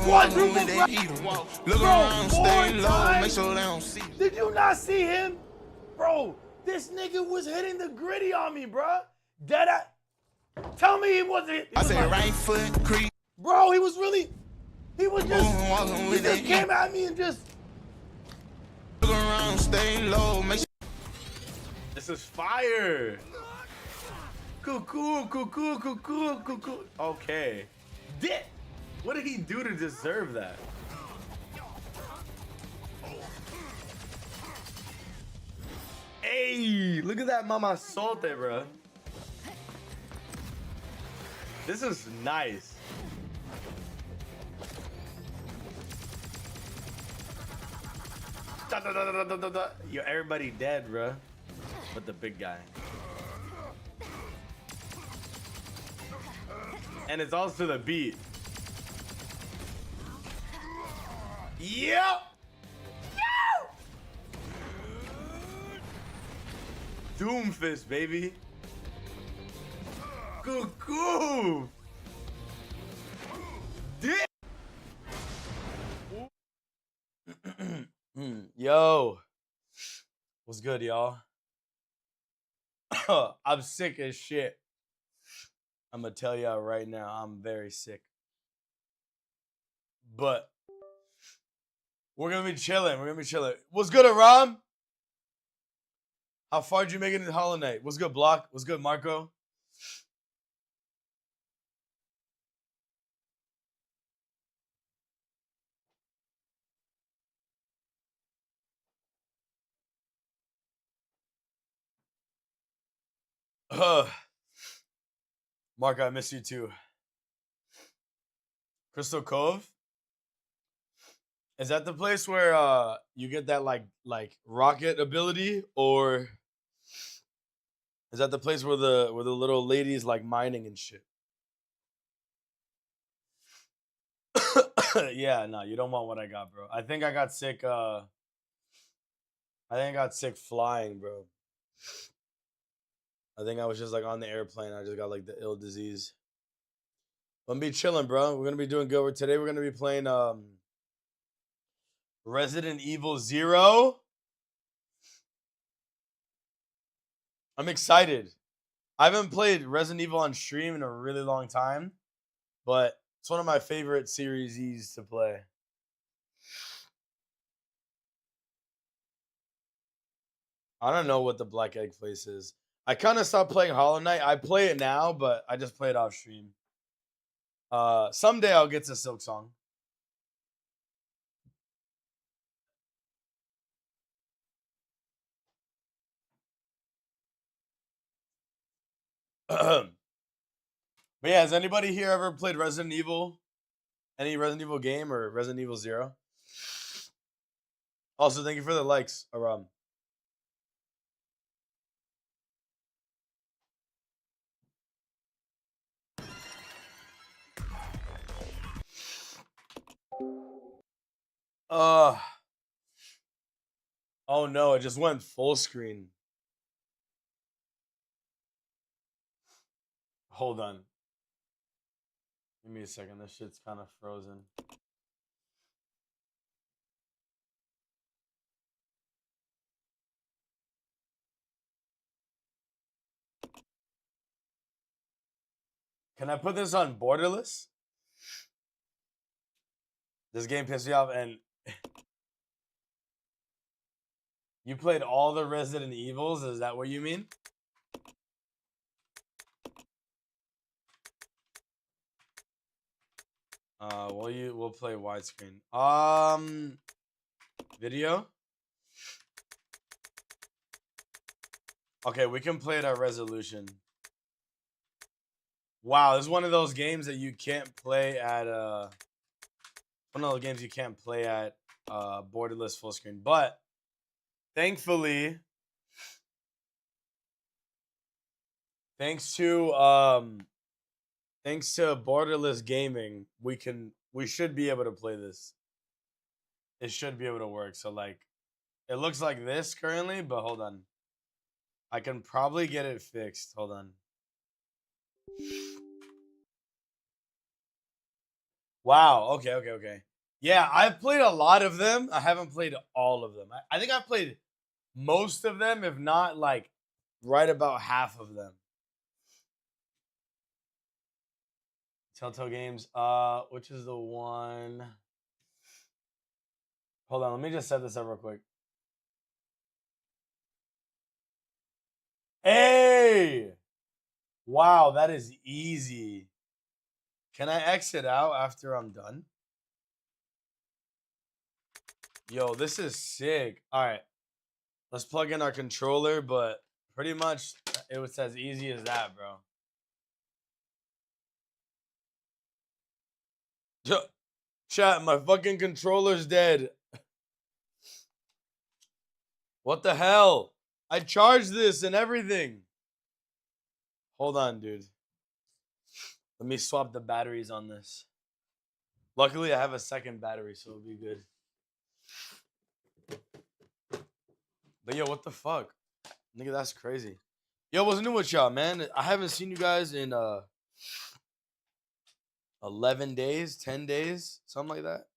quadruple grab. Bro, 4 times. Did you not see him? Bro, this nigga was hitting the gritty on me, bro. Tell me he wasn't. I said right foot creep. Bro, he was just, he just came at me and just. Look around, stay low, make. This is fire. Cuckoo. Okay. What did he do to deserve that? Hey, look at that mama solte, bro. This is nice. Yo, everybody dead, bro. But the big guy. And it's also the beat. Yep. Doomfist, baby. Cuckoo. Yo. What's good, y'all? I'm sick as shit. I'm gonna tell y'all right now, I'm very sick. But we're gonna be chilling. What's good, Aram? How far did you make it in Hollow Knight? What's good, Block? What's good, Marco? Marco, I miss you too. Crystal Cove? Is that the place where you get that like rocket ability, or is that the place where the little ladies like mining and shit? Yeah, no, you don't want what I got, bro. I think I got sick flying, bro. I think I was just like on the airplane. I just got like the ill disease. I'm gonna be chilling, bro. We're gonna be doing good. Today we're gonna be playing Resident Evil 0. I'm excited. I haven't played Resident Evil on stream in a really long time, but it's one of my favorite series to play. I don't know what the Black Egg place is. I kind of stopped playing Hollow Knight. I play it now, but I just play it off stream. Someday I'll get to Silk Song. But yeah, has anybody here ever played Resident Evil? Any Resident Evil game or Resident Evil 0? Also, thank you for the likes, Aram. Oh no, it just went full screen. Hold on. Give me a second. This shit's kind of frozen. Can I put this on borderless? This game pissed me off, and you played all the Resident Evils? Is that what you mean? We'll play widescreen. Video? Okay, we can play it at resolution. Wow, this is one of those games that you can't play at one of those games you can't play at borderless full screen. But thankfully, thanks to borderless gaming, we should be able to play this. It should be able to work. So like, it looks like this currently, but hold on. I can probably get it fixed. Hold on. Wow. Okay. Yeah, I've played a lot of them. I haven't played all of them. I think I've played most of them, if not like right about half of them. Telltale Games. Which is the one? Hold on, let me just set this up real quick. Hey! Wow, that is easy. Can I exit out after I'm done? Yo, this is sick. All right. Let's plug in our controller, but pretty much it was as easy as that, bro. Chat, my fucking controller's dead. What the hell? I charged this and everything. Hold on, dude. Let me swap the batteries on this. Luckily, I have a second battery, so it'll be good. But yo, what the fuck? Nigga, that's crazy. Yo, what's new with y'all, man? I haven't seen you guys in 11 days, 10 days, something like that.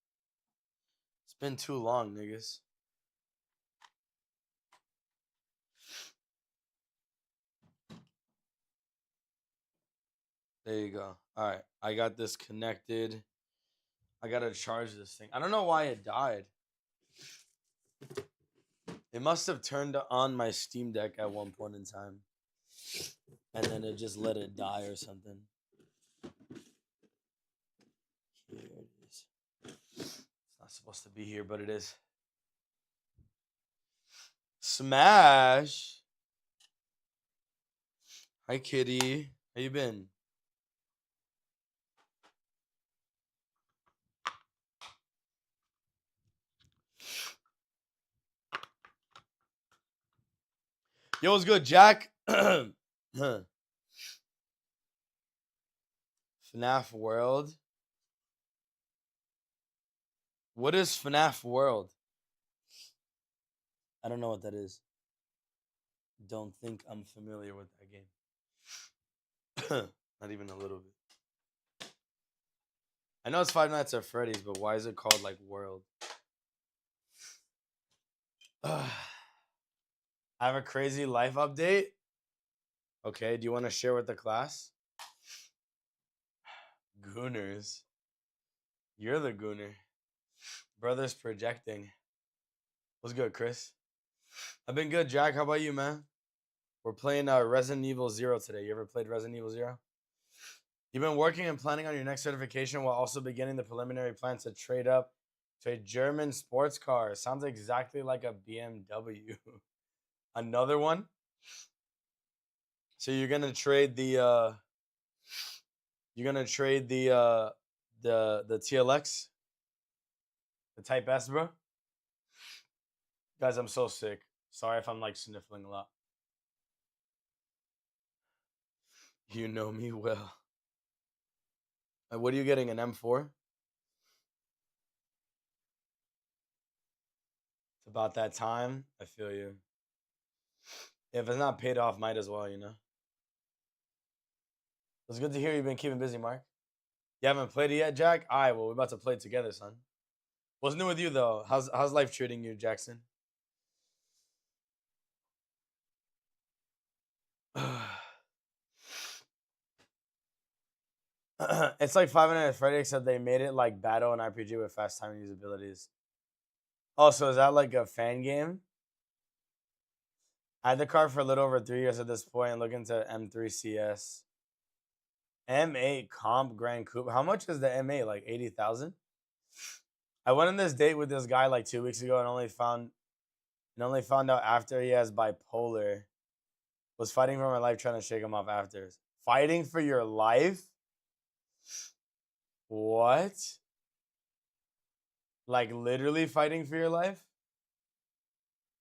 It's been too long, niggas. There you go. All right. I got this connected. I got to charge this thing. I don't know why it died. It must have turned on my Steam Deck at one point in time. And then it just let it die or something. Here it is. It's not supposed to be here, but it is. Smash. Hi, kitty. How you been? Yo, what's good, Jack? FNAF World. What is FNAF World? I don't know what that is. Don't think I'm familiar with that game. Not even a little bit. I know it's Five Nights at Freddy's, but why is it called like World? I have a crazy life update. Okay, do you want to share with the class? Gooners. You're the gooner. Brother's projecting. What's good, Chris? I've been good, Jack. How about you, man? We're playing Resident Evil 0 today. You ever played Resident Evil 0? You've been working and planning on your next certification while also beginning the preliminary plans to trade up to a German sports car. Sounds exactly like a BMW. Another one? So you're gonna trade the the TLX, the Type S, bro. Guys, I'm so sick. Sorry if I'm like sniffling a lot. You know me well. What are you getting? An M4? It's about that time. I feel you. If it's not paid off, might as well, you know. It's good to hear you've been keeping busy, Mark. You haven't played it yet, Jack? All right, well, we're about to play it together, son. What's new with you, though? How's life treating you, Jackson? It's like Five Nights at Freddy, except they made it like battle and RPG with fast time use abilities. Oh, so is that like a fan game? I had the car for a little over 3 years at this point and looking to M3 CS. M8 Comp Grand Coupe. How much is the M8? Like 80,000? I went on this date with this guy like 2 weeks ago and only found out after he has bipolar. Was fighting for my life trying to shake him off after. Fighting for your life? What? Like literally fighting for your life?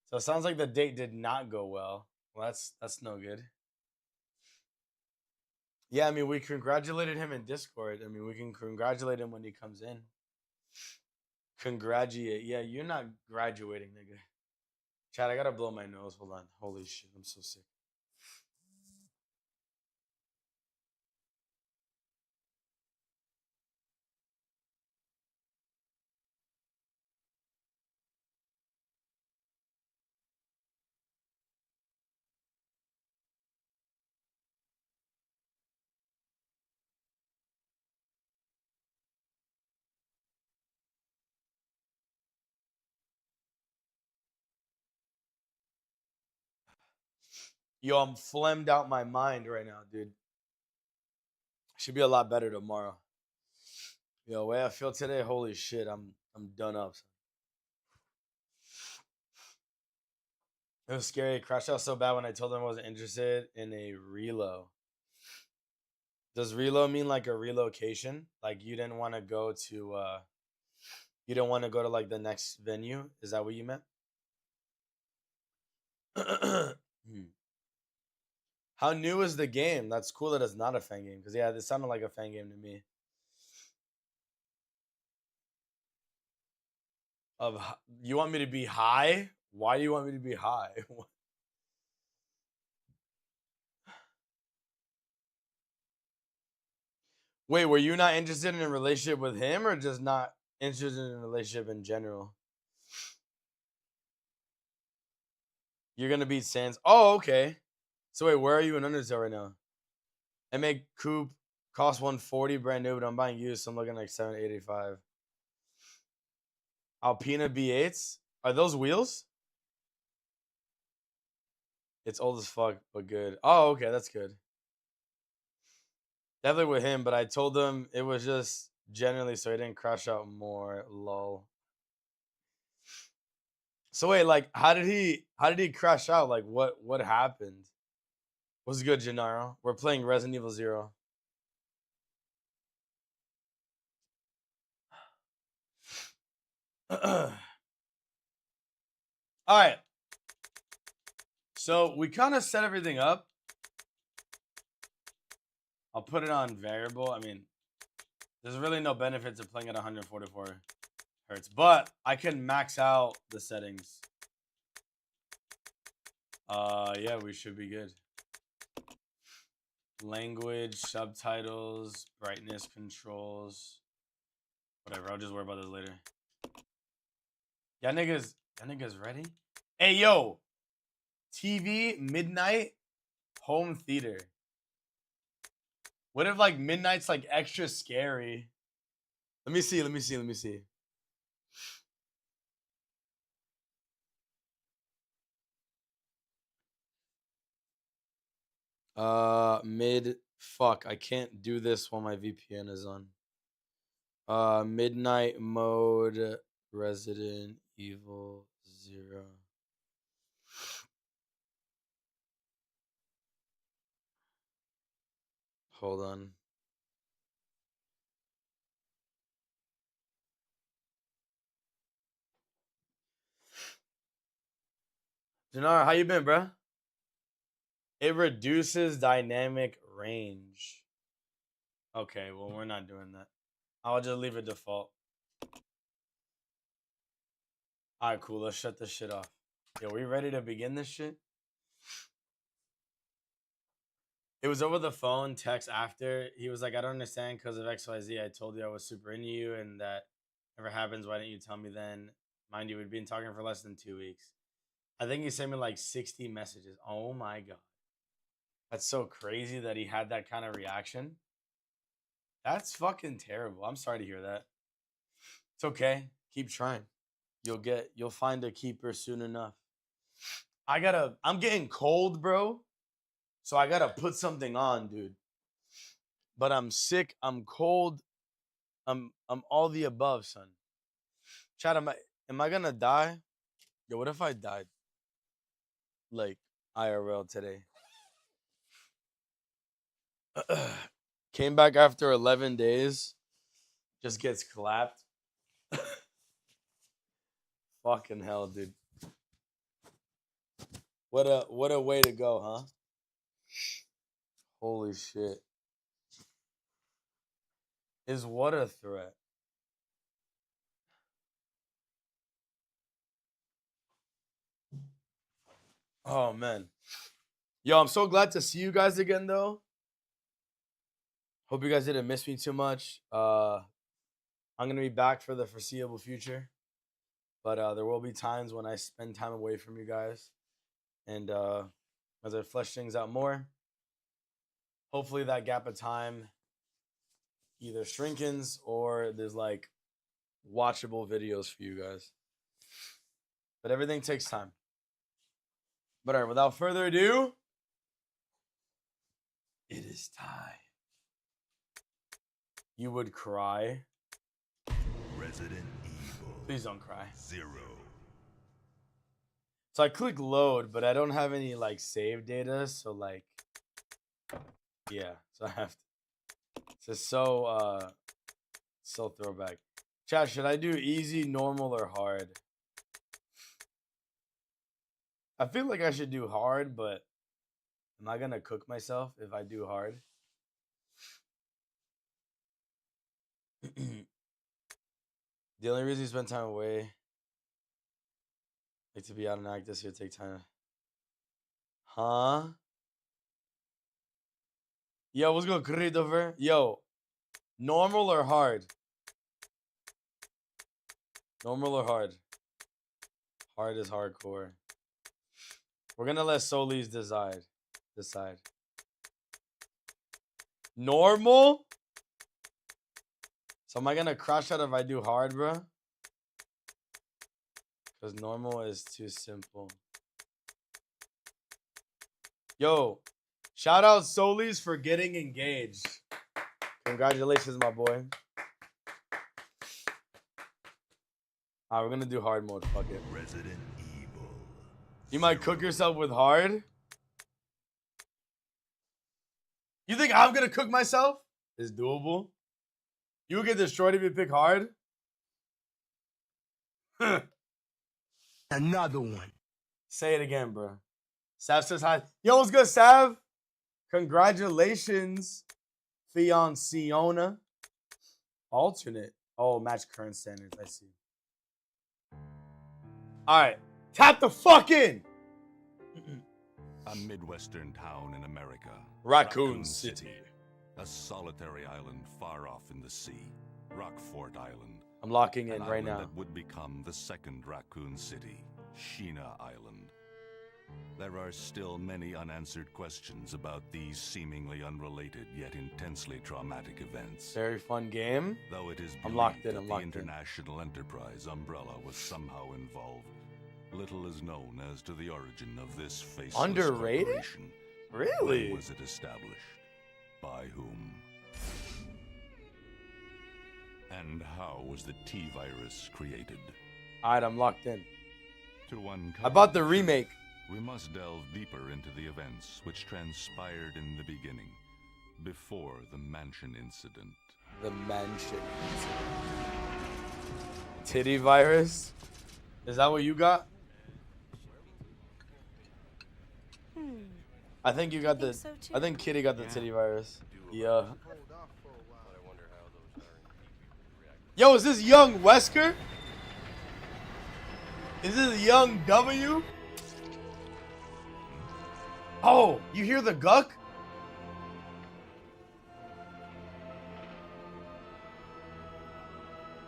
So it sounds like the date did not go well. Well, that's no good. Yeah, I mean, we congratulated him in Discord. I mean, we can congratulate him when he comes in. Congratulate. Yeah, you're not graduating, nigga. Chad, I gotta blow my nose. Hold on. Holy shit, I'm so sick. Yo, I'm phlegmed out my mind right now, dude. Should be a lot better tomorrow. Yo, the way I feel today, holy shit, I'm done up. It was scary. It crashed out so bad when I told them I wasn't interested in a relo. Does relo mean like a relocation? Like you didn't want to go to you don't want to go to like the next venue? Is that what you meant? How new is the game? That's cool that it's not a fan game. Because yeah, this sounded like a fan game to me. You want me to be high? Why do you want me to be high? Wait, were you not interested in a relationship with him or just not interested in a relationship in general? You're gonna beat Sans. Oh, okay. So wait, where are you in Undertale right now? MA Coupe costs 140 brand new, but I'm buying used, so I'm looking like 785. Alpina B8s? Are those wheels? It's old as fuck, but good. Oh, okay, that's good. Definitely with him, but I told him it was just generally so he didn't crash out more. Lol. So wait, like how did he crash out? Like what happened? What's good, Gennaro? We're playing Resident Evil 0. All right. So we kind of set everything up. I'll put it on variable. I mean, there's really no benefit to playing at 144 hertz, but I can max out the settings. Yeah, we should be good. Language, subtitles, brightness controls, whatever. I'll just worry about this later. Y'all niggas ready? Hey, yo, TV, midnight, home theater. What if like midnight's like extra scary? Let me see. Fuck, I can't do this while my VPN is on. Midnight mode, Resident Evil 0. Hold on. Dinar, how you been, bro? It reduces dynamic range. Okay, well, we're not doing that. I'll just leave it default. All right, cool. Let's shut this shit off. Yo, we ready to begin this shit? It was over the phone, text after. He was like, I don't understand because of XYZ. I told you I was super into you and that never happens. Why didn't you tell me then? Mind you, we'd been talking for less than 2 weeks. I think he sent me like 60 messages. Oh my God. That's so crazy that he had that kind of reaction. That's fucking terrible. I'm sorry to hear that. It's okay. Keep trying. You'll find a keeper soon enough. I'm getting cold, bro. So I gotta put something on, dude. But I'm sick. I'm cold. I'm all the above, son. Chad, am I gonna die? Yo, what if I died? Like IRL today. Came back after 11 days. Just gets clapped. Fucking hell, dude. What a way to go, huh? Holy shit. Is what a threat. Oh man. Yo, I'm so glad to see you guys again though. Hope you guys didn't miss me too much. I'm gonna be back for the foreseeable future. But there will be times when I spend time away from you guys. And as I flesh things out more, hopefully that gap of time either shrinkens or there's like watchable videos for you guys. But everything takes time. But all right, without further ado, It is time. You would cry. Resident Evil. Please don't cry. 0. So I click load, but I don't have any like save data. So like, yeah. So I have to. It's so throwback. Chat, should I do easy, normal, or hard? I feel like I should do hard, but am I gonna cook myself if I do hard? The only reason you spend time away, like to be out and act this year, take time. Huh? Yo, what's good, Christopher? Yo, normal or hard? Normal or hard? Hard is hardcore. We're gonna let Solis decide. Normal? So am I gonna crash out if I do hard, bro? Because normal is too simple. Yo, shout out Solis for getting engaged. Congratulations, my boy. Alright, we're gonna do hard mode. Fuck it. Resident Evil. You might cook yourself with hard? You think I'm gonna cook myself? It's doable. You would get destroyed if you pick hard? Another one. Say it again, bro. Sav says hi. Yo, what's good, Sav? Congratulations, fianciona. Alternate. Oh, match current standards. I see. All right. Tap the fuck in. A Midwestern town in America. Raccoon City. A solitary island far off in the sea. Rockfort Island. I'm locking in An right island now. that would become the second Raccoon City, Sheena Island. There are still many unanswered questions about these seemingly unrelated yet intensely traumatic events. Very fun game. Though it is I'm locked in, believed I'm that locked the in. international enterprise umbrella was somehow involved, little is known as to the origin of this faceless Underrated? corporation. Really? When was it established? By whom? And how was the T-virus created? All right, I'm locked in. To uncover I bought the truth, remake. we must delve deeper into the events which transpired in the beginning, before the mansion incident. The mansion. Titty virus? Is that what you got? I think you got the. so too. I think Kitty got the titty virus. Yeah. Yo, is this young Wesker? Is this young W? Oh, you hear the guck?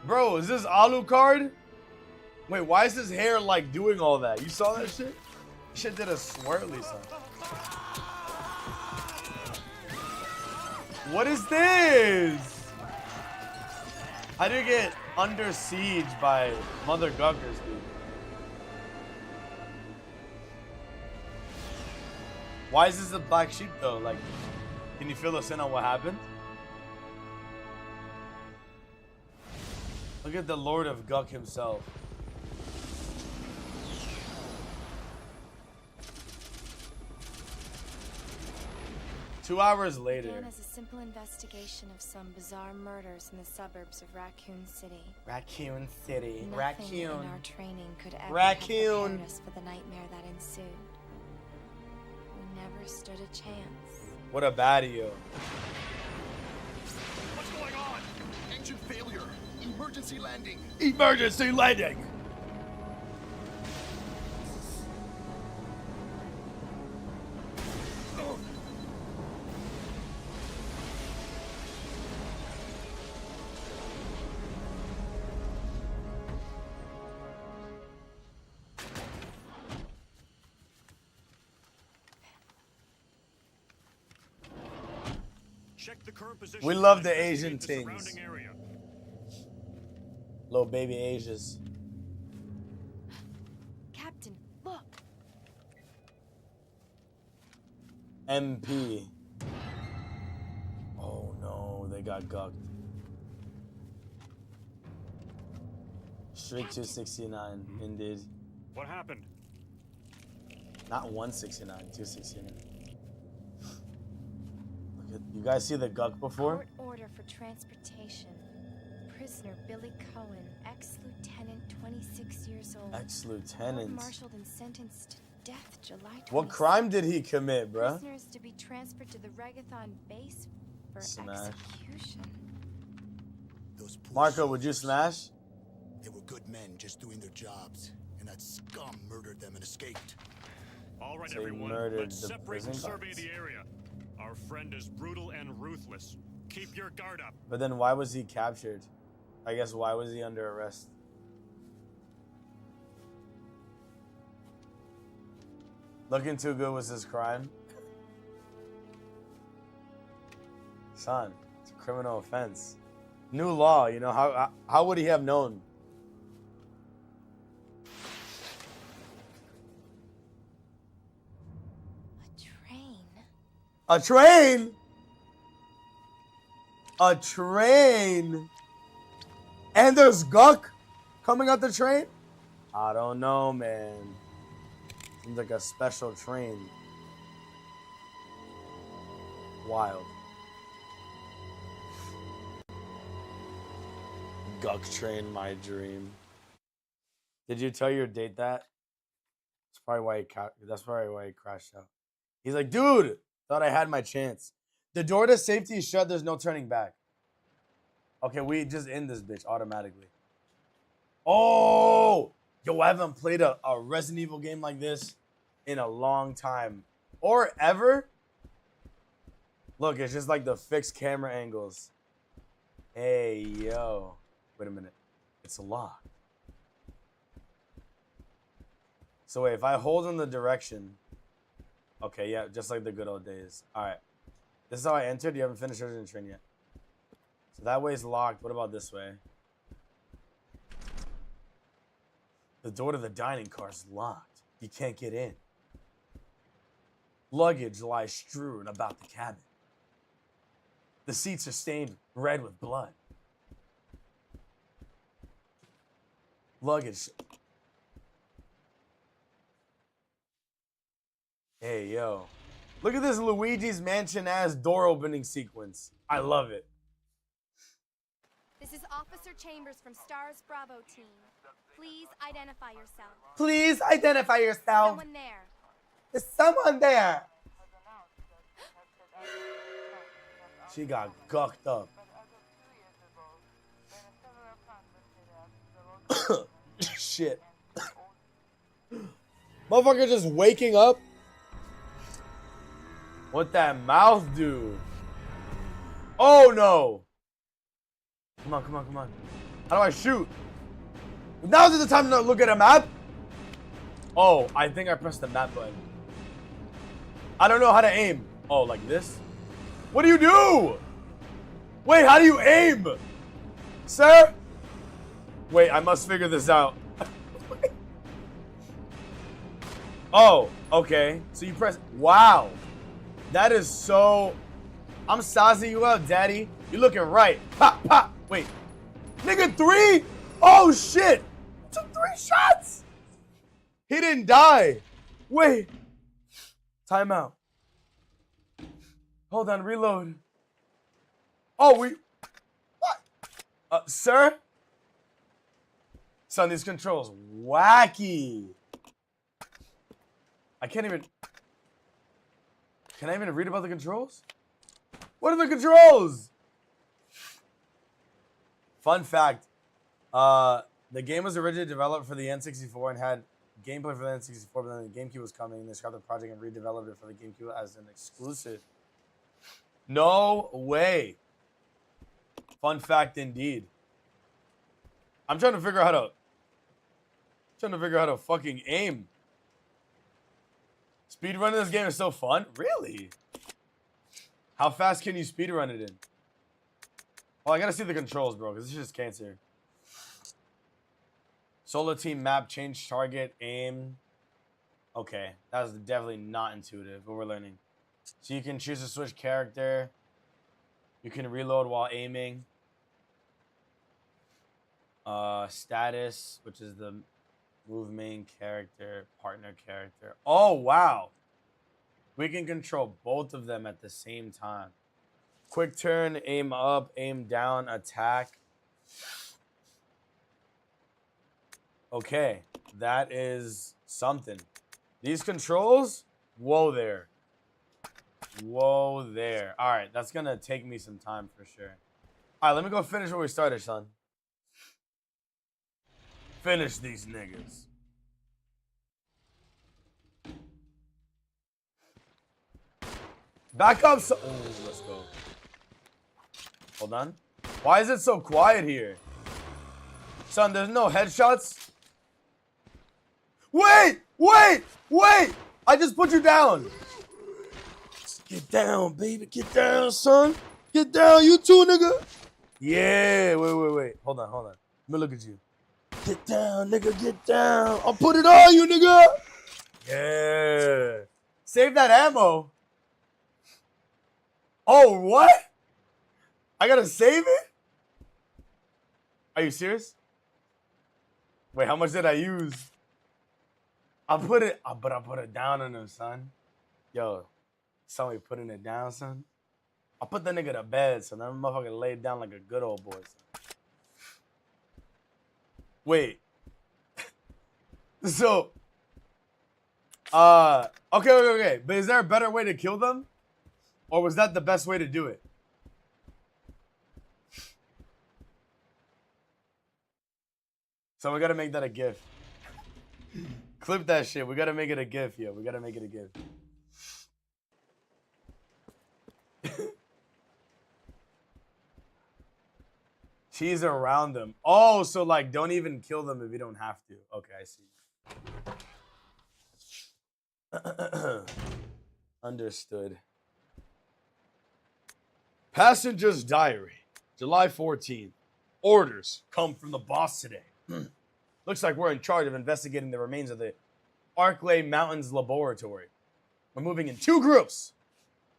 Bro, is this Alucard? Wait, why is his hair like doing all that? You saw that shit? Shit did a swirly son. What is this? How do you get under siege by mother guckers, dude? Why is this a black sheep though? Like, can you fill us in on what happened? Look at the Lord of Guck himself. Two hours later. Began as a simple investigation of some bizarre murders in the suburbs of Raccoon City. Raccoon City. Nothing in our training could ever have Raccoon. prepared us for the nightmare that ensued. We never stood a chance. What a baddie. What's going on? Engine failure. Emergency landing. Emergency landing. Check the current position. We love the and Asian investigate the things. surrounding area. Little baby Asians. Captain, look! MP. They got gucked. Straight 269, indeed. What happened? Not 169, 269. Look at, you guys see the guck before? Court order for transportation. Prisoner Billy Cohen, ex-lieutenant, 26 years old. Ex-lieutenant. Court-martialed and sentenced to death July 26th. What crime did he commit, bruh? Prisoners to be transferred to the Regathon base for Smash. execution. Those poor Marco, would you soldiers, smash? They were good men just doing their jobs, and that scum murdered them and escaped. All right, So he everyone. murdered Let's the separate and prison survey guards. the area. Our friend is brutal and ruthless. Keep your guard up. But then why was he captured? I guess why was he under arrest? Looking too good was his crime? Son, it's a criminal offense. New law, you know, how would he have known? A train. A train? A train? And there's guck coming out the train? I don't know, man. Seems like a special train. Wild. Guck train, my dream. Did you tell your date that? That's probably why he crashed out. He's like, dude, thought I had my chance. The door to safety is shut. There's no turning back. Okay, we just end this bitch automatically. Oh! Yo, I haven't played a Resident Evil game like this in a long time. Or ever. Look, it's just like the fixed camera angles. Hey, yo. Wait a minute. It's locked. So wait, if I hold in the direction. Okay, yeah, just like the good old days. Alright. This is how I entered. You haven't finished the train yet. So that way's locked. What about this way? The door to the dining car is locked. You can't get in. Luggage lies strewn about the cabin. The seats are stained red with blood. Luggage. Hey, yo. Look at this Luigi's Mansion ass door opening sequence. I love it. This is Officer Chambers from STARS Bravo team. Please identify yourself. Please identify yourself. Someone there. There's someone there. She got gucked up. Shit. Motherfucker just waking up. What that mouth do? Oh no. Come on, come on, come on. How do I shoot? Now's the time to look at a map. Oh, I think I pressed the map button. I don't know how to aim. Oh, like this? What do you do? Wait, how do you aim? Sir? Wait, I must figure this out. Oh, okay. So you press, wow. That is so, I'm sizing you up, daddy. You're looking right. Pop, pop. Wait. Nigga, 3? Oh, shit. Took 3 shots. He didn't die. Wait. Time out. Hold on, reload. Oh, what? Sir? Son, these controls wacky. I can't even. Can I even read about the controls? What are the controls? Fun fact. The game was originally developed for the N64 and had gameplay for the N64, but then the GameCube was coming and they scrapped the project and redeveloped it for the GameCube as an exclusive. No way. Fun fact indeed. I'm trying to figure out how to fucking aim. Speedrunning this game is so fun. Really? How fast can you speedrun it in? Well, I gotta see the controls, bro, because this is just cancer. Solo team map, change target, aim. Okay, that was definitely not intuitive, but we're learning. So you can choose to switch character. You can reload while aiming. Status, which is the move main character, partner character. Oh, wow. We can control both of them at the same time. Quick turn, aim up, aim down, attack. Okay, that is something. These controls, whoa there. Whoa there. All right, that's going to take me some time for sure. All right, let me go finish where we started, son. Finish these niggas. Back up. So oh, let's go. Hold on. Why is it so quiet here? Son, there's no headshots. Wait! I just put you down. Get down, baby. Get down, son. Get down, you too, nigga. Yeah. Wait. Hold on. Let me look at you. Get down, nigga. Get down. I'll put it on you, nigga. Yeah. Save that ammo. Oh, what? I gotta save it? Are you serious? Wait, how much did I use? I put it down on him, son. Yo, somebody putting it down, son. I put that nigga to bed, son. That motherfucker laid down like a good old boy, son. Wait. So, okay. But is there a better way to kill them? Or was that the best way to do it? So we gotta make that a GIF. Clip that shit. We gotta make it a GIF, yo. We gotta make it a GIF. Cheese around them. Oh, so like don't even kill them if you don't have to. Okay, I see. Understood. Passenger's diary, July 14th. Orders come from the boss today. Looks like we're in charge of investigating the remains of the Arklay Mountains laboratory. We're moving in 2 groups.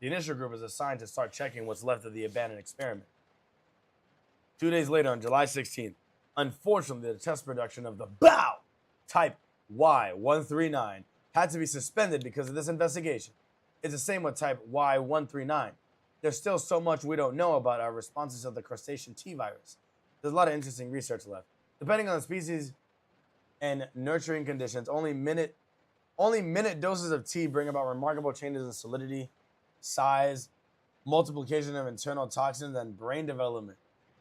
The initial group is assigned to start checking what's left of the abandoned experiment. 2 days later, on July 16th, unfortunately, the test production of the BOW Type Y139 had to be suspended because of this investigation. It's the same with Type Y139. There's still so much we don't know about our responses to the crustacean T virus. There's a lot of interesting research left. Depending on the species and nurturing conditions, only minute doses of T bring about remarkable changes in solidity, size, multiplication of internal toxins, and brain development.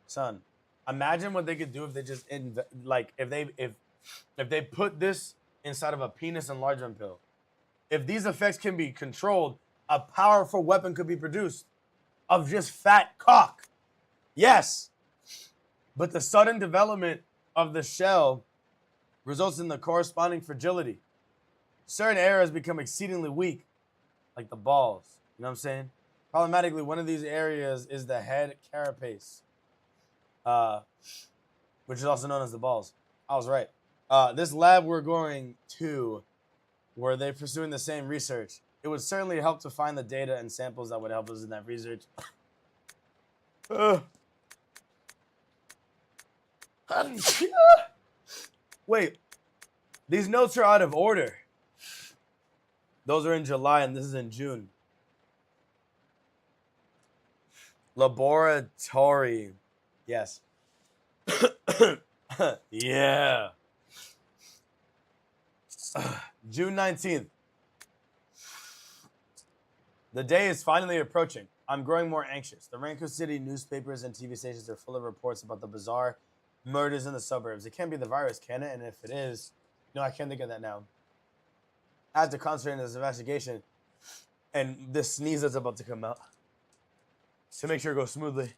Son, imagine what they could do if they just if they put this inside of a penis enlargement pill. If these effects can be controlled, a powerful weapon could be produced of just fat cock. Yes. But the sudden development of the shell results in the corresponding fragility. Certain areas become exceedingly weak, like the balls. You know what I'm saying? Problematically, one of these areas is the head carapace, which is also known as the balls. I was right. This lab we're going to, where they're pursuing the same research, it would certainly help to find the data and samples that would help us in that research. Wait, these notes are out of order. Those are in July and this is in June. Laboratory. Yes. Yeah. June 19th. The day is finally approaching. I'm growing more anxious. The Ranco City newspapers and TV stations are full of reports about the bizarre murders in the suburbs. It can't be the virus, can it? And if it is, no, I can't think of that now. I have to concentrate on this investigation and this sneeze that's about to come out to make sure it goes smoothly.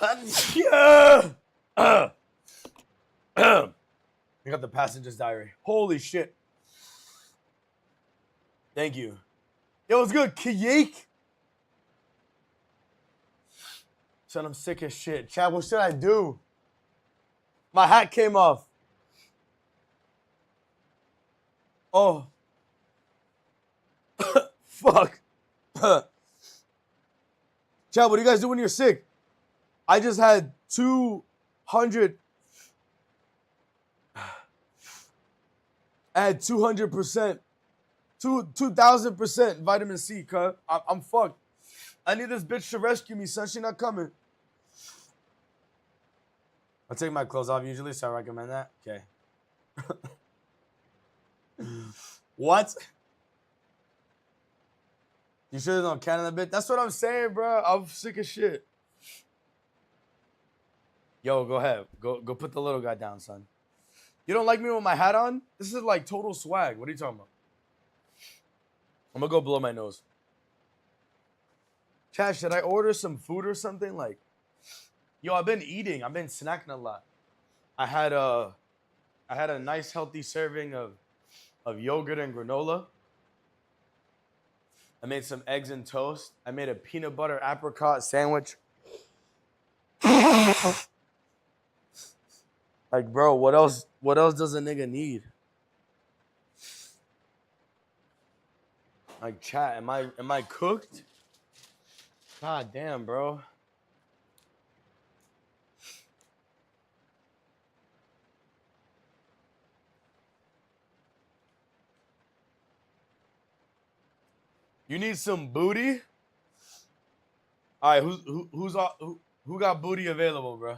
I got the passenger's diary. Holy shit. Thank you. Yo, what's good, Kiyik? Son, I'm sick as shit. Chad, what should I do? My hat came off. Oh. Fuck. Chad, what do you guys do when you're sick? I just had 200. I had 200%, 2,000% vitamin C, cuz. I'm fucked. I need this bitch to rescue me, son. She not coming. I'll take my clothes off usually, so I recommend that. Okay. What? You sure there's no cat in that bit? That's what I'm saying, bro. I'm sick of shit. Yo, go ahead. Go put the little guy down, son. You don't like me with my hat on? This is like total swag. What are you talking about? I'm gonna go blow my nose. Chad, should I order some food or something? Like, yo, I've been eating. I've been snacking a lot. I had a nice healthy serving of yogurt and granola. I made some eggs and toast. I made a peanut butter apricot sandwich. Like, bro, what else does a nigga need? Like, chat, am I cooked? God damn, bro. You need some booty? All right, who got booty available, bro?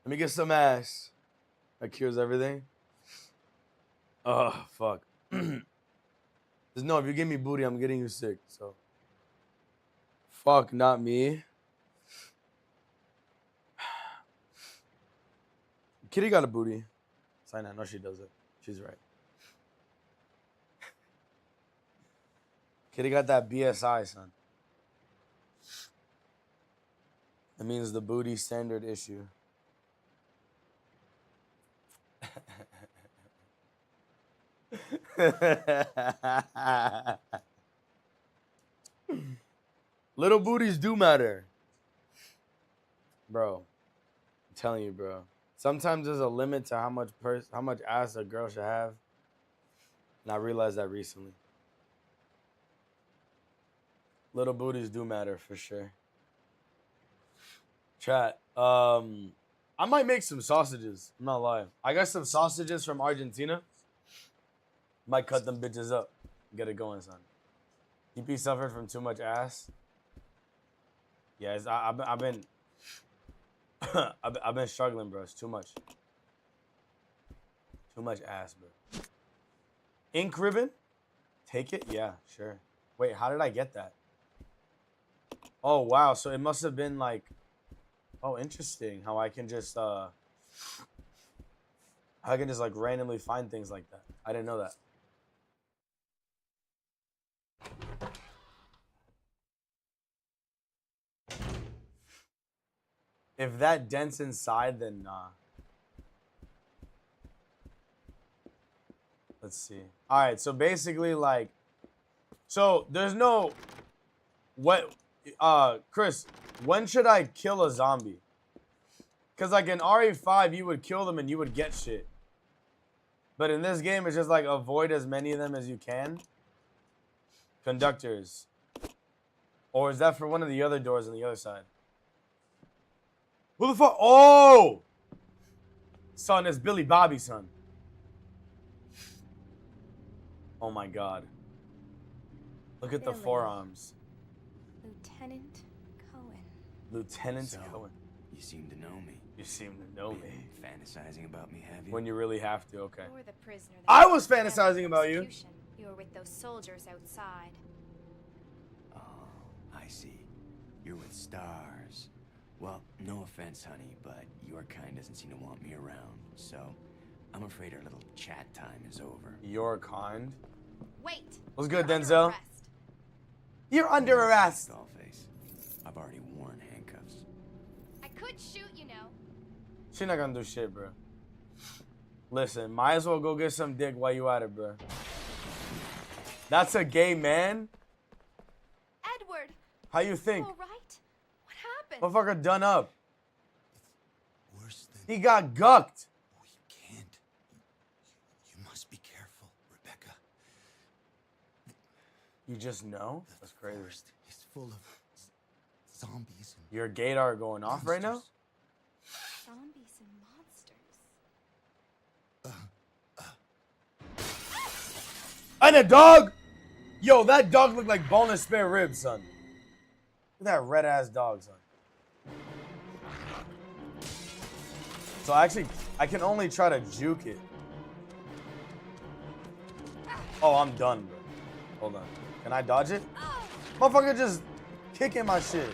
Let me get some ass. That cures everything. Oh, fuck. Just know if you give me booty, I'm getting you sick, so. Fuck, not me. Kitty got a booty. Sign that. No, she doesn't. She's right. Kitty got that BSI, son. That means the booty standard issue. Little booties do matter. Bro, I'm telling you, bro. Sometimes there's a limit to how much ass a girl should have. And I realized that recently. Little booties do matter for sure. Chat. I might make some sausages. I'm not lying. I got some sausages from Argentina. Might cut them bitches up. Get it going, son. EP suffered from too much ass. Yeah, I've been I've been struggling, bro. It's too much. Too much ass, bro. Ink ribbon? Take it? Yeah, sure. Wait, how did I get that? Oh, wow. So it must have been like... Oh, interesting. How I can just like randomly find things like that. I didn't know that. If that dents inside, then nah. Let's see. All right, so basically, like, so there's no what, Chris, when should I kill a zombie? Because like in RE5, you would kill them and you would get shit. But in this game, it's just like avoid as many of them as you can. Conductors. Or is that for one of the other doors on the other side? Who the fuck? Oh! Son, it's Billy Bobby, son. Oh my god. Look at the forearms. Lieutenant Cohen. Lieutenant Cohen. You seem to know me. You seem to know me. Fantasizing about me, have you? When you really have to, okay. You were the prisoner that I was was fantasizing about you. execution. You were with those soldiers outside. Oh, I see. You're with stars. Well, no offense, honey, but your kind doesn't seem to want me around. So, I'm afraid our little chat time is over. Your kind? Wait. What's good, You're under Denzel? arrest. You're under arrest. Dollface. I've already worn handcuffs. I could shoot, you know. She not gonna do shit, bro. Listen, might as well go get some dick while you at it, bro. That's a gay man? Edward. How you think? All right. What happened? Motherfucker done up. Worse than He got gucked. we can't. You must be careful, Rebecca. You just know? The That's crazy. forest is full of zombies and Your gaydar going off right now? monsters. Zombies and monsters. And a dog? Yo, that dog looked like boneless spare ribs, son. Look at that red ass dog, son. So actually, I can only try to juke it. Oh, I'm done, bro. Hold on. Can I dodge it? Motherfucker just kicking my shit.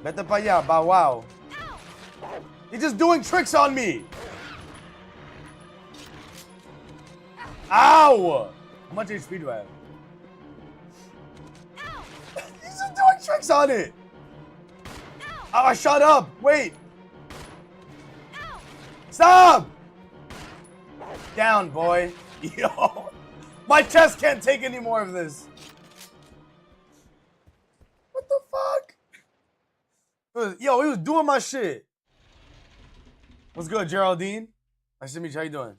Vete pa allá, bow wow. He's just doing tricks on me. Ow! How much HP do I have? He's just doing tricks on it. Oh, shut up. Wait. Stop! Down, boy. Yo. My chest can't take any more of this. What the fuck? Yo, he was doing my shit. What's good, Geraldine? Nice to meet you. How you doing?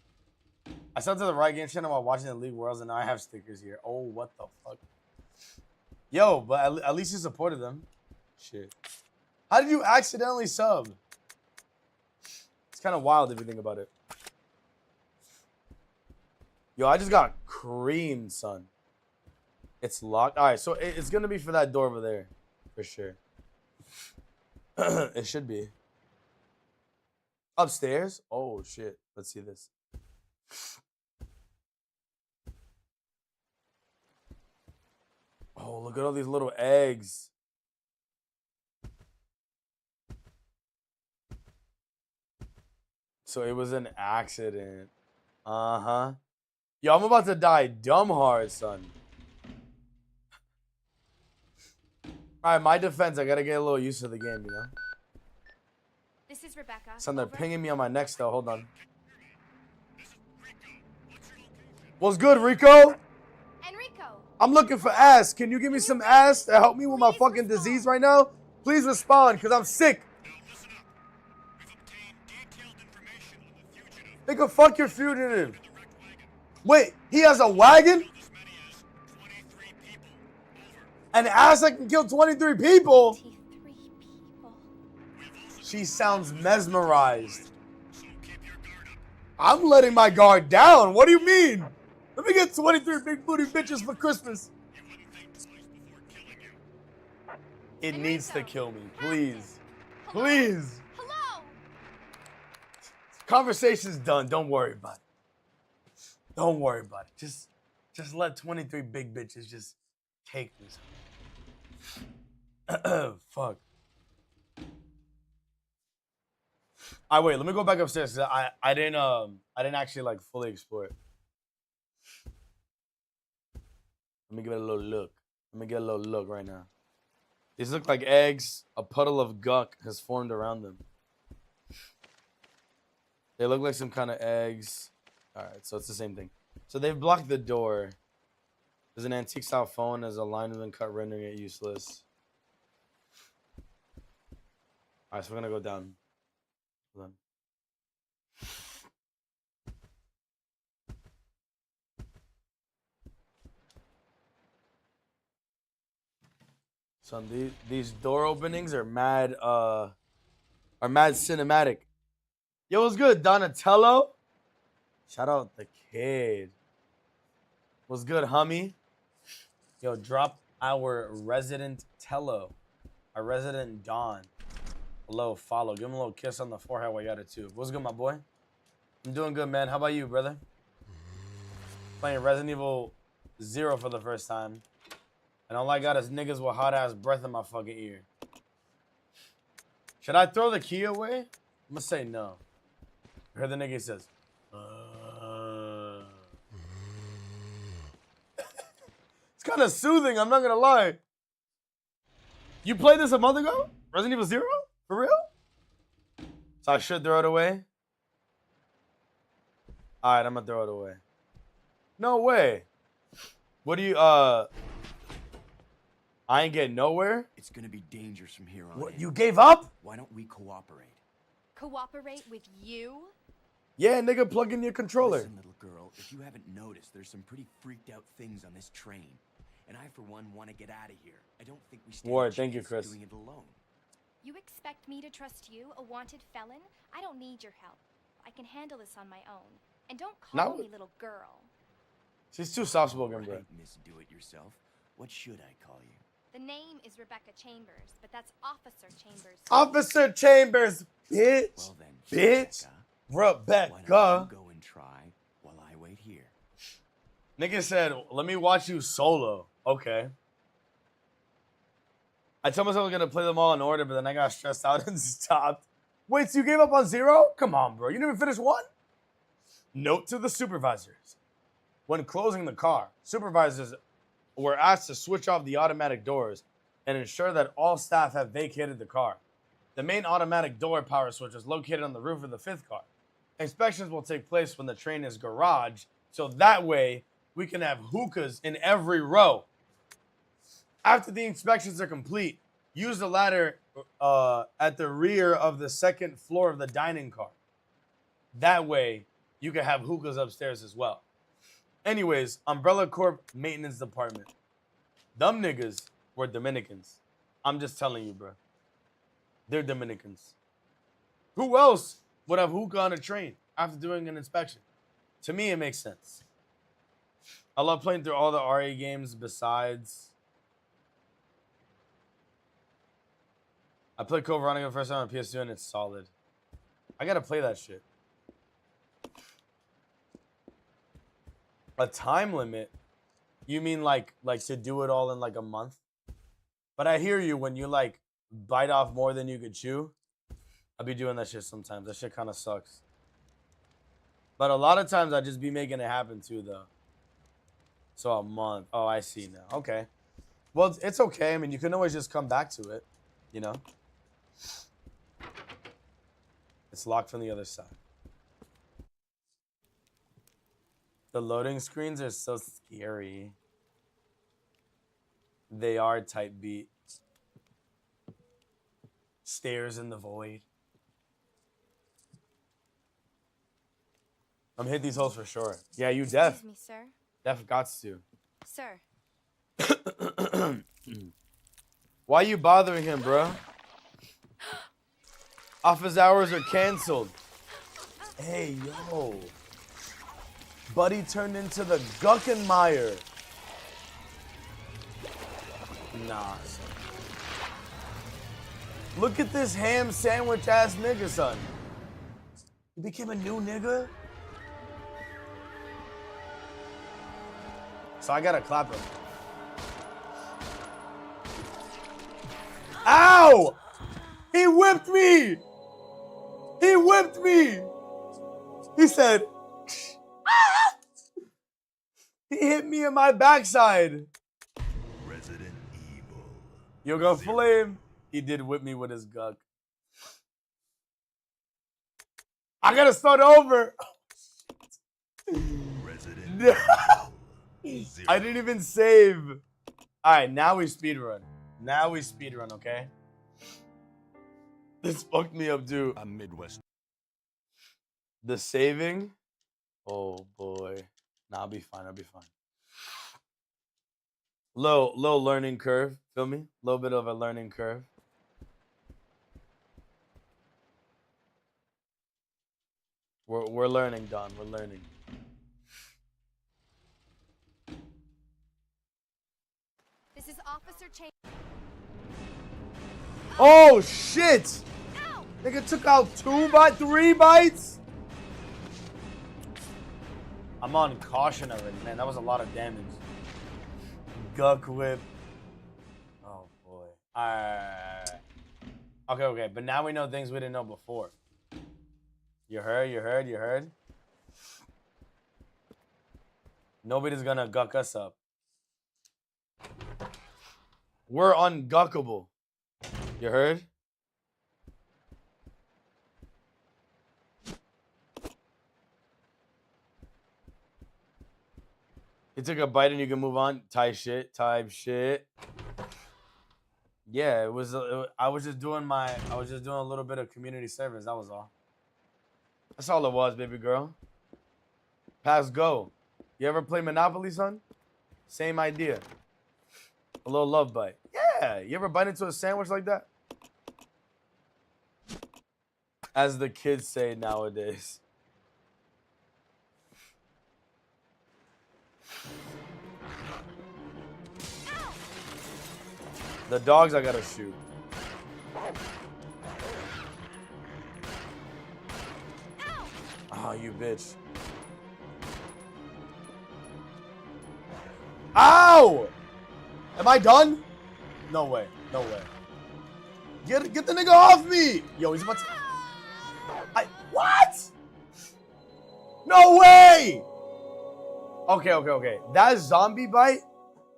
I subbed to the Right Game channel while watching the League Worlds, and now I have stickers here. Oh, what the fuck? Yo, but at least you supported them. Shit. How did you accidentally sub? It's kind of wild if you think about it. Yo, I just got creamed, son. It's locked. All right, so it's going to be for that door over there. For sure. It should be. Upstairs? Oh, shit. Let's see this. Oh, look at all these little eggs. So it was an accident. Uh-huh. Yo, I'm about to die dumb hard, son. Alright, my defense, I gotta get a little used to the game, you know? This is Rebecca. Son, they're Over. pinging me on my neck still. Hold on. What's good, Rico? Enrico. I'm looking for ass. Can you give me some ass to help me with my fucking disease right now? Please respond, because I'm sick. Nigga, fuck your fugitive. Wait, he has a wagon? An ass that can kill 23 people? 23 people. She sounds mesmerized. I'm letting my guard down. What do you mean? Let me get 23 big booty bitches for Christmas. It needs to kill me. Please. Please. Hello. Conversation's done. Don't worry about it. Don't worry about it. Just let 23 big bitches just take this. Fuck. All right, wait. Let me go back upstairs. 'Cause I didn't actually like fully explore it. Let me give it a little look. Let me get a little look right now. These look like eggs. A puddle of guck has formed around them. They look like some kind of eggs. All right, so it's the same thing. So they've blocked the door. There's an antique style phone as a line has been cut, rendering it useless. All right, so we're gonna go down. Hold on. Son, these door openings are mad cinematic. Yo, what's good, Donatello? Shout out the kid. What's good, homie? Yo, drop our resident Tello. Our resident Don. Hello, follow. Give him a little kiss on the forehead while you got it too. What's good, my boy? I'm doing good, man. How about you, brother? Playing Resident Evil 0 for the first time. And all I got is niggas with hot ass breath in my fucking ear. Should I throw the key away? I'm gonna say no. I heard the nigga says, It's kind of soothing, I'm not gonna lie. You played this a month ago? Resident Evil 0? For real? So I should throw it away? Alright, I'm gonna throw it away. No way. What do you, I ain't getting nowhere? It's gonna be dangerous from here on What, in. you gave up? Why don't we cooperate? Cooperate with you? Yeah, nigga, plug in your controller. Listen, little girl, if you haven't noticed, there's some pretty freaked out things on this train. and I, for one, want to get out of here. I don't think we stand Ward, a thank you, chance Chris. doing it alone. You expect me to trust you, a wanted felon? I don't need your help. I can handle this on my own. And don't call No. me little girl. She's too soft-spoken, bro. Right, Miss Do-It-Yourself. What should I call you? The name is Rebecca Chambers, but that's Officer Chambers. Officer Chambers, bitch. Well then, Bitch. Rebecca, why don't Rebecca. you go and try while I wait here? Nigga said, let me watch you solo. Okay. I told myself I was going to play them all in order, but then I got stressed out and stopped. Wait, so you gave up on 0? Come on, bro. You didn't even finish 1? Note to the supervisors. When closing the car, supervisors were asked to switch off the automatic doors and ensure that all staff have vacated the car. The main automatic door power switch is located on the roof of the 5th car. Inspections will take place when the train is garaged, so that way we can have hookahs in every row. After the inspections are complete, use the ladder at the rear of the 2nd floor of the dining car. That way you can have hookahs upstairs as well. Anyways, Umbrella Corp maintenance department. Them niggas were Dominicans. I'm just telling you, bro. They're Dominicans. Who else would have hookah on a train after doing an inspection? To me, it makes sense. I love playing through all the RE games besides. I played Code Veronica the first time on PS2 and it's solid. I gotta play that shit. A time limit? You mean like to do it all in like a month? But I hear you when you like bite off more than you could chew. I'll be doing that shit sometimes. That shit kind of sucks. But a lot of times I just be making it happen too though. So a month. Oh, I see now. Okay. Well, it's okay. I mean, you can always just come back to it, you know? It's locked from the other side. The loading screens are so scary. They are type beat. Stairs in the void. I'm gonna hit these holes for sure. Yeah, you def. Excuse me, sir. Def gots to. Sir. Why you bothering him, bro? Office hours are canceled. Hey, yo. Buddy turned into the Guckenmeyer. Nah, son. Look at this ham sandwich ass nigga, son. He became a new nigga? So I gotta clap him. Ow! He whipped me! He whipped me! He said, he hit me in my backside. Resident Evil. You go flame. He did whip me with his guck. I gotta start over. Resident I didn't even save. All right, now we speedrun. Now we speedrun, okay? This fucked me up, dude. A Midwest. The saving? Oh, boy. Nah, I'll be fine. I'll be fine. Low learning curve. Feel me? Little bit of a learning curve. We're learning, Don. We're learning. This is Officer Chambers. Oh, shit! Ow! Nigga took out 3 bites? I'm on caution already, man. That was a lot of damage. Guck whip. Oh, boy. Alright. Okay. But now we know things we didn't know before. You heard? Nobody's gonna guck us up. We're unguckable. You heard? You took a bite and you can move on. Type shit. Yeah, it was. I was just doing a little bit of community service. That was all. That's all it was, baby girl. Pass go. You ever play Monopoly, son? Same idea. A little love bite. Yeah. You ever bite into a sandwich like that? As the kids say nowadays. The dogs I gotta shoot. Oh, you bitch. Ow! Am I done? No way. No way. Get the nigga off me! Yo, he's about to... What? No way! Okay. That zombie bite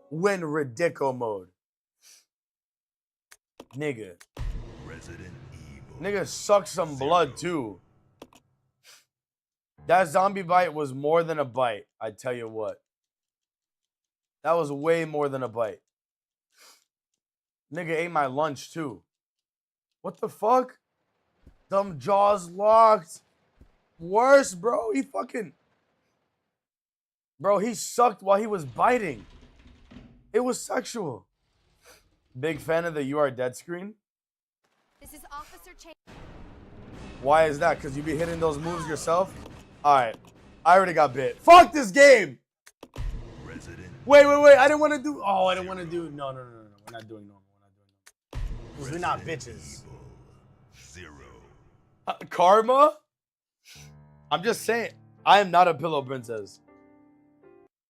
went ridico mode. Nigga. Resident Evil. Nigga sucked some blood too. That zombie bite was more than a bite. I tell you what. That was way more than a bite. Nigga ate my lunch too. What the fuck? Dumb jaws locked. Worse, bro. He fucking... Bro, he sucked while he was biting. It was sexual. Big fan of the You Are Dead screen. This is Officer Chase. Why is that? Because you be hitting those moves yourself? Alright. I already got bit. Fuck this game! Resident. Wait. I didn't want to do... Oh, I didn't want to do... No. We're not doing normal. Because we're not bitches. Zero. Karma? I'm just saying. I am not a pillow princess.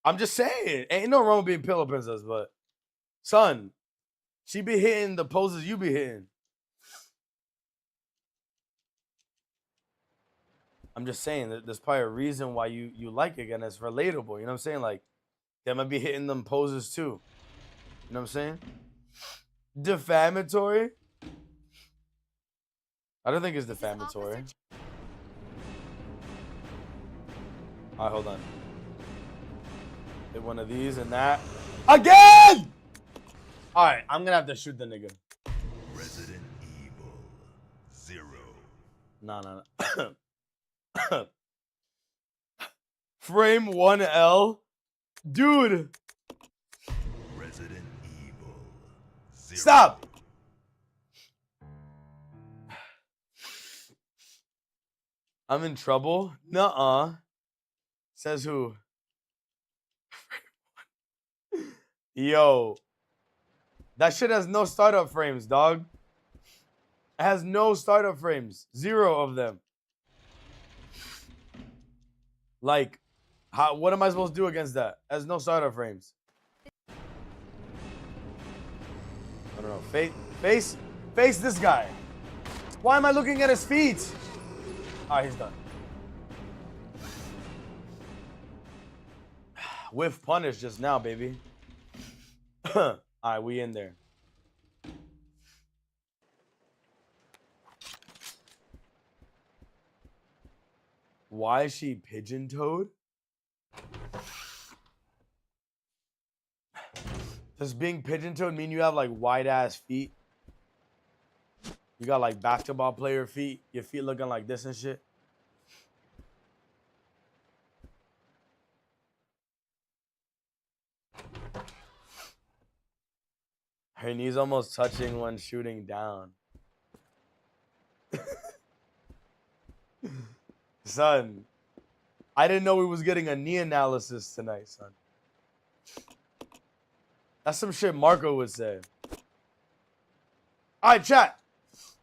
I'm just saying. Ain't no wrong with being pillow princess, but... Son, she be hitting the poses you be hitting. I'm just saying that there's probably a reason why you like it, and it's relatable. You know what I'm saying? Like, they might be hitting them poses too. You know what I'm saying? Defamatory? I don't think it's defamatory. Alright, hold on. Hit one of these and that. Again! Alright, I'm gonna have to shoot the nigga. Resident Evil. Zero. No. Frame 1L? Dude! Resident Evil. Zero. Stop! I'm in trouble? Nuh-uh. Says who? Yo. That shit has no startup frames, dog. It has no startup frames. 0 of them. Like, what am I supposed to do against that? It has no startup frames. I don't know. Face this guy. Why am I looking at his feet? Alright, he's done. Whiff punish just now, baby. Alright, we in there. Why is she pigeon-toed? Does being pigeon-toed mean you have like wide-ass feet? You got like basketball player feet? Your feet looking like this and shit? Her knees almost touching when shooting down. Son, I didn't know we was getting a knee analysis tonight, son. That's some shit Marco would say. All right, chat.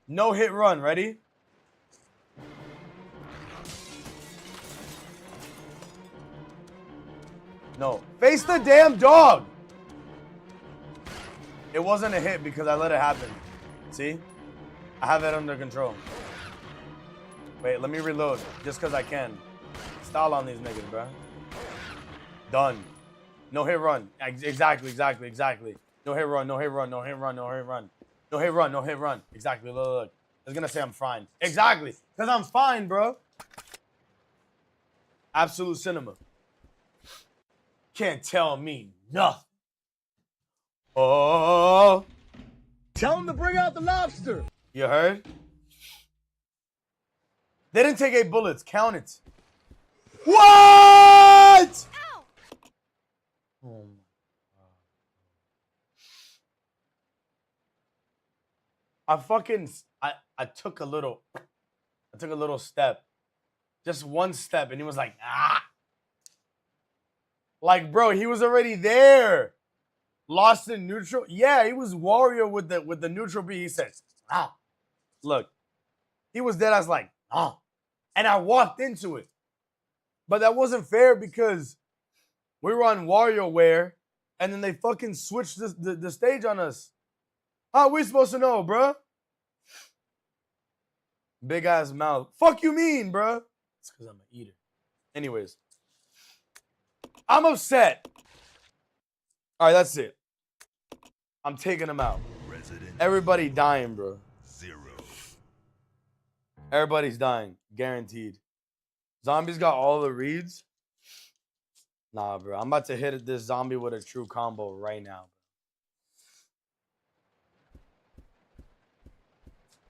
No hit run. Ready? No. Face the damn dog. It wasn't a hit because I let it happen. See? I have it under control. Wait, let me reload. Just because I can. Style on these niggas, bro. Done. No hit run. Exactly. No hit run. Exactly. Look. It's going to say I'm fine. Exactly. Because I'm fine, bro. Absolute cinema. Can't tell me nothing. Oh. Tell him to bring out the lobster. You heard? They didn't take 8 bullets. Count it. What? Ow! Oh my God. I took a little step. Just one step, and he was like, ah. Like, bro, he was already there. Lost in neutral. Yeah, he was warrior with the neutral B. He said, ah. Look, he was dead. I was like, ah. And I walked into it. But that wasn't fair because we were on WarioWare, and then they fucking switched the stage on us. How are we supposed to know, bro? Big ass mouth. Fuck you mean, bro? It's because I'm an eater. Anyways, I'm upset. All right, that's it. I'm taking them out. Everybody dying, bro. 0. Everybody's dying, guaranteed. Zombies got all the reads. Nah, bro. I'm about to hit this zombie with a true combo right now.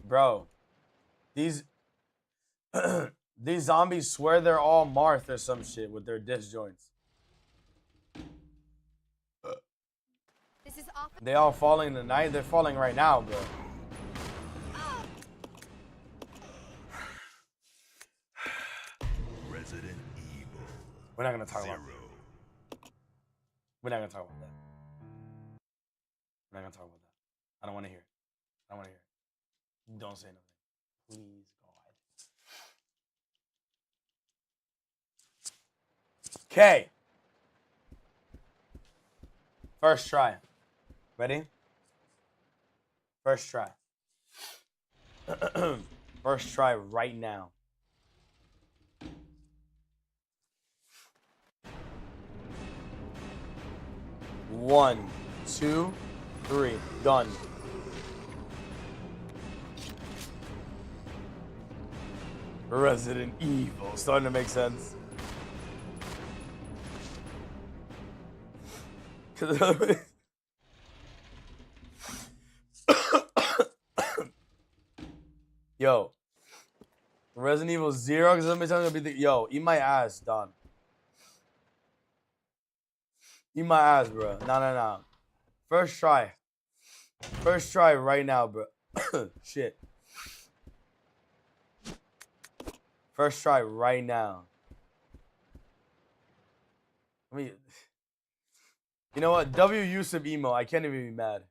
Bro, these zombies swear they're all Marth or some shit with their disc joints. This is awful. They all falling tonight. They're falling right now, bro. Resident Evil. We're not gonna talk 0. about that. We're not gonna talk about that. We're not gonna talk about that. I don't want to hear it. I don't want to hear it. Don't say nothing. Please, God. Okay. First try. Ready? First try. First try right now. One, 2, 3. Done. Resident Evil. Starting to make sense. Yo. Resident Evil 0, because somebody telling me, yo, eat my ass, Don. Eat my ass, bro. No. First try. First try right now, bro. Shit. First try right now. I mean, you know what? W Yusuf emo. I can't even be mad.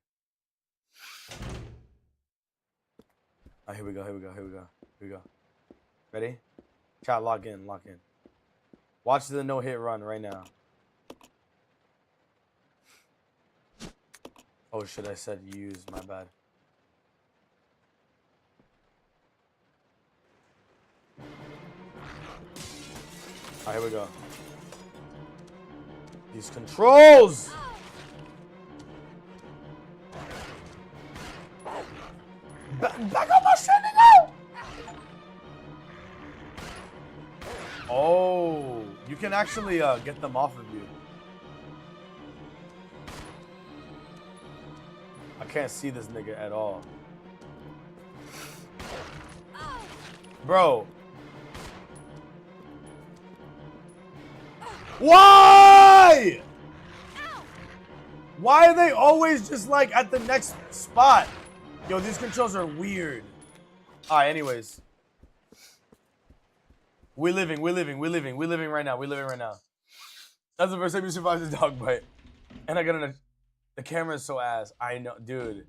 Oh, here we go. Ready? Chat, lock in. Watch the no-hit run right now. Oh shit, I said use, my bad. Alright, here we go. These controls! Back up my shit, nigga! Oh, you can actually get them off of you. I can't see this nigga at all. Bro. Why? Why are they always just like at the next spot? Yo, these controls are weird. Alright, anyways. We're living right now. That's the first time you survived the dog bite. And I got the camera is so ass. I know, dude.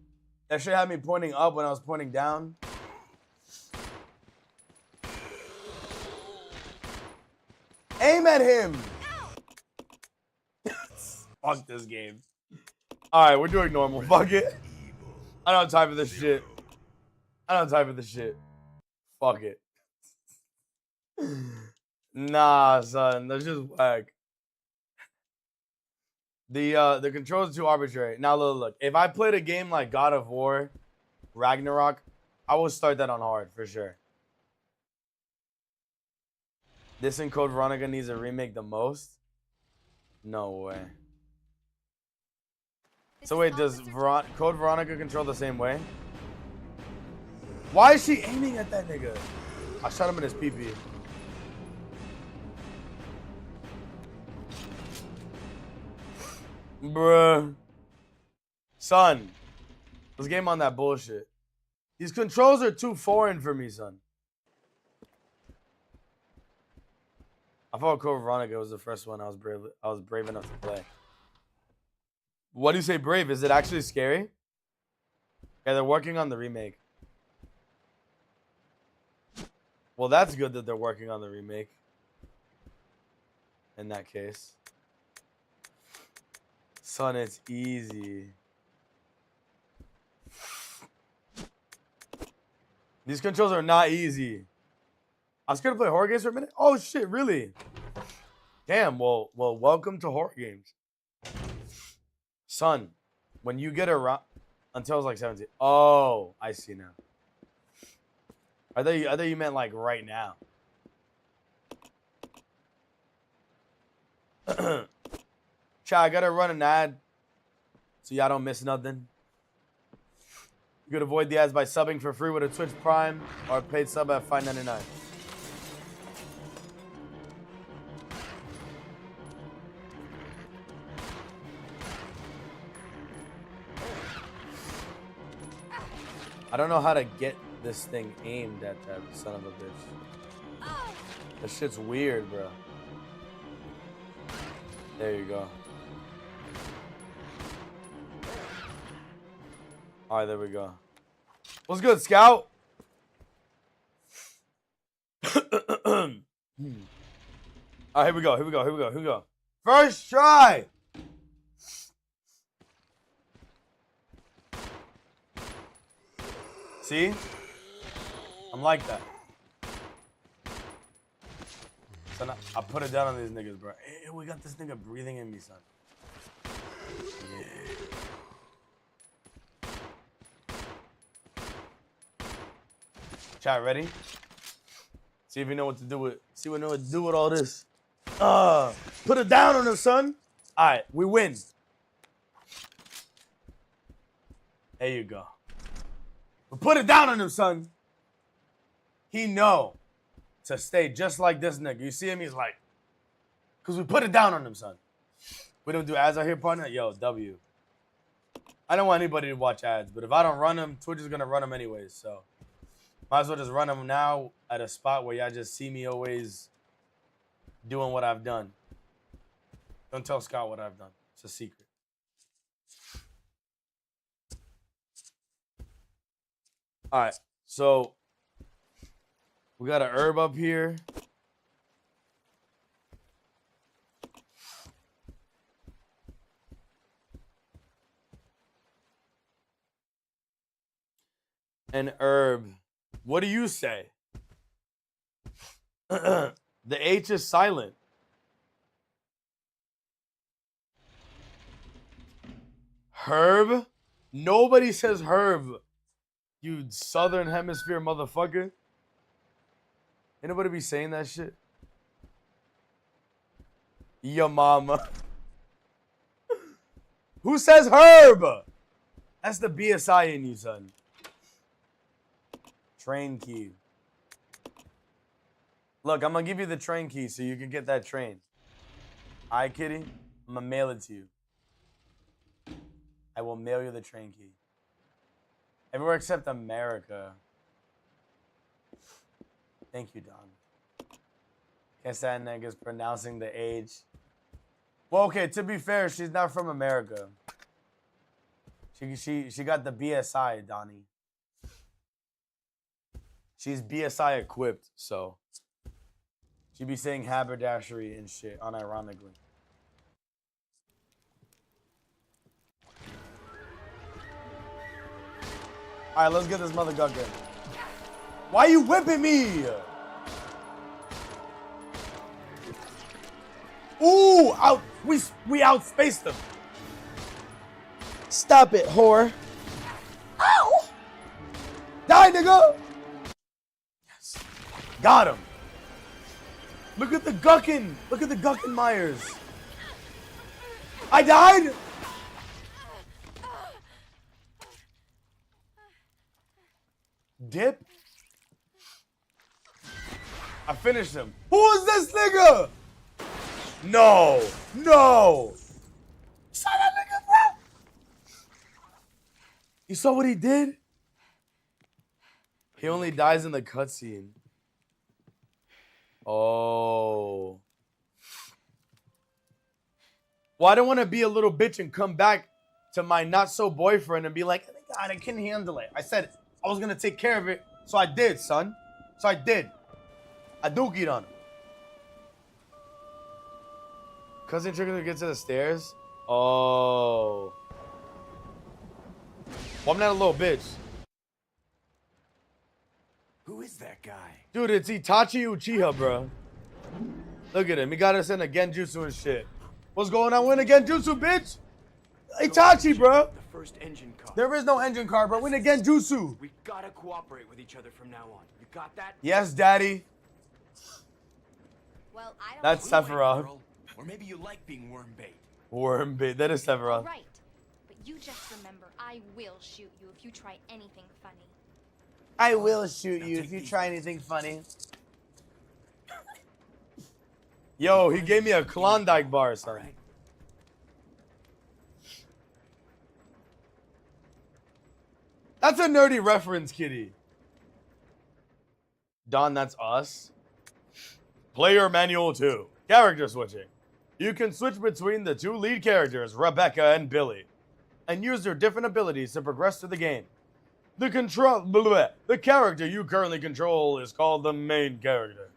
That shit had me pointing up when I was pointing down. Aim at him. Fuck this game. Alright, we're doing normal. Fuck it. I don't have time for this shit. Fuck it. Nah, son. That's just whack. The controls are too arbitrary. Now look. If I played a game like God of War, Ragnarok, I would start that on hard for sure. This and Code Veronica needs a remake the most? No way. So wait, does Code Veronica control the same way? Why is she aiming at that nigga? I shot him in his pee-pee. Bruh. Son. Let's game on that bullshit. These controls are too foreign for me, son. I thought Code Veronica was the first one I was brave enough to play. What do you say, brave? Is it actually scary? Yeah, they're working on the remake. Well, that's good that they're working on the remake. In that case. Son, it's easy. These controls are not easy. I was gonna play horror games for a minute. Oh shit, really? Damn. Well, welcome to horror games, son. When you get around until I was like 17. Oh, I see now. I thought you meant like right now. Chat, I gotta run an ad so y'all don't miss nothing. You could avoid the ads by subbing for free with a Twitch Prime or a paid sub at $5.99. I don't know how to get this thing aimed at that son of a bitch. That shit's weird, bro. There you go. All right, there we go. What's good, Scout? All right, here we go. First try. See? I'm like that. Son, I put it down on these niggas, bro. Hey, we got this nigga breathing in me, son. Yeah. Chat, ready? See if you know what to do with. See what you know what to do with all this. Put it down on him, son. All right, we win. There you go. But put it down on him, son. He know to stay just like this nigga. You see him? He's like, because we put it down on him, son. We don't do ads out here, partner. Yo, W. I don't want anybody to watch ads, but if I don't run them, Twitch is going to run them anyways. So might as well just run them now at a spot where y'all just see me always doing what I've done. Don't tell Scott what I've done. It's a secret. All right, so we got an herb up here. An herb. What do you say? The H is silent. Herb? Nobody says herb. You Southern Hemisphere motherfucker. Ain't nobody be saying that shit. Your mama. Who says herb? That's the BSI in you, son. Train key. Look, I'm gonna give you the train key so you can get that train. Alright, kitty? I'm gonna mail it to you. I will mail you the train key. Everywhere except America. Thank you, Don. Guess that nigga's pronouncing the age. Well, okay, to be fair, she's not from America. She got the BSI, Donnie. She's BSI equipped, so she be saying haberdashery and shit, unironically. All right, let's get this motherfucker. Why you whipping me? Ooh, we outspaced them. Stop it, whore. Ow! Die, nigga. Yes. Got him. Look at the Guckin. Look at the Guckin Myers. I died. Dip? I finished him. Who is this nigga? No. No. You saw that nigga, bro? You saw what he did? He only dies in the cutscene. Oh. Well, I don't want to be a little bitch and come back to my not-so-boyfriend and be like, God, I can handle it. I said I was going to take care of it, so I did, son. So I did. I dookied on him. Cousin Trigger gets to the stairs? Oh. Well, I'm not a little bitch. Who is that guy? Dude, it's Itachi Uchiha, bro. Look at him. He got us in a Genjutsu and shit. What's going on? We're in a Genjutsu, bitch. Itachi, bro. The first engine car. There is no engine car, bro. We're in a Genjutsu. We gotta cooperate with each other from now on. You got that? Yes, daddy. Well, I don't That's know. Sephiroth. Girl. Or maybe you like being worm bait. Worm bait. That is Sephiroth. Right. But you just remember, I will shoot you if you try anything funny. I will shoot you if you try anything funny. Yo, he gave me a Klondike bar, son. Right. That's a nerdy reference, kitty. Don, that's us. Player Manual 2. Character switching. You can switch between the two lead characters, Rebecca and Billy, and use their different abilities to progress through the game. The character you currently control is called the main character.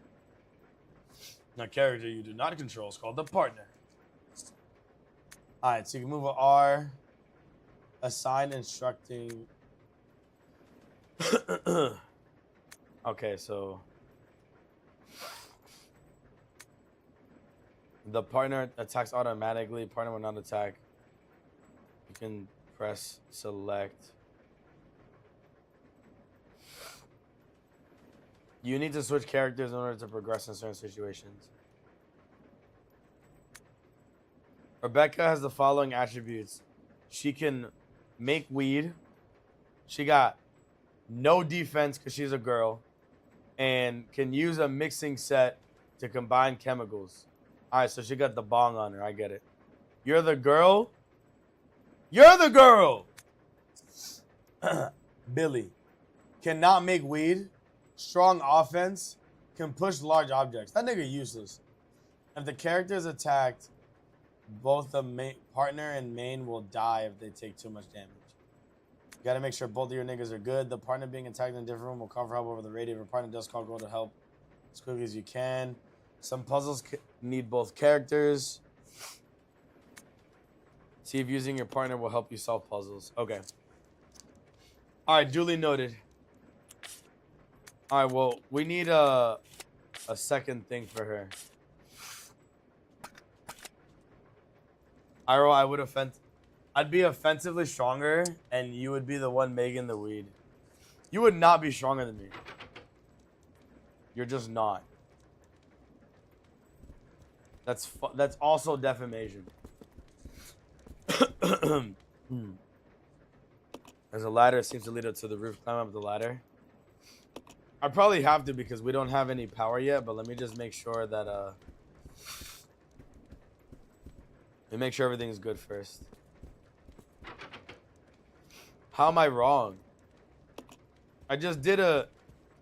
The character you do not control is called the partner. Alright, so you can move with R. Assign instructing. Okay, so the partner attacks automatically. Partner will not attack. You can press select. You need to switch characters in order to progress in certain situations. Rebecca has the following attributes. She can make weed. She got no defense because she's a girl. And can use a mixing set to combine chemicals. Alright, so she got the bong on her. I get it. You're the girl? You're the girl! Billy. Cannot make weed. Strong offense. Can push large objects. That nigga useless. If the character is attacked, both the main partner and main will die if they take too much damage. You gotta make sure both of your niggas are good. The partner being attacked in a different room will call for help over the radio. If your partner does call, go to help as quickly as you can. Some puzzles need both characters. See if using your partner will help you solve puzzles. Okay. Alright, duly noted. Alright, well, we need a second thing for her. Iroh, I would I'd be offensively stronger, and you would be the one making the weed. You would not be stronger than me. You're just not. That's also defamation. There's a ladder. It seems to lead up to the roof. Climb up the ladder. I probably have to because we don't have any power yet, but let me just make sure that let me make sure everything's good first. How am I wrong? I just did a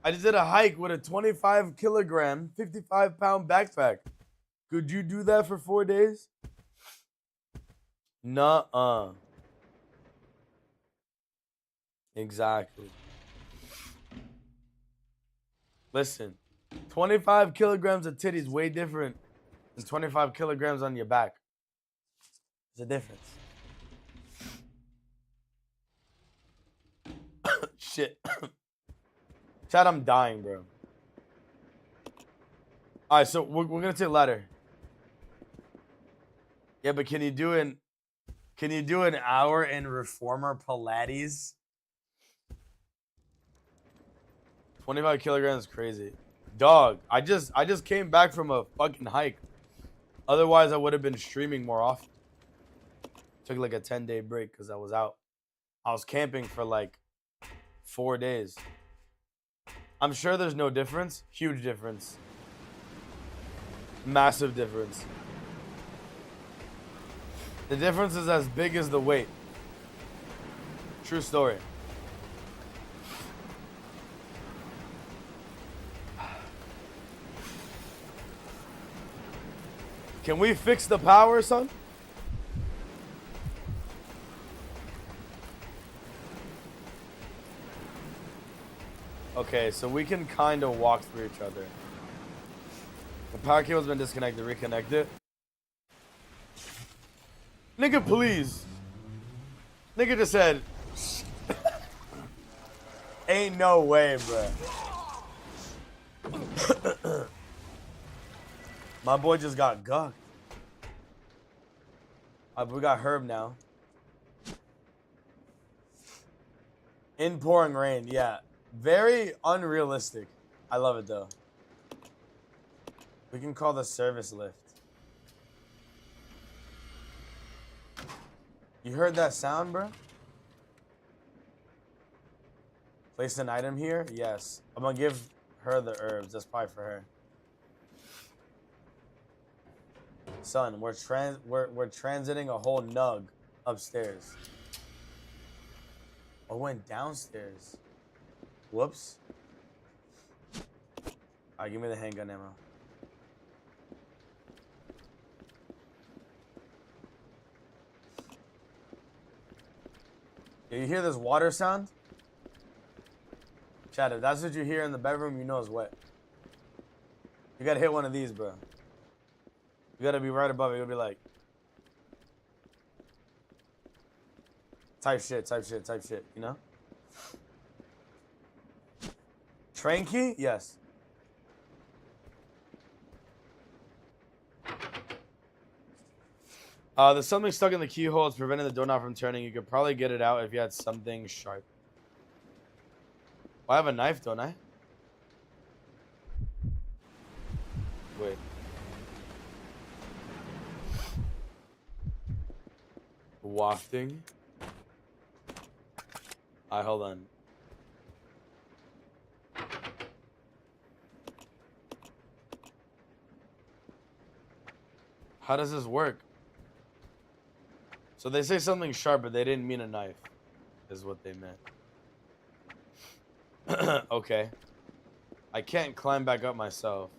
hike with a 25 kilogram, 55 pound backpack. Could you do that for 4 days? Nuh-uh. Exactly. Listen, 25 kilograms of titties way different than 25 kilograms on your back. There's a difference. Shit. Chad, I'm dying, bro. All right, so we're gonna take ladder. Yeah, but can you do an hour in reformer Pilates? 25 kilograms is crazy. Dog, I just came back from a fucking hike. Otherwise, I would have been streaming more often. Took like a 10-day break because I was out. I was camping for like 4 days. I'm sure there's no difference. Huge difference. Massive difference. The difference is as big as the weight. True story. Can we fix the power, son? Okay, so we can kind of walk through each other. The power cable's been disconnected. Reconnect it. Nigga, please. Nigga just said, ain't no way, bruh. My boy just got gucked. We got Herb now. In pouring rain, yeah. Very unrealistic. I love it though. We can call the service lift. You heard that sound, bro? Place an item here? Yes. I'm gonna give her the herbs. That's probably for her. Son, we're transiting a whole nug upstairs. I went downstairs. Whoops. Alright, give me the handgun ammo. Yeah, you hear this water sound? Chad, if that's what you hear in the bedroom, you know it's wet. You gotta hit one of these, bro. You gotta be right above it. You'll be like... type shit, you know? Train key? Yes. There's something stuck in the keyhole. It's preventing the doorknob from turning. You could probably get it out if you had something sharp. Well, I have a knife, don't I? Wait. Wafting. Alright, hold on. How does this work? So they say something sharp, but they didn't mean a knife, is what they meant. Okay. I can't climb back up myself.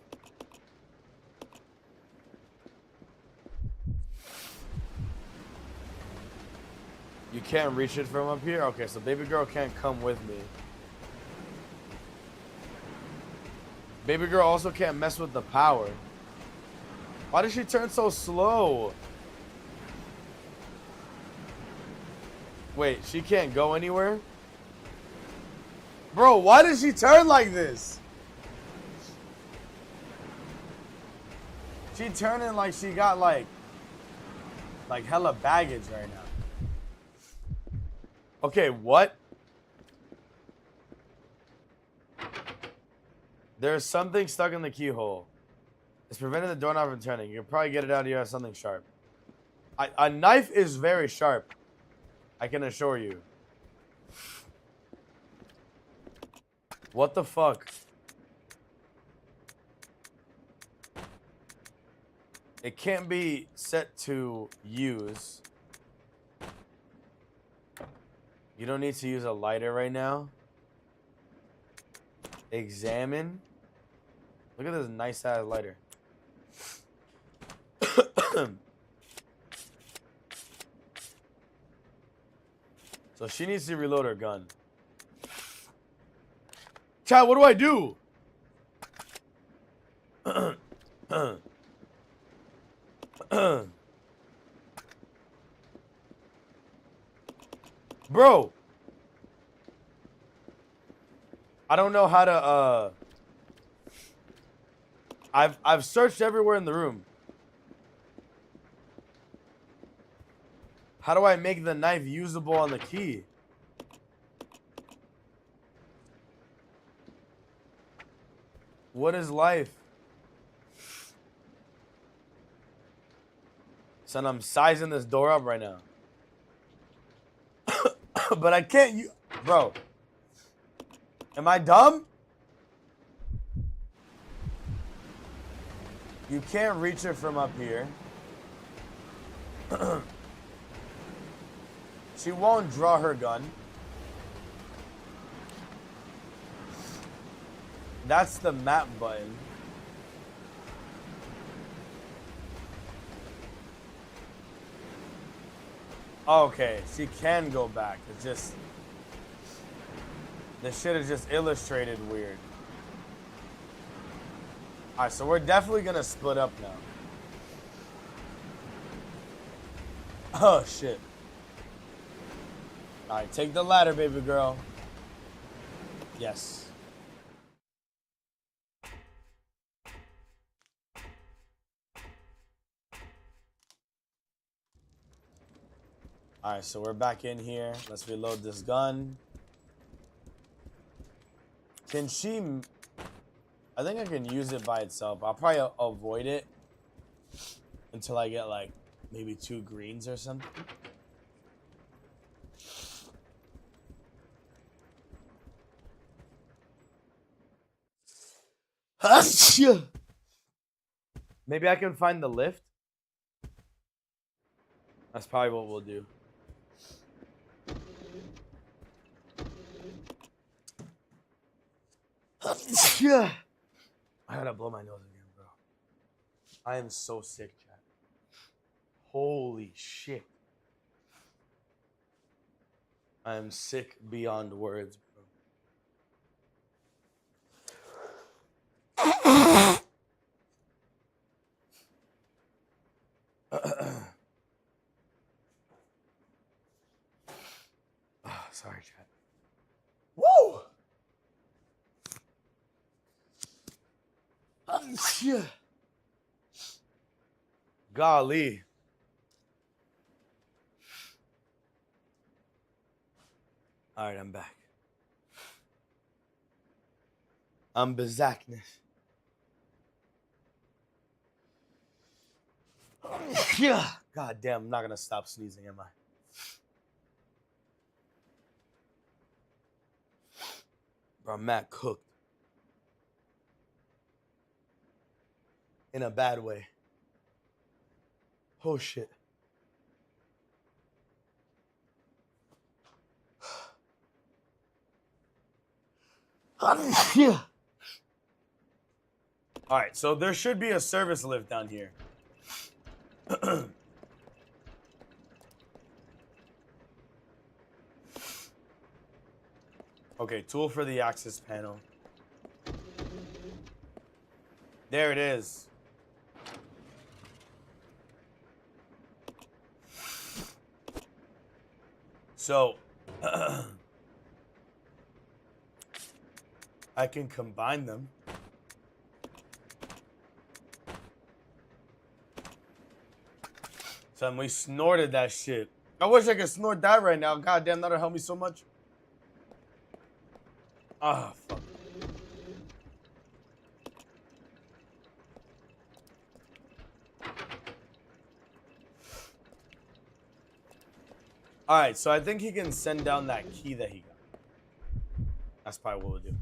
You can't reach it from up here? Okay, so baby girl can't come with me. Baby girl also can't mess with the power. Why did she turn so slow? Wait, she can't go anywhere? Bro, why did she turn like this? She turning like she got like hella baggage right now. Okay, what? There's something stuck in the keyhole. It's preventing the doorknob from turning. You can probably get it out of here with something sharp. A knife is very sharp. I can assure you. What the fuck? It can't be set to use. You don't need to use a lighter right now. Examine. Look at this nice ass lighter. So she needs to reload her gun. Chad, what do I do? Bro. I don't know how to I've searched everywhere in the room. How do I make the knife usable on the key? What is life? Son, I'm sizing this door up right now. But I can't bro. Am I dumb? You can't reach it from up here. She won't draw her gun. That's the map button. Okay, she can go back. It's just... This shit is just illustrated weird. Alright, so we're definitely gonna split up now. Oh, shit. Alright, take the ladder, baby girl. Yes. Alright, so we're back in here. Let's reload this gun. Can she... I think I can use it by itself. I'll probably avoid it until I get, like, maybe 2 greens or something. Maybe I can find the lift. That's probably what we'll do. I gotta blow my nose again, bro. I am so sick, chat. Holy shit. I am sick beyond words, bro. Oh, sorry, chat. Woo! Golly. All right, I'm back. I'm Bazakness. God damn, I'm not gonna stop sneezing, am I? Bro, Matt cooked. In a bad way. Oh shit. Alright, so there should be a service lift down here. Okay, tool for the access panel. There it is. So, I can combine them. Son, we snorted that shit. I wish I could snort that right now. God damn, that'll help me so much. Ah, fuck. Alright, so I think he can send down that key that he got. That's probably what we'll do.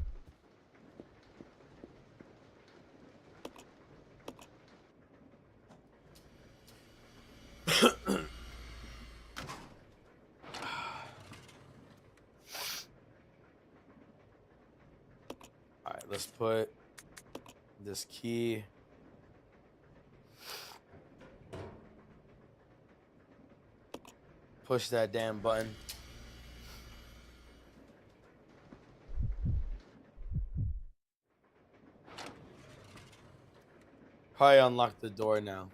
Alright, let's put this key. Push that damn button. Probably unlock the door now.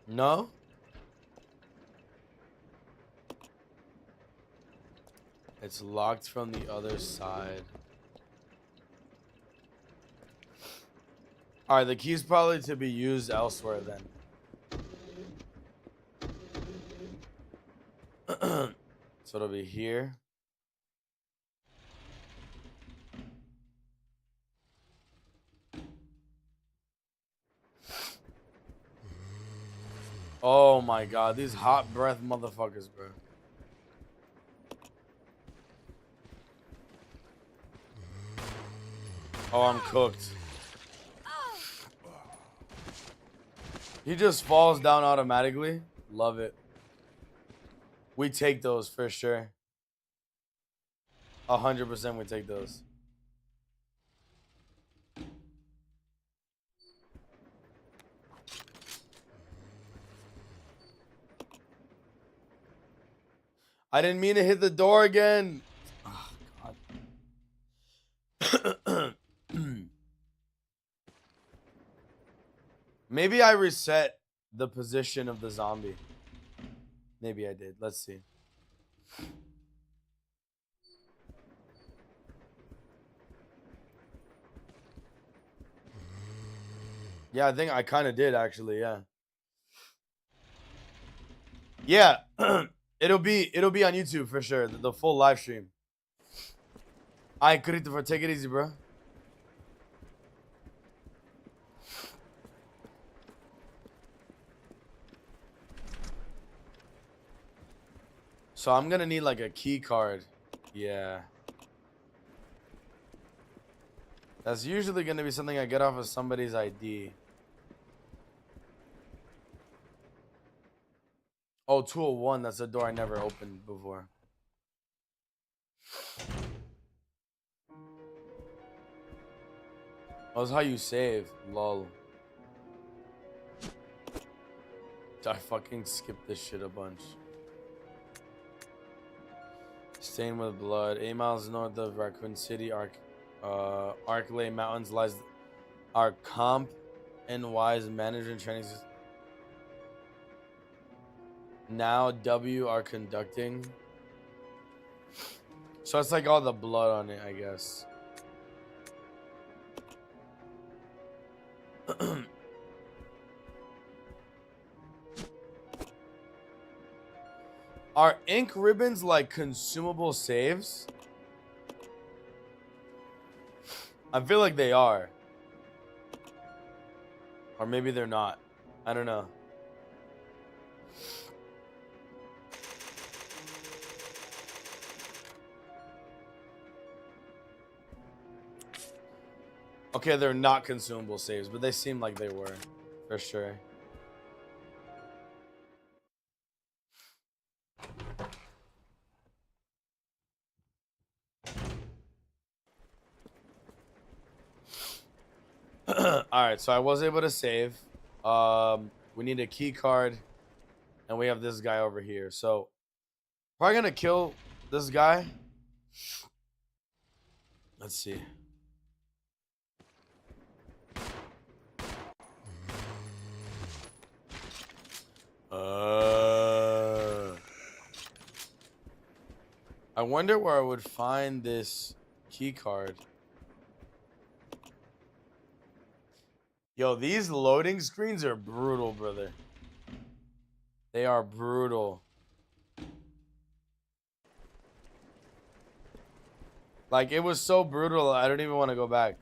No? It's locked from the other side. Alright, the key's probably to be used elsewhere then. So it'll be here. Oh my god, these hot breath motherfuckers, bro. Oh, I'm cooked. He just falls down automatically. Love it. We take those for sure. 100% we take those. I didn't mean to hit the door again. Oh, God. Maybe I reset the position of the zombie. Maybe I did. Let's see. Yeah, I think I kind of did actually. Yeah. Yeah. It'll be on YouTube for sure. The full live stream. Alright, Christopher, take it easy, bro. So I'm gonna need like a key card. Yeah. That's usually gonna be something I get off of somebody's ID. Oh, 201, that's a door I never opened before. Oh, that's how you save. Lol. I fucking skipped this shit a bunch. Stained with blood. 8 miles north of Raccoon City, Arklay Mountains lies our Comp and Wise Management Training System. Now W are conducting. So it's like all the blood on it, I guess. Are ink ribbons like consumable saves? I feel like they are. Or maybe they're not. I don't know. Okay, they're not consumable saves, but they seem like they were. For sure. Alright, so I was able to save. We need a key card. And we have this guy over here. So, probably gonna kill this guy. Let's see. I wonder where I would find this key card. Yo, these loading screens are brutal, brother. They are brutal. Like, it was so brutal, I don't even want to go back.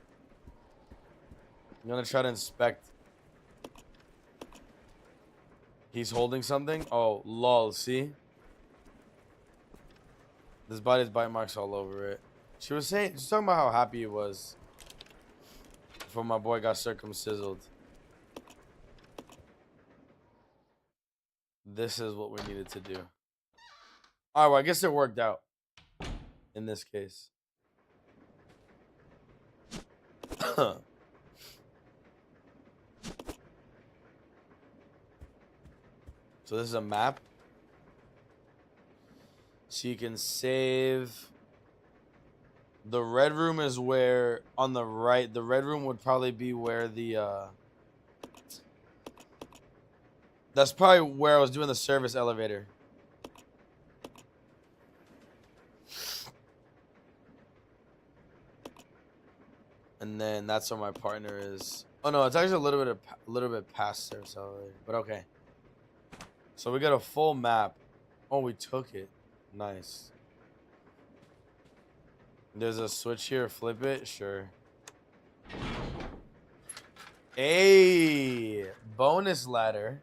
I'm gonna try to inspect. He's holding something? Oh, lol, see? This body's bite marks all over it. She was talking about how happy he was before my boy got circumcised. This is what we needed to do. Alright, well, I guess it worked out in this case. So this is a map. So you can save. The red room is where, on the right, the red room would probably be where the, that's probably where I was doing the service elevator. And then that's where my partner is. Oh no, it's actually a little bit past service elevator, but okay. So we got a full map. Oh, we took it. Nice. There's a switch here. Flip it. Sure. Hey, bonus ladder.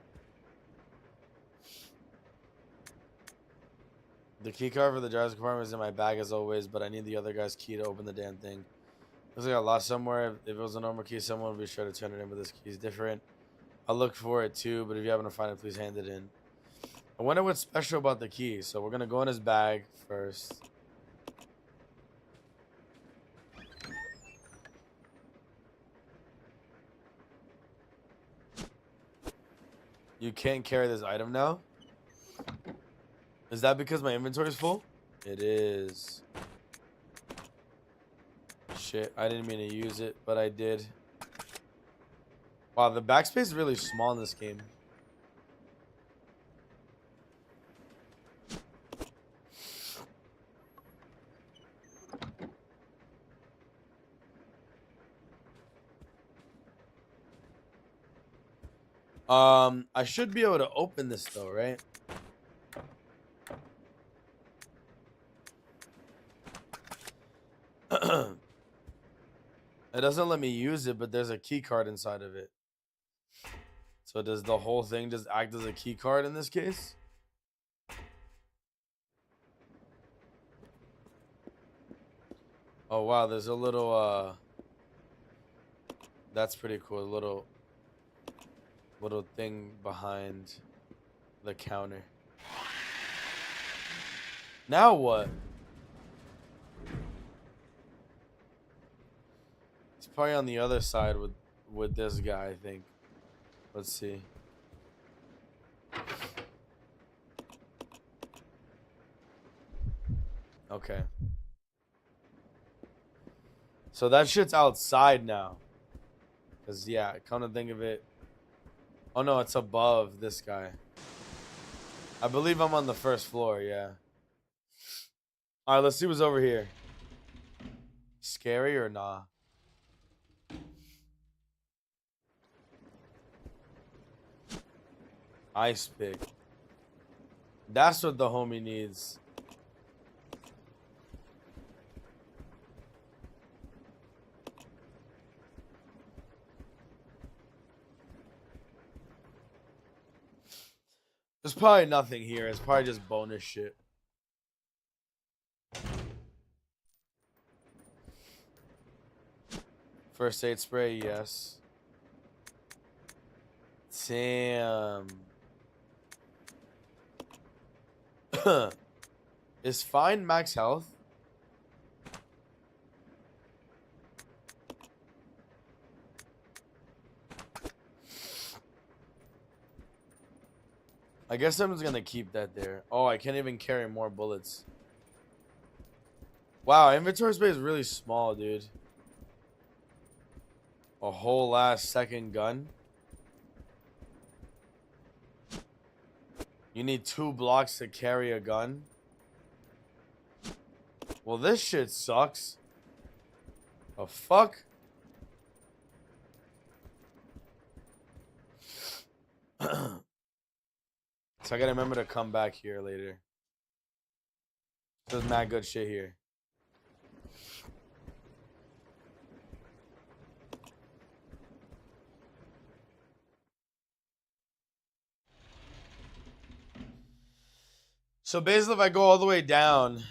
The key card for the driver's compartment is in my bag as always, but I need the other guy's key to open the damn thing. Looks like I lost somewhere. If it was a normal key, someone would be sure to turn it in, but this key is different. I'll look for it too, but if you happen to find it, please hand it in. I wonder what's special about the key. So we're gonna go in his bag first. You can't carry this item now? Is that because my inventory is full? It is. Shit, I didn't mean to use it, but I did. Wow, the backspace is really small in this game. I should be able to open this though, right? It doesn't let me use it, but there's a key card inside of it. So does the whole thing just act as a key card in this case? Oh wow, there's a little that's pretty cool. A little thing behind the counter. Now what? It's probably on the other side with this guy, I think. Let's see. Okay. So that shit's outside now. Cause yeah, come to think of it. Oh no, it's above this guy. I believe I'm on the first floor, yeah. Alright, let's see what's over here. Scary or nah? Ice pick. That's what the homie needs. There's probably nothing here. It's probably just bonus shit. First aid spray, yes. Damn. Is fine max health? I guess I'm just gonna keep that there. Oh, I can't even carry more bullets. Wow, inventory space is really small, dude. A whole last second gun. You need 2 blocks to carry a gun. Well, this shit sucks. The fuck? So I gotta remember to come back here later. There's mad good shit here. So basically, if I go all the way down,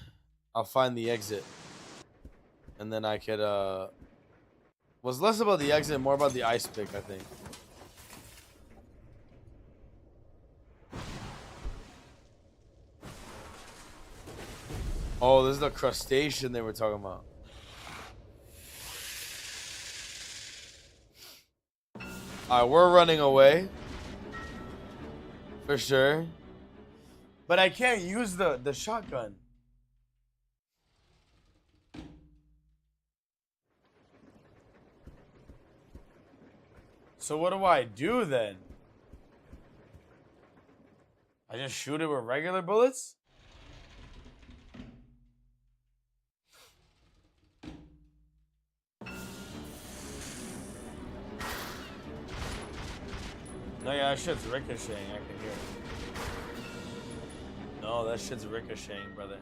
I'll find the exit. And then I could, was less about the exit, more about the ice pick, I think. Oh, this is the crustacean they were talking about. Alright, we're running away. For sure. But I can't use the shotgun. So what do I do then? I just shoot it with regular bullets? No, yeah, that shit's ricocheting. I can hear it. No, that shit's ricocheting, brother.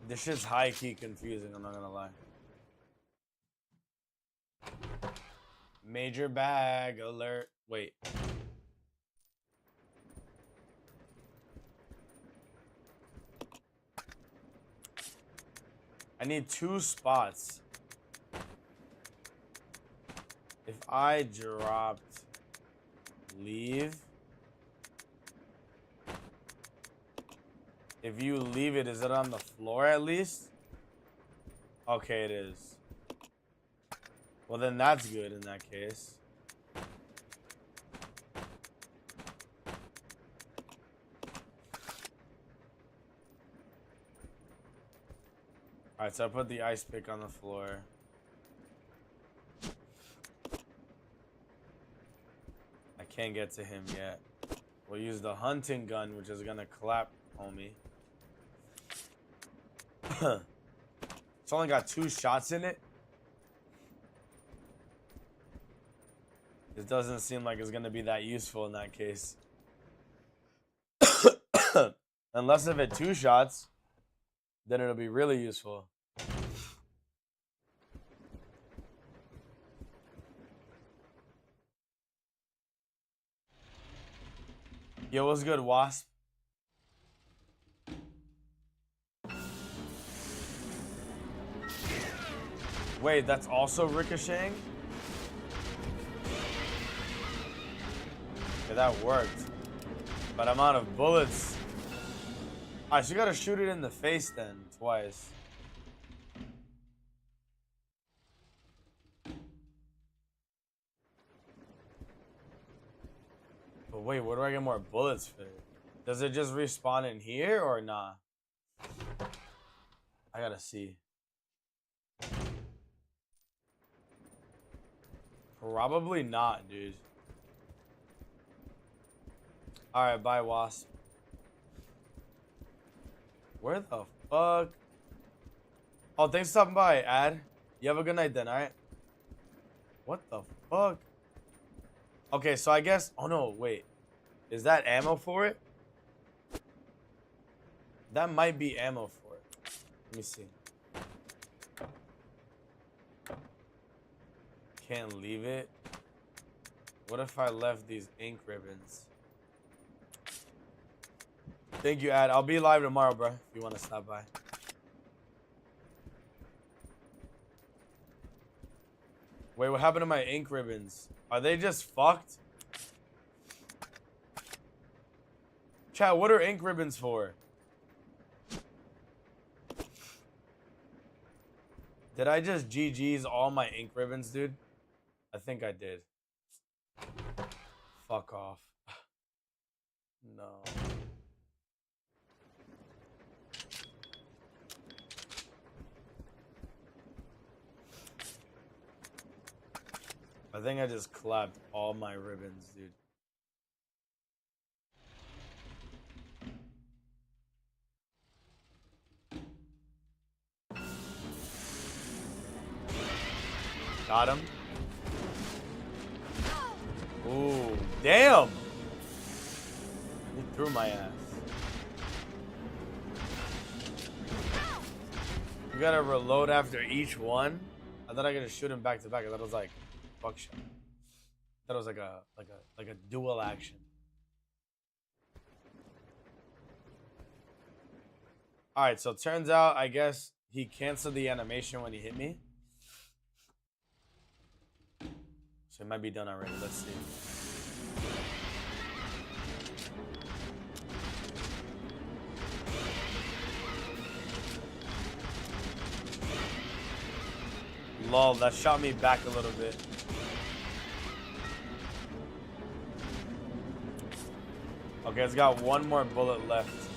This shit's high-key confusing, I'm not gonna lie. Major bag alert. Wait. I need 2 spots. If I dropped leave. If you leave it, is it on the floor at least? Okay, it is. Well, then that's good in that case. Alright, so I put the ice pick on the floor. I can't get to him yet. We'll use the hunting gun, which is gonna clap, homie. It's only got 2 shots in it. It doesn't seem like it's gonna be that useful in that case. Unless if it 2 shots, then it'll be really useful. Yo, what's good, Wasp? Wait, that's also ricocheting? Okay, that worked. But I'm out of bullets. Alright, so you gotta shoot it in the face then, twice. But wait, where do I get more bullets for? Does it just respawn in here or nah? I gotta see. Probably not, dude. Alright, bye, Wasp. Where the fuck? Oh, thanks for stopping by, Ad. You have a good night then, alright? What the fuck? Okay, so I guess... Oh, no, wait. Is that ammo for it? That might be ammo for it. Let me see. Can't leave it. What if I left these ink ribbons? Thank you, Ad. I'll be live tomorrow, bro, if you want to stop by. Wait, what happened to my ink ribbons? Are they just fucked? Chat, what are ink ribbons for? Did I just GG's all my ink ribbons, dude? I think I did. Fuck off. No. I think I just clapped all my ribbons, dude. Got him. Ooh, damn! He threw my ass. You gotta reload after each one? I thought I could just shoot him back to back. I thought it was like buckshot. I thought it was like a dual action. Alright, so it turns out I guess he canceled the animation when he hit me. So it might be done already. Let's see. Lol, that shot me back a little bit. Okay, it's got one more bullet left.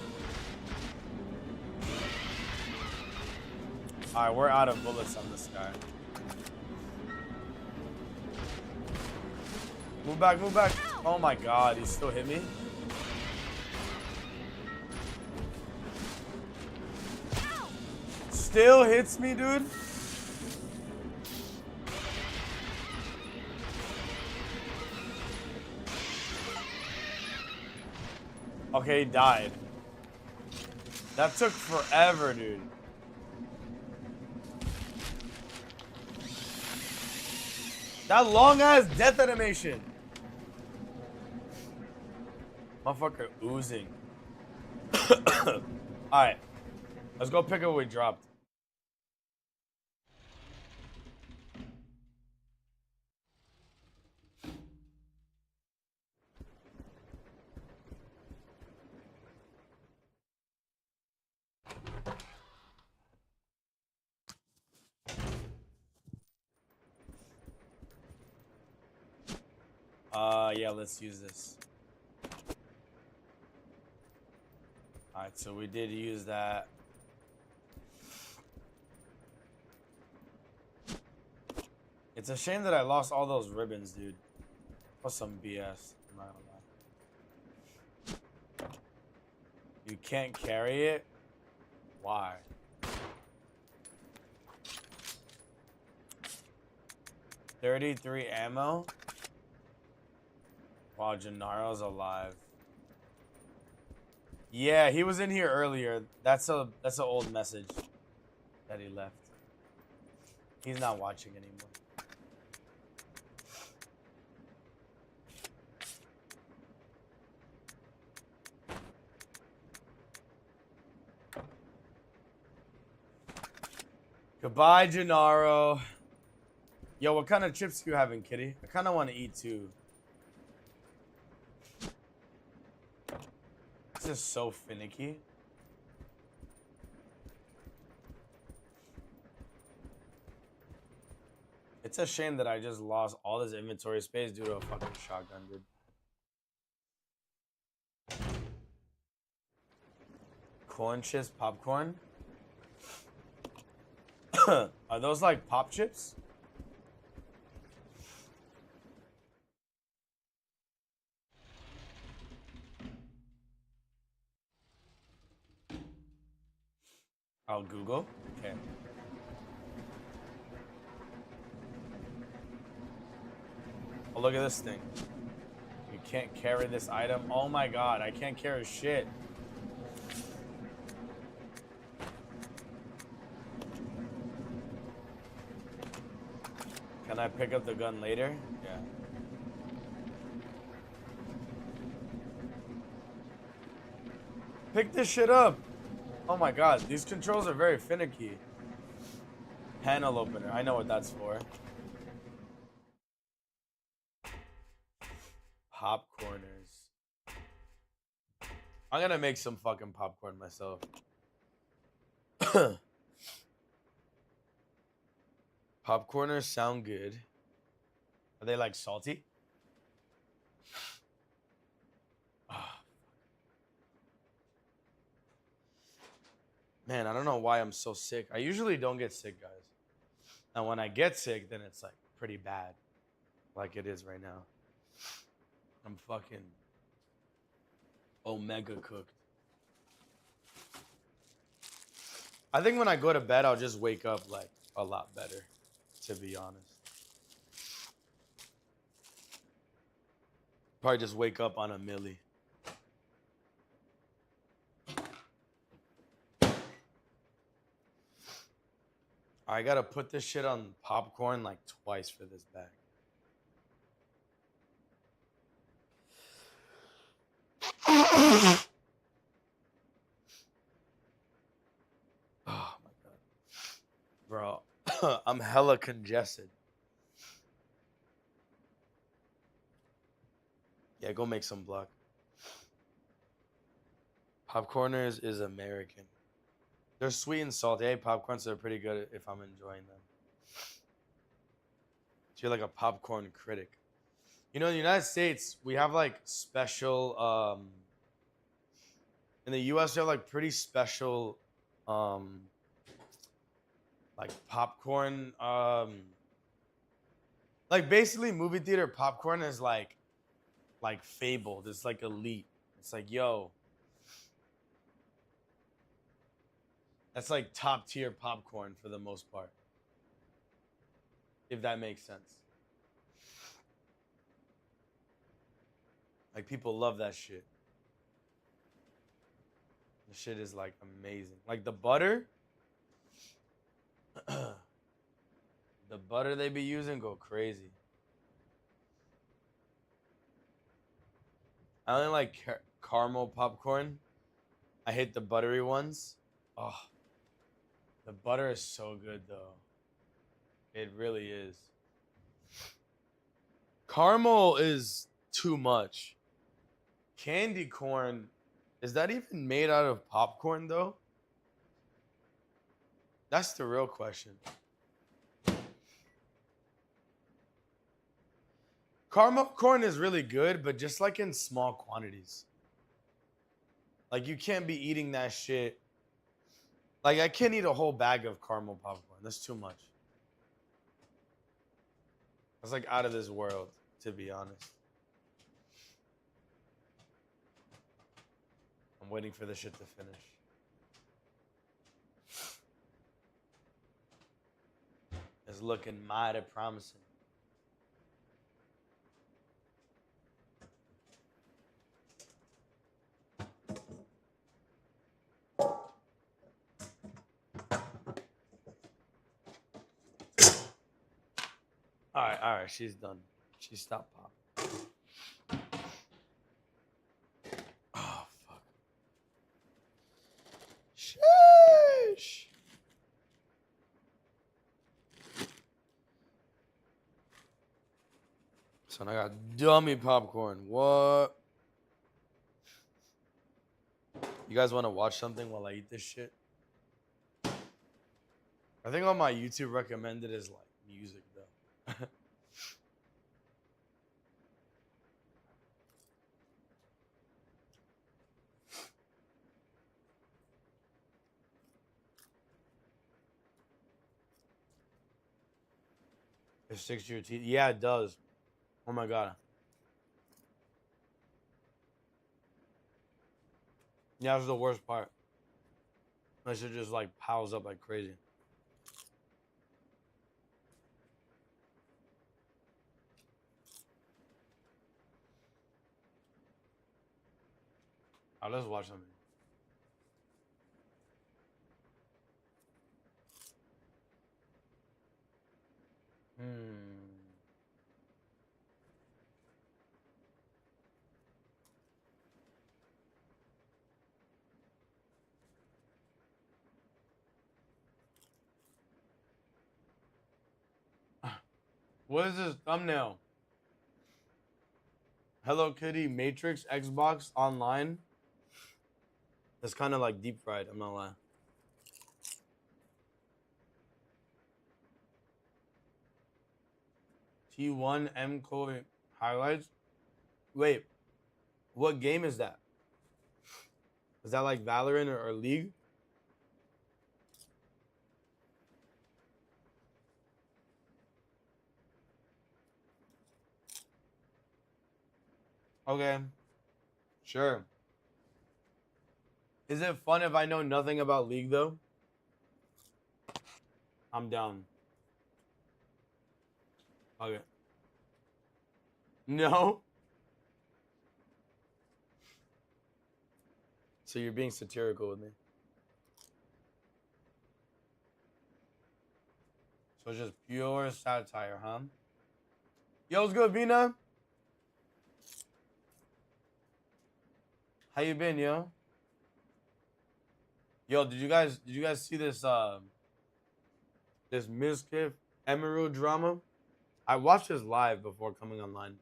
Alright, we're out of bullets on this guy. Move back, move back. Oh my god, he still hit me? Still hits me, dude? Okay, he died. That took forever, dude. That long ass death animation. Motherfucker oozing. Alright. Let's go pick up what we dropped. Yeah, let's use this. Alright, so we did use that. It's a shame that I lost all those ribbons, dude. That's some BS. I'm not gonna lie. You can't carry it? Why? $33 ammo? Wow, Gennaro's alive. Yeah, he was in here earlier. That's an old message that he left. He's not watching anymore. Goodbye, Gennaro. Yo, what kind of chips do you having, kitty? I kind of want to eat too. This is so finicky. It's a shame that I just lost all this inventory space due to a fucking shotgun, dude. Corn chips, popcorn? Are those like pop chips? I'll Google. Okay. Oh, look at this thing. You can't carry this item. Oh my god, I can't carry shit. Can I pick up the gun later? Yeah. Pick this shit up. Oh my god, these controls are very finicky. Panel opener, I know what that's for. Popcorners. I'm gonna make some fucking popcorn myself. Popcorners sound good. Are they like salty? Man, I don't know why I'm so sick. I usually don't get sick, guys. And when I get sick, then it's like pretty bad. Like it is right now. I'm fucking omega cooked. I think when I go to bed, I'll just wake up like a lot better, to be honest. Probably just wake up on a milli. I gotta put this shit on popcorn like twice for this bag. Oh my god. Bro, I'm hella congested. Yeah, go make some block. Popcorners is American. They're sweet and salty. Hey, popcorns, so they're pretty good if I'm enjoying them. So you're like a popcorn critic. You know, in the United States, we have like special, in the US, we have like pretty special, like popcorn, like basically movie theater popcorn is like fabled. It's like elite. It's like, yo, that's like top tier popcorn for the most part. If that makes sense. Like people love that shit. The shit is like amazing. Like the butter. The butter they be using go crazy. I only like caramel popcorn. I hate the buttery ones. Oh. The butter is so good, though. It really is. Caramel is too much. Candy corn, is that even made out of popcorn, though? That's the real question. Caramel corn is really good, but just like in small quantities. Like you can't be eating that shit. Like I can't eat a whole bag of caramel popcorn. That's too much. That's like out of this world, to be honest. I'm waiting for this shit to finish. It's looking mighty promising. All right, she's done. She stopped popping. Oh, fuck. Sheesh. Son, I got dummy popcorn. What? You guys want to watch something while I eat this shit? I think on my YouTube recommended is like music though. It sticks to your teeth. Yeah, it does. Oh my god. Yeah, that's the worst part. That shit just like piles up like crazy. Let's watch something. What is this thumbnail? Hello Kitty Matrix Xbox Online. It's kind of like deep fried, I'm not lying. T1 M Code highlights. Wait, what game is that? Is that like Valorant or League? Okay, sure. Is it fun if I know nothing about League though? I'm down. Okay. No? So you're being satirical with me. So it's just pure satire, huh? Yo, what's good, Vina? How you been, yo? Yo, did you guys see this this Mizkif Emerald drama? I watched this live before coming online.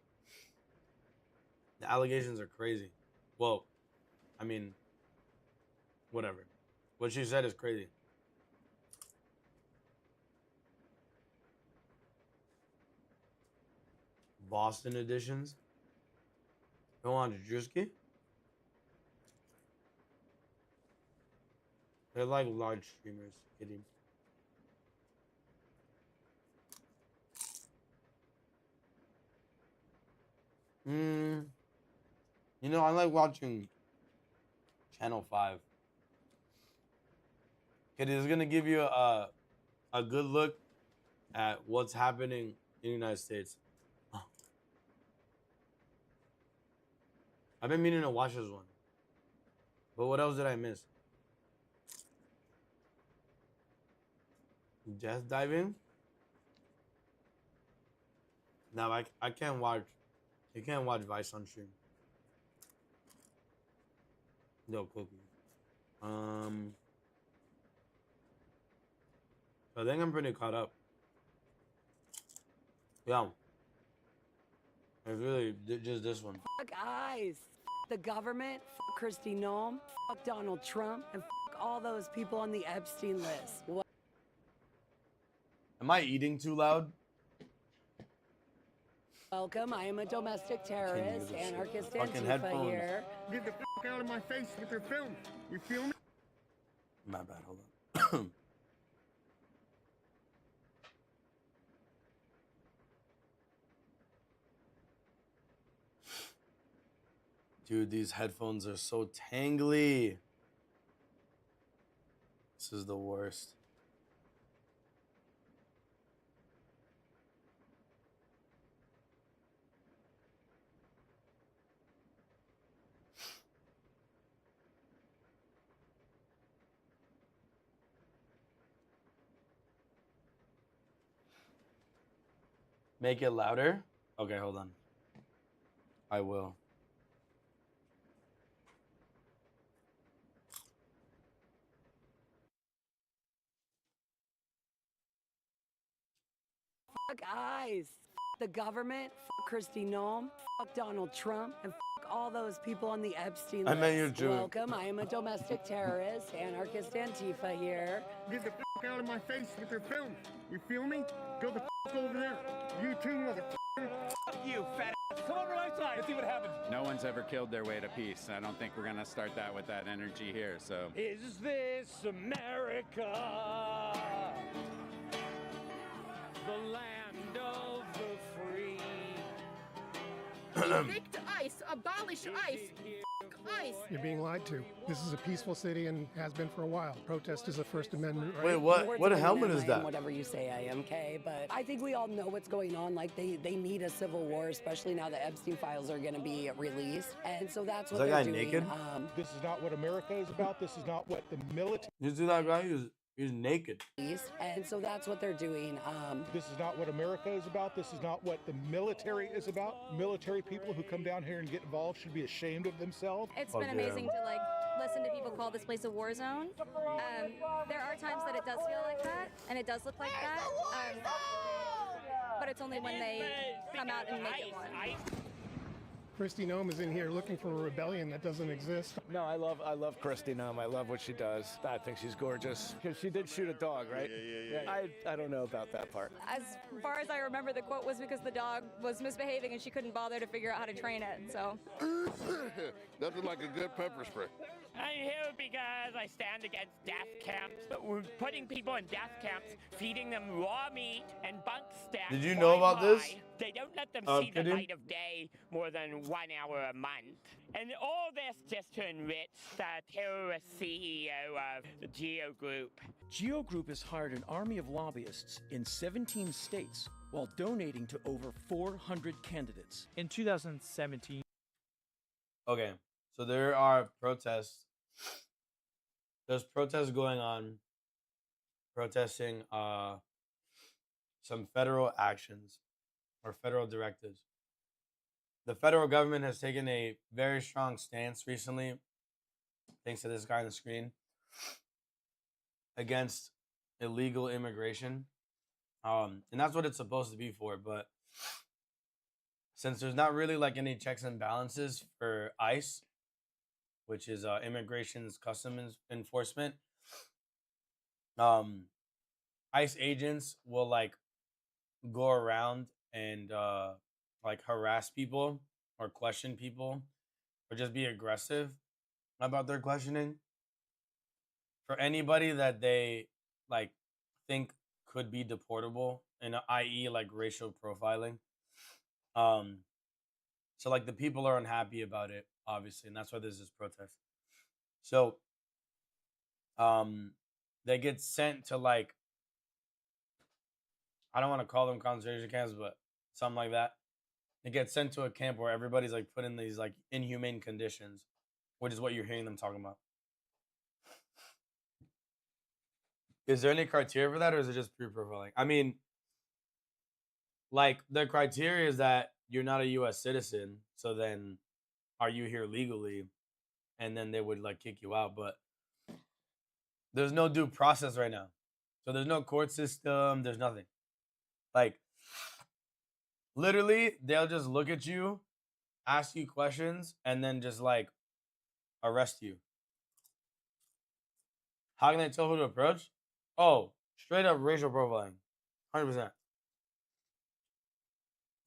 The allegations are crazy. Well, I mean, whatever. What she said is crazy. Boston editions. Go on to Drewski. They're like large streamers. Kidding. You know, I like watching Channel 5. It is gonna give you a good look at what's happening in the United States. I've been meaning to watch this one. But what else did I miss? Death diving? No, I can't watch. You can't watch Vice on stream. No cookie. I think I'm pretty caught up. Yeah. It's really just this one. Fuck eyes. The government. Fuck Kristi Noem. Fuck Donald Trump. And fuck all those people on the Epstein list. What? Am I eating too loud? Welcome. I am a domestic terrorist, anarchist Fucking Antifa headphones. here. Get the fuck out of my face with your film. You feel me? My bad, hold on. Dude, these headphones are so tangly. This is the worst. Make it louder? Okay, hold on. I will. Fuck ICE. The government. Fuck Kristi Noem. Fuck Donald Trump. And fuck all those people on the Epstein list. I meant you're Jewish. Welcome. I am a domestic terrorist, anarchist Antifa here. Get the fuck out of my face with your film. You feel me? Go the fuck over there. You too, motherfucker. You fat ass. Come over my side. Let's see what happens. No one's ever killed their way to peace. I don't think we're gonna start that with that energy here. So. Is this America? The land of the free. Evict ICE! Abolish ICE! Fuck ICE! You're being lied to. This is a peaceful city and has been for a while. Protest is a First Amendment right. Wait, what? What helmet is that? Whatever you say, I am, Kay. But I think we all know what's going on. Like, they need a civil war, especially now the Epstein files are going to be released. And so that's what that they're guy doing. naked? This is not what America is about. This is not what the military. You see that guy? He's naked. And so that's what they're doing. This is not what America is about. This is not what the military is about. Military people who come down here and get involved should be ashamed of themselves. It's Fuck been yeah. amazing to like listen to people call this place a war zone. There are times that it does feel like that, and it does look like that. But it's only when they come out and make it one. Kristi Noem is in here looking for a rebellion that doesn't exist. No, I love Kristi Noem. I love what she does. I think she's gorgeous. Because she did shoot a dog, right? Yeah. I don't know about that part. As far as I remember, the quote was because the dog was misbehaving and she couldn't bother to figure out how to train it. So. Nothing like a good pepper spray. I'm here because I stand against death camps. We're putting people in death camps, feeding them raw meat and bunk stacks. Did you know about this? They don't let them see the light of day more than 1 hour a month. And all this just to enrich the terrorist CEO of the Geo Group. Geo Group has hired an army of lobbyists in 17 states while donating to over 400 candidates. In 2017. Okay, so there are protests. There's protests going on, protesting some federal actions or federal directives. The federal government has taken a very strong stance recently, thanks to this guy on the screen, against illegal immigration. And that's what it's supposed to be for. But since there's not really like any checks and balances for ICE, which is Immigration's Customs Enforcement, ICE agents will like go around and like harass people or question people or just be aggressive about their questioning for anybody that they like think could be deportable, and i.e. like racial profiling. So like the people are unhappy about it, obviously, and that's why there's this protest. So they get sent to like, I don't want to call them concentration camps, but something like that. They get sent to a camp where everybody's like put in these like inhumane conditions, which is what you're hearing them talking about. Is there any criteria for that, or is it just pre-profiling? I mean, like the criteria is that you're not a U.S. citizen, so then are you here legally? And then they would like kick you out, but there's no due process right now. So there's no court system, there's nothing. Like, literally, they'll just look at you, ask you questions, and then just like arrest you. How can they tell who to approach? Oh, straight up racial profiling. 100%.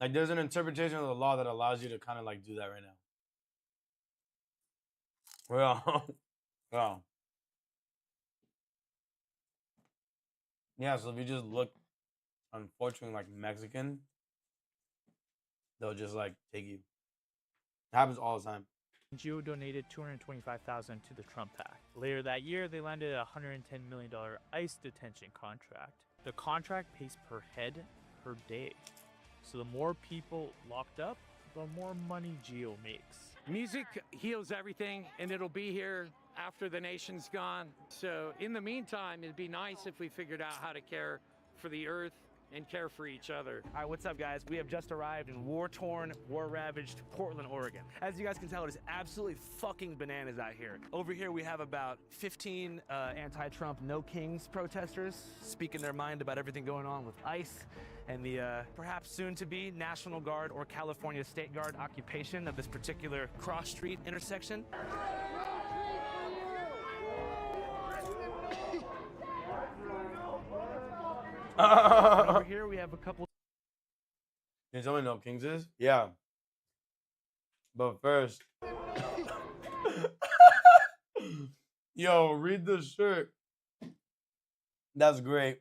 Like, there's an interpretation of the law that allows you to kind of like do that right now. Well, well. Yeah, so if you just look, unfortunately, like Mexican, they'll just like take you. It happens all the time. NGO donated $225,000 to the Trump PAC. Later that year, they landed a $110 million ICE detention contract. The contract pays per head per day. So the more people locked up, the more money Geo makes. Music heals everything, and it'll be here after the nation's gone. So in the meantime, it'd be nice if we figured out how to care for the earth and care for each other. All right, what's up, guys? We have just arrived in war-torn, war-ravaged Portland, Oregon. As you guys can tell, it is absolutely fucking bananas out here. Over here, we have about 15 anti-Trump No Kings protesters speaking their mind about everything going on with ICE and the perhaps soon-to-be National Guard or California State Guard occupation of this particular cross-street intersection. Over here we have a couple. You tell me No Kings is? Yeah. But first, yo, read the shirt. That's great.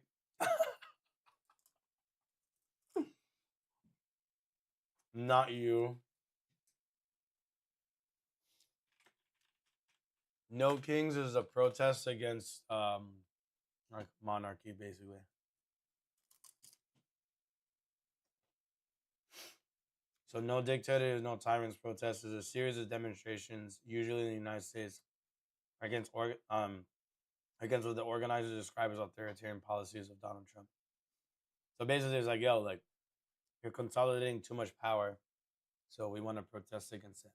Not you. No Kings is a protest against like monarchy, basically. So no dictators, no tyrants protest is a series of demonstrations, usually in the United States, against what the organizers describe as authoritarian policies of Donald Trump. So basically, it's like, yo, like, you're consolidating too much power, so we want to protest against it.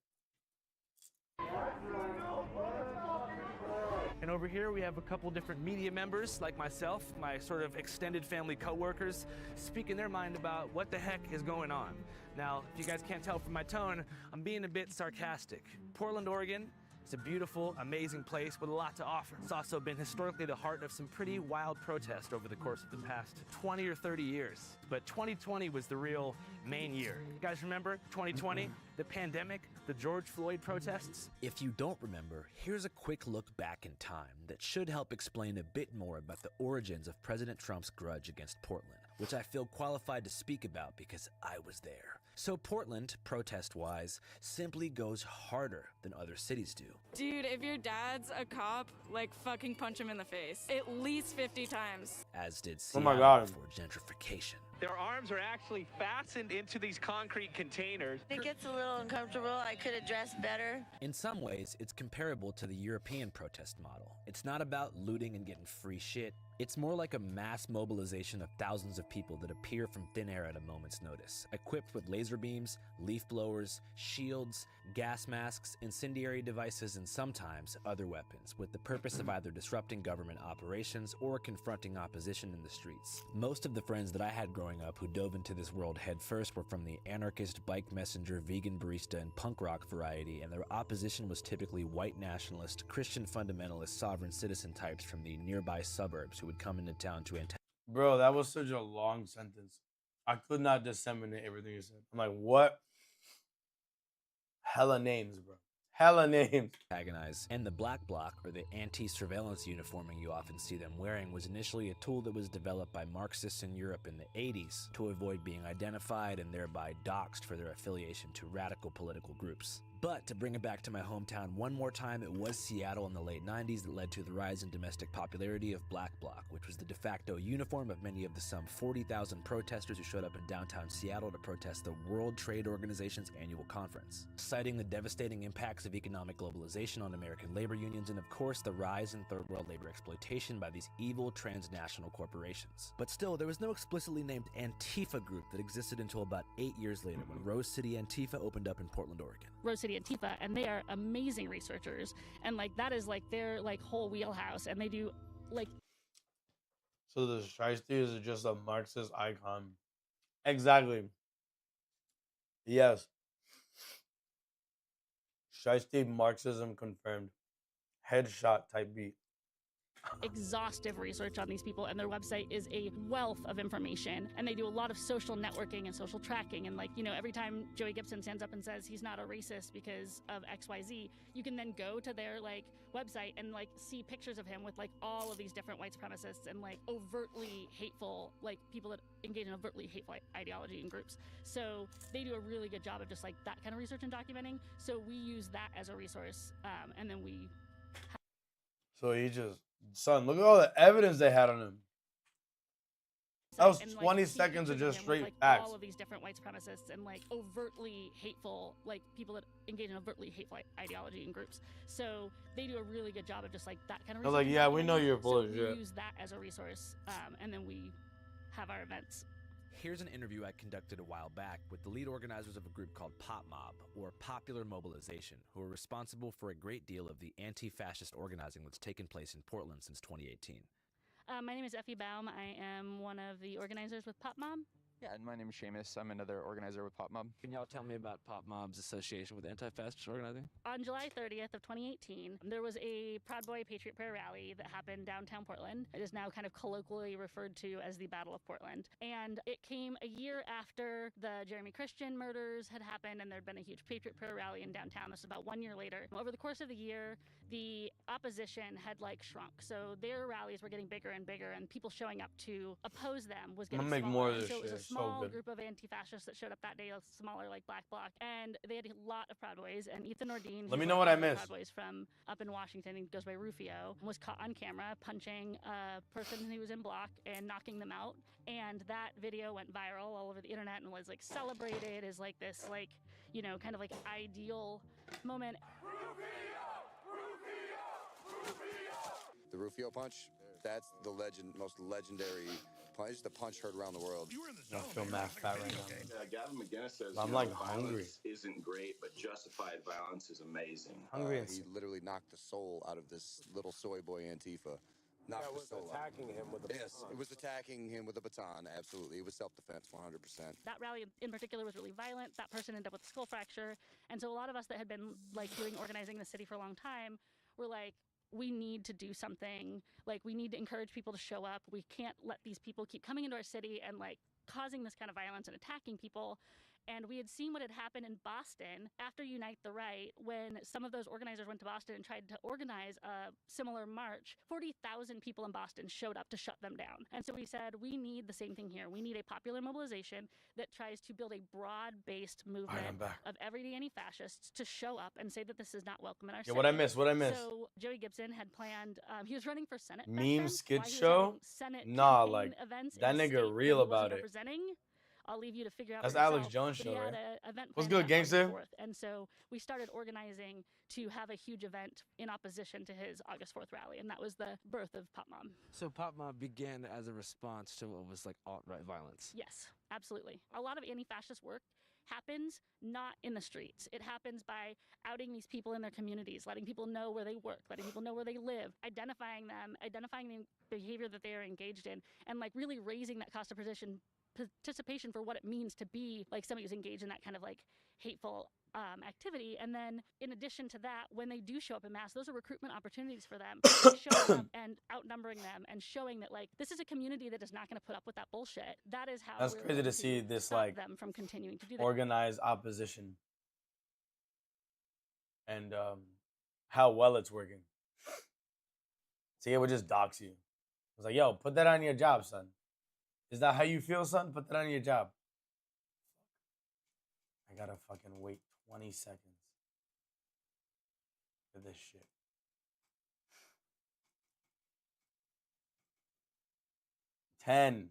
And over here we have a couple different media members like myself, my sort of extended family co-workers, speaking their mind about what the heck is going on. Now, if you guys can't tell from my tone, I'm being a bit sarcastic. Portland, Oregon, it's a beautiful, amazing place with a lot to offer. It's also been historically the heart of some pretty wild protest over the course of the past 20 or 30 years. But 2020 was the real main year. You guys remember 2020? The pandemic, the George Floyd protests? If you don't remember, here's a quick look back in time that should help explain a bit more about the origins of President Trump's grudge against Portland, which I feel qualified to speak about because I was there. So Portland, protest-wise, simply goes harder than other cities do. Dude, if your dad's a cop, like, fucking punch him in the face. At least 50 times. As did Oh my Seattle God. before gentrification. Their arms are actually fastened into these concrete containers. It gets a little uncomfortable. I could have dressed better. In some ways, it's comparable to the European protest model. It's not about looting and getting free shit. It's more like a mass mobilization of thousands of people that appear from thin air at a moment's notice, equipped with laser beams, leaf blowers, shields, gas masks, incendiary devices, and sometimes other weapons, with the purpose of either disrupting government operations or confronting opposition in the streets. Most of the friends that I had growing up who dove into this world headfirst were from the anarchist, bike messenger, vegan barista, and punk rock variety, and their opposition was typically white nationalist, Christian fundamentalist, sovereign citizen types from the nearby suburbs who would come into town to Bro, that was such a long sentence. I could not disseminate everything you said. I'm like, what? Hella names, bro. Hella names. Antagonize. And the black bloc, or the anti-surveillance uniforming you often see them wearing, was initially a tool that was developed by Marxists in Europe in the 80s to avoid being identified and thereby doxxed for their affiliation to radical political groups. But to bring it back to my hometown one more time, it was Seattle in the late 90s that led to the rise in domestic popularity of Black Bloc, which was the de facto uniform of many of the some 40,000 protesters who showed up in downtown Seattle to protest the World Trade Organization's annual conference. Citing the devastating impacts of economic globalization on American labor unions and, of course, the rise in third world labor exploitation by these evil transnational corporations. But still, there was no explicitly named Antifa group that existed until about 8 years later when Rose City Antifa opened up in Portland, Oregon. Rose City Antifa, and they are amazing researchers, and like that is like their like whole wheelhouse, and they do like. So the Shiesty is just a Marxist icon. Exactly. Yes. Shiesty Marxism confirmed. Headshot type beat. exhaustive research on these people, and their website is a wealth of information. And they do a lot of social networking and social tracking. And like, you know, every time Joey Gibson stands up and says he's not a racist because of XYZ, you can then go to their like website and like see pictures of him with like all of these different white supremacists and like overtly hateful, like people that engage in overtly hateful ideology and groups. So they do a really good job of just like that kind of research and documenting. So we use that as a resource, and then we. So he just, son, look at all the evidence they had on him. That was 20 seconds of just straight facts. All of these different white supremacists and like overtly hateful, like people that engage in overtly hateful ideology and groups. So they do a really good job of just like that kind of. I was like, yeah, we know you're full of We shit. use that as a resource, and then we have our events. Here's an interview I conducted a while back with the lead organizers of a group called Pop Mob, or Popular Mobilization, who are responsible for a great deal of the anti-fascist organizing that's taken place in Portland since 2018. My name is Effie Baum. I am one of the organizers with Pop Mob. Yeah, and my name is Seamus. I'm another organizer with Pop Mob. Can y'all tell me about Pop Mob's association with anti-fascist organizing? On July 30th of 2018, there was a Proud Boy Patriot Prayer rally that happened downtown Portland. It is now kind of colloquially referred to as the Battle of Portland. And it came a year after the Jeremy Christian murders had happened, and there'd been a huge Patriot Prayer rally in downtown. This is about 1 year later. Over the course of the year, the opposition had like shrunk. So their rallies were getting bigger and bigger, and people showing up to oppose them was getting I'm gonna make smaller. more of this So it was a shit. So small good. group of anti-fascists that showed up that day, a smaller like Black Bloc, and they had a lot of Proud Boys. And Ethan Nordine, Let me who's know one what I of the missed. Proud Boys from up in Washington, he goes by Rufio, was caught on camera punching a person who was in block and knocking them out. And that video went viral all over the internet and was like celebrated as like this, like, you know, kind of like ideal moment. The Rufio punch, that's the most legendary punch, the punch heard around the world. I feel mad fat right now. Gavin McInnes says, I'm you know, like hungry. violence isn't great, but justified violence is amazing. Hungry and He literally knocked the soul out of this little soy boy Antifa. Knocked the soul attacking him with a baton. Yes, it was attacking him with a baton, absolutely. It was self-defense, 100%. That rally in particular was really violent. That person ended up with a skull fracture. And so a lot of us that had been like doing organizing in the city for a long time were like, we need to do something. Like, we need to encourage people to show up. We can't let these people keep coming into our city and like causing this kind of violence and attacking people. And we had seen what had happened in Boston after Unite the Right, when some of those organizers went to Boston and tried to organize a similar march. 40,000 people in Boston showed up to shut them down. And so we said, we need the same thing here. We need a popular mobilization that tries to build a broad-based movement of everyday anti-fascists to show up and say that this is not welcome in our city. What I missed? What I missed? So Joey Gibson had planned, he was running for Senate. Meme skit while he was show? having Senate Nah, campaign like, events that in a nigga state that real he about wasn't it. representing. I'll leave you to figure out. That's for Alex yourself. Jones But show, he had right? a event What's planned good, on August gangster? 4th, and so we started organizing to have a huge event in opposition to his August 4th rally, and that was the birth of Pop Mob. So Pop Mob began as a response to what was like alt-right violence. Yes, absolutely. A lot of anti-fascist work happens not in the streets. It happens by outing these people in their communities, letting people know where they work, letting people know where they live, identifying them, identifying the behavior that they are engaged in, and like really raising that cost of participation for what it means to be like somebody who's engaged in that kind of like hateful activity. And then in addition to that, when they do show up in mass, those are recruitment opportunities for them. Showing up and outnumbering them and showing that like this is a community that is not going to put up with that bullshit. That is how That's we're crazy going to see this stop like them from continuing to do that. organized opposition and how well it's working. See, it would just dox you. It's like, yo, put that on your job, son. Is that how you feel, son? Put that on your job. I gotta fucking wait 20 seconds for this shit. $10.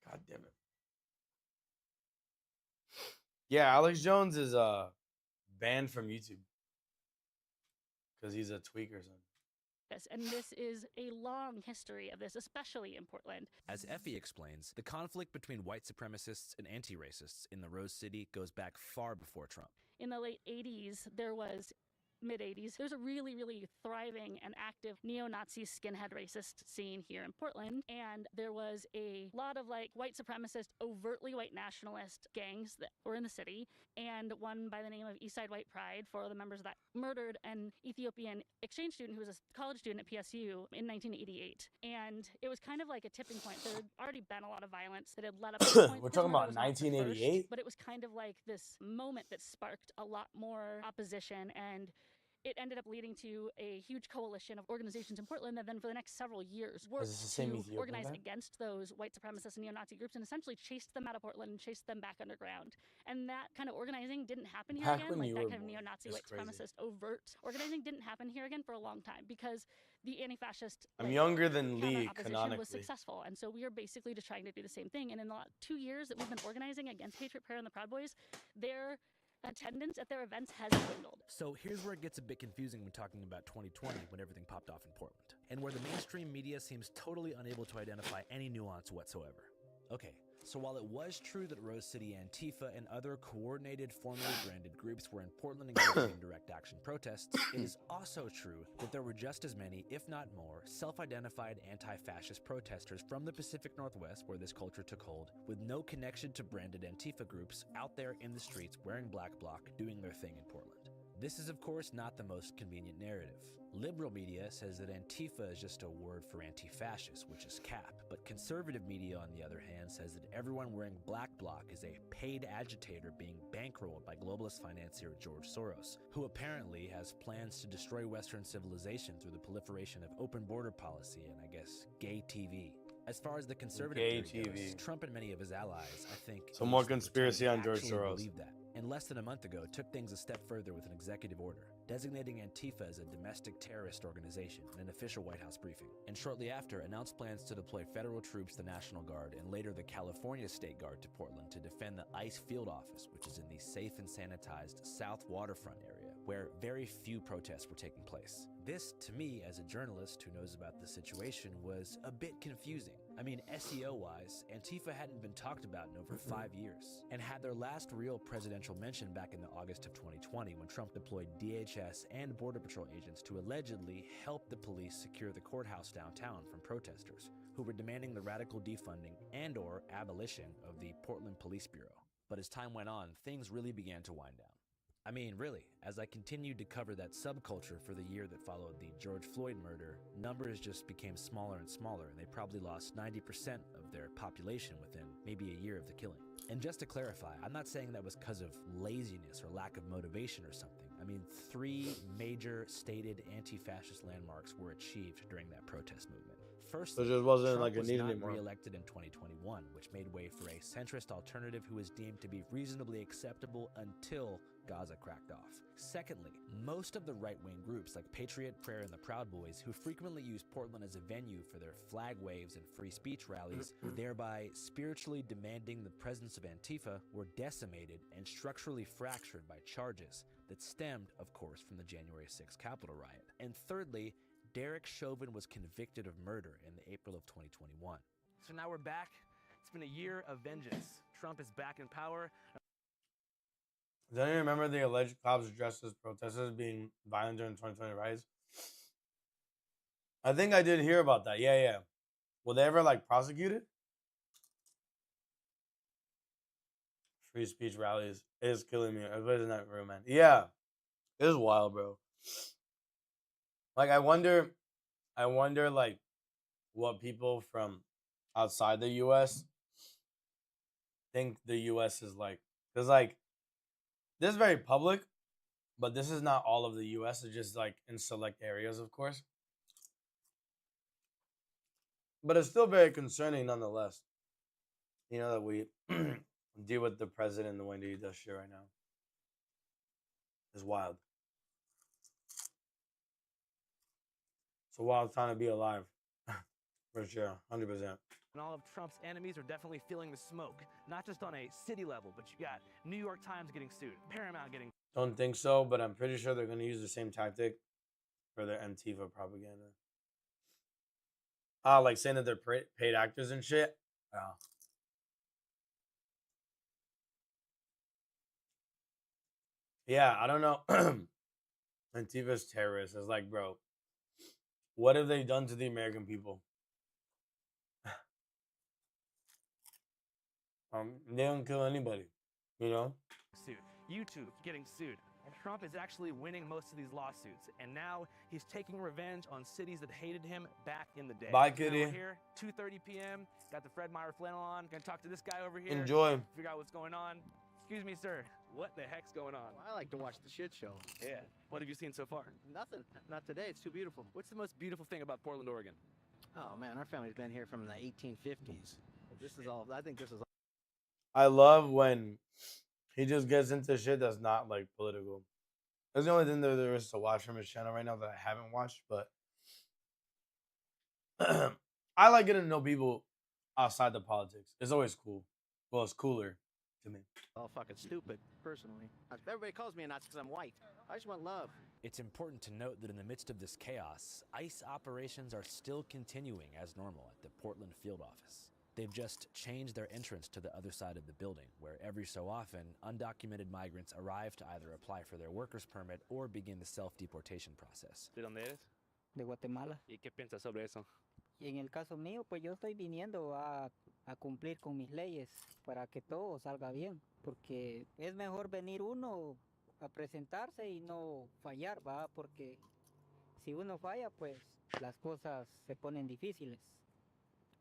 God damn it. Yeah, Alex Jones is banned from YouTube because he's a tweaker or something. And this is a long history of this, especially in Portland. As Effie explains, the conflict between white supremacists and anti-racists in the Rose City goes back far before Trump. In the late 80s, there was mid-80s, there's a really, really thriving and active neo-Nazi skinhead racist scene here in Portland. And there was a lot of like white supremacist, overtly white nationalist gangs that were in the city, and one by the name of Eastside White Pride, 4 of the members of that murdered an Ethiopian exchange student who was a college student at PSU in 1988. And it was kind of like a tipping point. There had already been a lot of violence that had led up to the point. We're His talking murder about was not the first, 1988? but it was kind of like this moment that sparked a lot more opposition, and it ended up leading to a huge coalition of organizations in Portland that then for the next several years worked this the same to Ethiopian organize guy? against those white supremacist and neo-Nazi groups and essentially chased them out of Portland and chased them back underground. And that kind of organizing didn't happen here Back again. when Like you that were kind of born. neo-Nazi, It's white crazy. supremacist, overt organizing didn't happen here again for a long time because the anti-fascist I'm younger than counter Lee, opposition canonically. was successful. And so we are basically just trying to do the same thing. And in the 2 years that we've been organizing against Patriot Prayer and the Proud Boys, their attendance at their events has dwindled. So here's where it gets a bit confusing when talking about 2020 when everything popped off in Portland, and where the mainstream media seems totally unable to identify any nuance whatsoever. Okay, so while it was true that Rose City Antifa and other coordinated, formally branded groups were in Portland engaging in direct action protests, it is also true that there were just as many, if not more, self-identified anti-fascist protesters from the Pacific Northwest where this culture took hold, with no connection to branded Antifa groups out there in the streets wearing black bloc, doing their thing in Portland. This is, of course, not the most convenient narrative. Liberal media says that Antifa is just a word for anti-fascist, which is cap, but conservative media, on the other hand, says that everyone wearing black bloc is a paid agitator being bankrolled by globalist financier George Soros, who apparently has plans to destroy Western civilization through the proliferation of open border policy and, I guess, gay TV. As far as the conservative Gay theory goes, TV. Trump and many of his allies, I think, So more used to conspiracy pretend on George actually Soros. believe that. And less than a month ago, took things a step further with an executive order, designating Antifa as a domestic terrorist organization in an official White House briefing. And shortly after, announced plans to deploy federal troops, the National Guard, and later the California State Guard to Portland to defend the ICE field office, which is in the safe and sanitized South Waterfront area, where very few protests were taking place. This, to me, as a journalist who knows about the situation, was a bit confusing. I mean, SEO-wise, Antifa hadn't been talked about in over 5 years, and had their last real presidential mention back in the August of 2020 when Trump deployed DHS and Border Patrol agents to allegedly help the police secure the courthouse downtown from protesters, who were demanding the radical defunding and/or abolition of the Portland Police Bureau. But as time went on, things really began to wind down. I mean, really, as I continued to cover that subculture for the year that followed the George Floyd murder, numbers just became smaller and smaller, and they probably lost 90% of their population within maybe a year of the killing. And just to clarify, I'm not saying that was because of laziness or lack of motivation or something. I mean, 3 major stated anti-fascist landmarks were achieved during that protest movement. First, So it just wasn't Trump like a was need not anymore. re-elected in 2021, which made way for a centrist alternative who was deemed to be reasonably acceptable until Gaza cracked off. Secondly, most of the right-wing groups like Patriot Prayer and the Proud Boys, who frequently use Portland as a venue for their flag waves and free speech rallies, thereby spiritually demanding the presence of Antifa, were decimated and structurally fractured by charges that stemmed, of course, from the January 6th Capitol riot. And thirdly, Derek Chauvin was convicted of murder in the April of 2021. So now we're back. It's been a year of vengeance. Trump is back in power. Does anyone remember the alleged cops dressed as protesters being violent during 2020 riots? I think I did hear about that. Yeah. Were they ever like prosecuted? Free speech rallies. It is killing me. Everybody's not real, man. Yeah. It is wild, bro. Like I wonder like what people from outside the US think the US is like. Because like this is very public, but this is not all of the US. It's just like in select areas, of course. But it's still very concerning nonetheless. You know, that we deal with the president the way that he does shit right now. It's wild. It's a wild time to be alive. For sure. 100%. And all of Trump's enemies are definitely feeling the smoke, not just on a city level, but you got New York Times getting sued, Paramount getting. Don't think so, but I'm pretty sure they're going to use the same tactic for their Antifa propaganda. Like saying that they're paid actors and shit. Yeah, I don't know. Antifa's terrorists. It's like, bro, what have they done to the American people? They don't kill anybody, you know? Suit. YouTube getting sued. And Trump is actually winning most of these lawsuits. And now he's taking revenge on cities that hated him back in the day. Bye, Now kitty. we're here, 2:30 p.m. Got the Fred Meyer flannel on. Gonna talk to this guy over here. Enjoy. Figure out what's going on. Excuse me, sir. What the heck's going on? I like to watch the shit show. Yeah. What have you seen so far? Nothing. Not today. It's too beautiful. What's the most beautiful thing about Portland, Oregon? Oh man, our family's been here from the 1850s. This is all. I think this is. I love when he just gets into shit that's not like political. That's the only thing that there is to watch from his channel right now that I haven't watched, but I like getting to know people outside the politics. It's always cool. Well, it's cooler to me. All fucking stupid, personally. Everybody calls me a Nazi because I'm white. I just want love. It's important to note that in the midst of this chaos, ICE operations are still continuing as normal at the Portland field office. They've just changed their entrance to the other side of the building, where every so often, undocumented migrants arrive to either apply for their worker's permit or begin the self-deportation process. ¿De dónde eres? De Guatemala. ¿Y qué piensas sobre eso? Y en el caso mío, pues yo estoy viniendo a cumplir con mis leyes para que todo salga bien, porque es mejor venir uno a presentarse y no fallar, ¿va? Porque si uno falla, pues las cosas se ponen difíciles.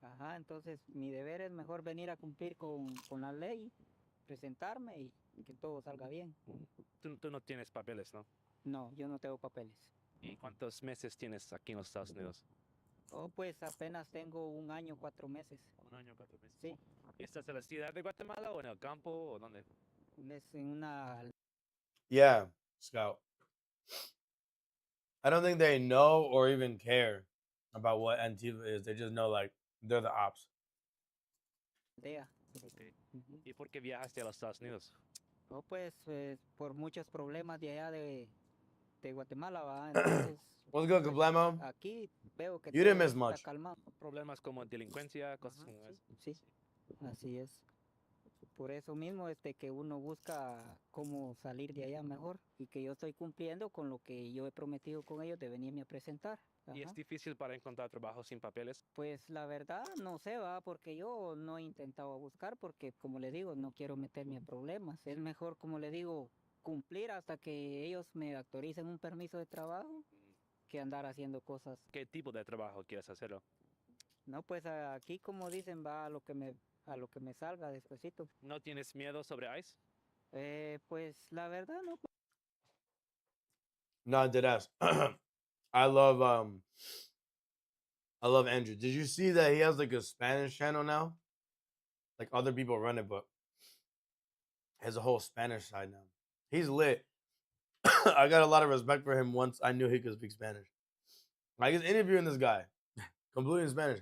Ajá, entonces mi deber es mejor venir a cumplir con la ley, presentarme y que todo salga bien. Tú no tienes papeles, ¿no? No, yo no tengo papeles. ¿Y cuántos meses tienes aquí en los Estados Unidos? Oh, pues apenas tengo 1 año, 4 meses. 1 año, 4 meses. Sí. ¿Estás en la ciudad de Guatemala o en el campo o dónde? Es en una... Yeah, Scout. I don't think they know or even care about what Antifa is. They just know, like, they're the ops. aldea. Okay. ¿Y por qué viajaste a los Estados Unidos? Oh, pues por muchos problemas de allá de Guatemala, ¿va? Entonces, What's good, Kablamo? aquí veo que You didn't todo miss está much. calmado. Problemas como delincuencia, cosas como eso. Sí, así es. Por eso mismo que uno busca cómo salir de allá mejor y que yo estoy cumpliendo con lo que yo he prometido con ellos de venirme a presentar. ¿Y es difícil para encontrar trabajo sin papeles? Pues la verdad no sé, va, porque yo no he intentado buscar porque como le digo, no quiero meterme a problemas. Es mejor, como le digo, cumplir hasta que ellos me autoricen un permiso de trabajo que andar haciendo cosas. ¿Qué tipo de trabajo quieres hacerlo? No, pues aquí como dicen va a lo que me salga despuesito. ¿No tienes miedo sobre ICE? Pues la verdad no. No, deadass. I love Andrew. Did you see that he has like a Spanish channel now? Like other people run it, but he has a whole Spanish side now. He's lit. I got a lot of respect for him once I knew he could speak Spanish. Like he's interviewing this guy completely in Spanish.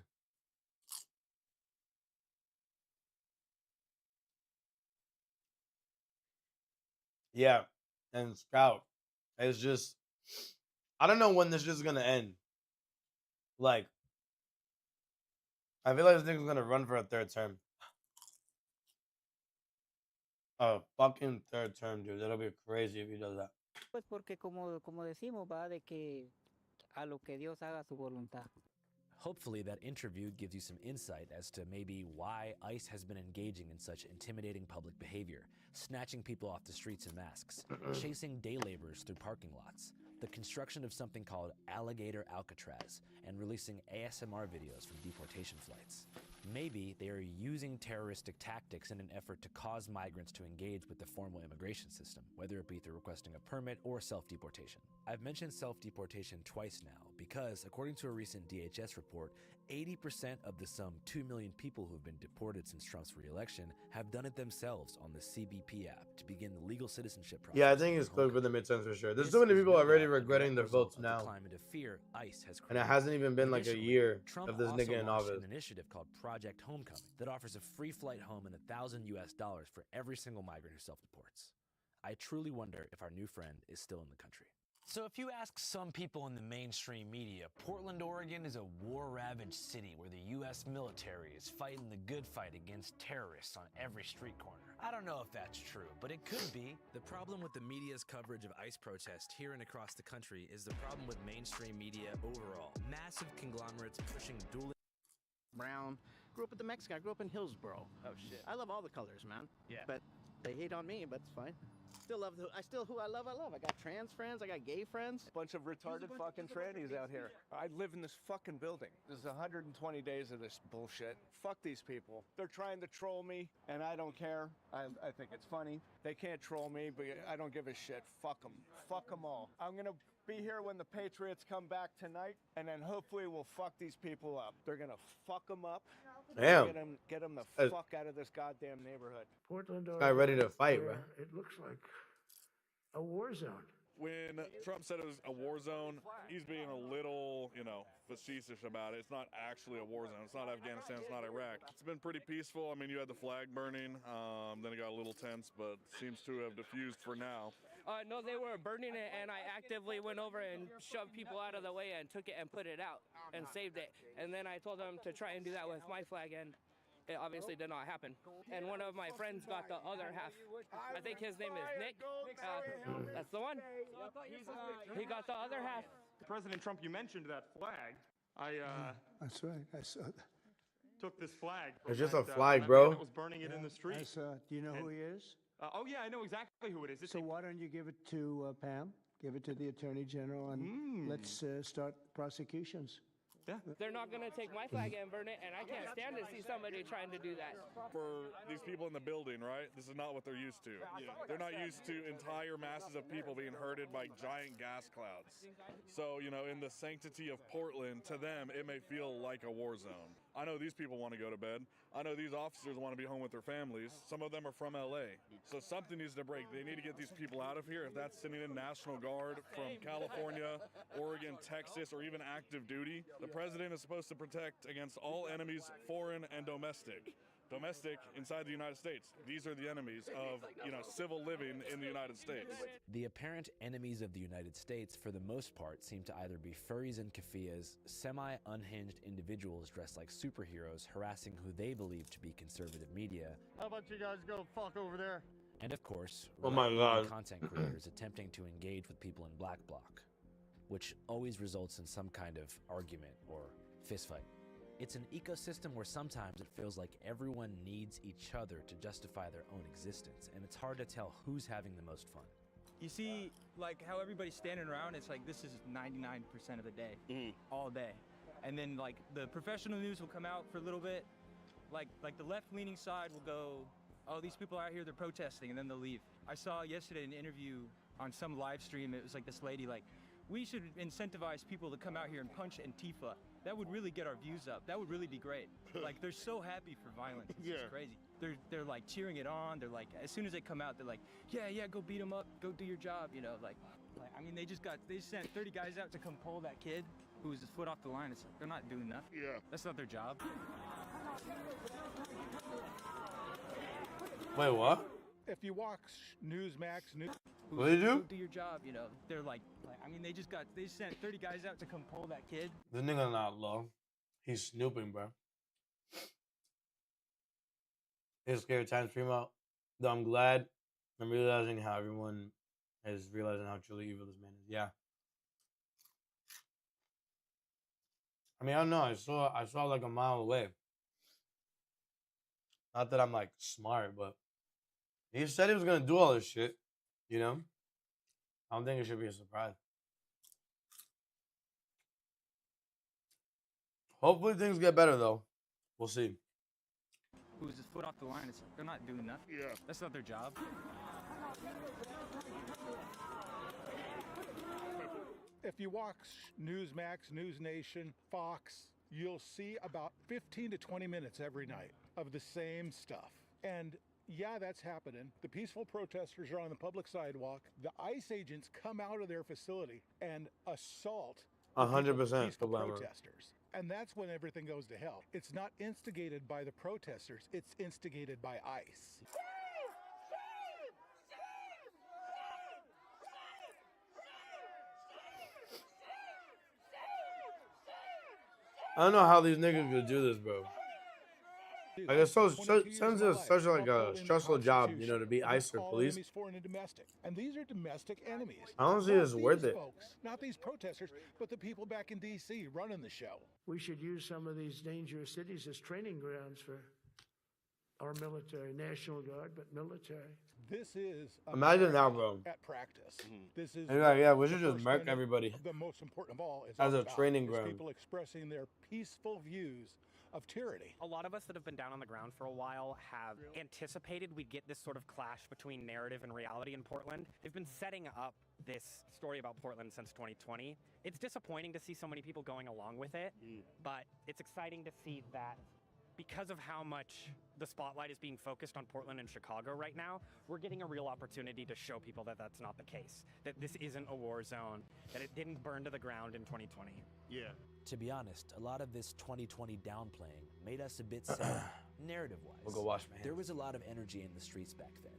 Yeah, and Scout. It's just, I don't know when this is gonna end. Like, I feel like this nigga's gonna run for a 3rd term. A fucking 3rd term, dude. That'll be crazy if he does that. Pues porque como decimos va de que a lo que Dios haga su voluntad. Hopefully that interview gives you some insight as to maybe why ICE has been engaging in such intimidating public behavior, snatching people off the streets in masks, chasing day laborers through parking lots, the construction of something called Alligator Alcatraz, and releasing ASMR videos from deportation flights. Maybe they are using terroristic tactics in an effort to cause migrants to engage with the formal immigration system, whether it be through requesting a permit or self-deportation. I've mentioned self-deportation twice now because, according to a recent DHS report, 80% of the some 2 million people who've been deported since Trump's re-election have done it themselves on the CBP app to begin the legal citizenship process. Yeah, I think it's close for the midterms for sure. There's so many people already regretting their votes now. Climate of fear ICE has And it hasn't even been like a year Trump of this also nigga in launched office. an initiative called Project Homecoming that offers a free flight home and $1,000 US for every single migrant who self-deports. I truly wonder if our new friend is still in the country. So if you ask some people in the mainstream media, Portland, Oregon is a war-ravaged city where the U.S. military is fighting the good fight against terrorists on every street corner. I don't know if that's true, but it could be. The problem with the media's coverage of ICE protests here and across the country is the problem with mainstream media overall. Massive conglomerates pushing dual Brown. Grew up with the Mexican. I grew up in Hillsboro. Oh shit. I love all the colors, man. Yeah. But they hate on me, but it's fine. Still love who I love. I got trans friends. I got gay friends. Bunch of retarded fucking trannies out here. I live in this fucking building. There's 120 days of this bullshit. Fuck these people. They're trying to troll me, and I don't care. I think it's funny. They can't troll me, but I don't give a shit. Fuck them. Fuck them all. I'm gonna be here when the Patriots come back tonight, and then hopefully we'll fuck these people up. They're gonna fuck them up. Damn. Get them the fuck out of this goddamn neighborhood. Portland, Guy ready to fight, bro. It looks like a war zone. When Trump said it was a war zone, he's being a little, facetious about it. It's not actually a war zone. It's not Afghanistan. It's not Iraq. It's been pretty peaceful. I mean, you had the flag burning. Then it got a little tense, but seems to have diffused for now. No, they were burning it, and I actively went over and shoved people out of the way and took it and put it out and saved it. And then I told them to try and do that with my flag, and it obviously did not happen. And one of my friends got the other half. I think his name is Nick. That's the one. He got the other half. President Trump, you mentioned that flag. That's right. I saw that. Took this flag. It's just a that, flag, man bro. that was burning it in the street. I saw it. Do you know who he is? Oh yeah, I know exactly who it is. So why don't you give it to Pam? Give it to the Attorney General, and let's start prosecutions. They're not going to take my flag and burn it, and I can't stand to see somebody trying to do that. For these people in the building, right? This is not what they're used to. They're not used to entire masses of people being herded by giant gas clouds. So, in the sanctity of Portland, to them, it may feel like a war zone. I know these people want to go to bed. I know these officers want to be home with their families. Some of them are from LA. So something needs to break. They need to get these people out of here. If that's sending in National Guard from California, Oregon, Texas, or even active duty, the president is supposed to protect against all enemies, foreign and domestic. Domestic inside the United States. These are the enemies of, civil living in the United States. The apparent enemies of the United States, for the most part, seem to either be furries and keffiyehs, semi-unhinged individuals dressed like superheroes harassing who they believe to be conservative media, How about you guys go fuck over there? and of course, Oh my right-wing God. content creators attempting to engage with people in Black Bloc, which always results in some kind of argument or fistfight. It's an ecosystem where sometimes it feels like everyone needs each other to justify their own existence, and it's hard to tell who's having the most fun. You see, like, how everybody's standing around, it's like this is 99% of the day, all day. And then, like, the professional news will come out for a little bit. Like the left-leaning side will go, oh, these people are out here, they're protesting, and then they'll leave. I saw yesterday an interview on some live stream. It was like this lady, like, we should incentivize people to come out here and punch Antifa. That would really get our views up. That would really be great. Like, they're so happy for violence. It's just crazy. They're like cheering it on. They're like, as soon as they come out, they're like, yeah, go beat them up. Go do your job, Like I mean, they sent 30 guys out to come pull that kid who was a foot off the line. It's like, they're not doing nothing. Yeah. That's not their job. Wait, what? If you watch Newsmax, What do you do? Go do your job, They're like I mean, they sent 30 guys out to come pull that kid. This nigga not low. He's snooping, bro. His scary times stream out. Though I'm glad I'm realizing how everyone is realizing how truly evil this man is. Yeah. I mean, I don't know. I saw like a mile away. Not that I'm like smart, but he said he was gonna do all this shit. I don't think it should be a surprise. Hopefully things get better though. We'll see. Who was his foot off the line? It's like, they're not doing nothing. Yeah. That's not their job. if you watch Newsmax, News Nation, Fox, you'll see about 15 to 20 minutes every night of the same stuff. And yeah, that's happening. The peaceful protesters are on the public sidewalk. The ICE agents come out of their facility and assault 100% peaceful protesters. And that's when everything goes to hell. It's not instigated by the protesters, it's instigated by ICE. I don't know how these niggas could do this, bro. Like it's sounds like such like a stressful job, you know, to be ICE or police. Foreign and domestic. And these are domestic enemies. I don't see it's worth it. Folks, not these protesters, but the people back in D.C. running the show. We should use some of these dangerous cities as training grounds for our military, National Guard, but military. This is Imagine now, bro. At practice. This is Yeah, we should just murk everybody. The most important of all is as a about training is ground. people expressing their peaceful views of tyranny. A lot of us that have been down on the ground for a while have anticipated we'd get this sort of clash between narrative and reality in Portland. They've been setting up this story about Portland since 2020. It's disappointing to see so many people going along with it, but it's exciting to see that because of how much the spotlight is being focused on Portland and Chicago right now, we're getting a real opportunity to show people that that's not the case, that this isn't a war zone, that it didn't burn to the ground in 2020. Yeah. To be honest, a lot of this 2020 downplaying made us a bit sad, narrative-wise. We'll go wash my hands. There was a lot of energy in the streets back then,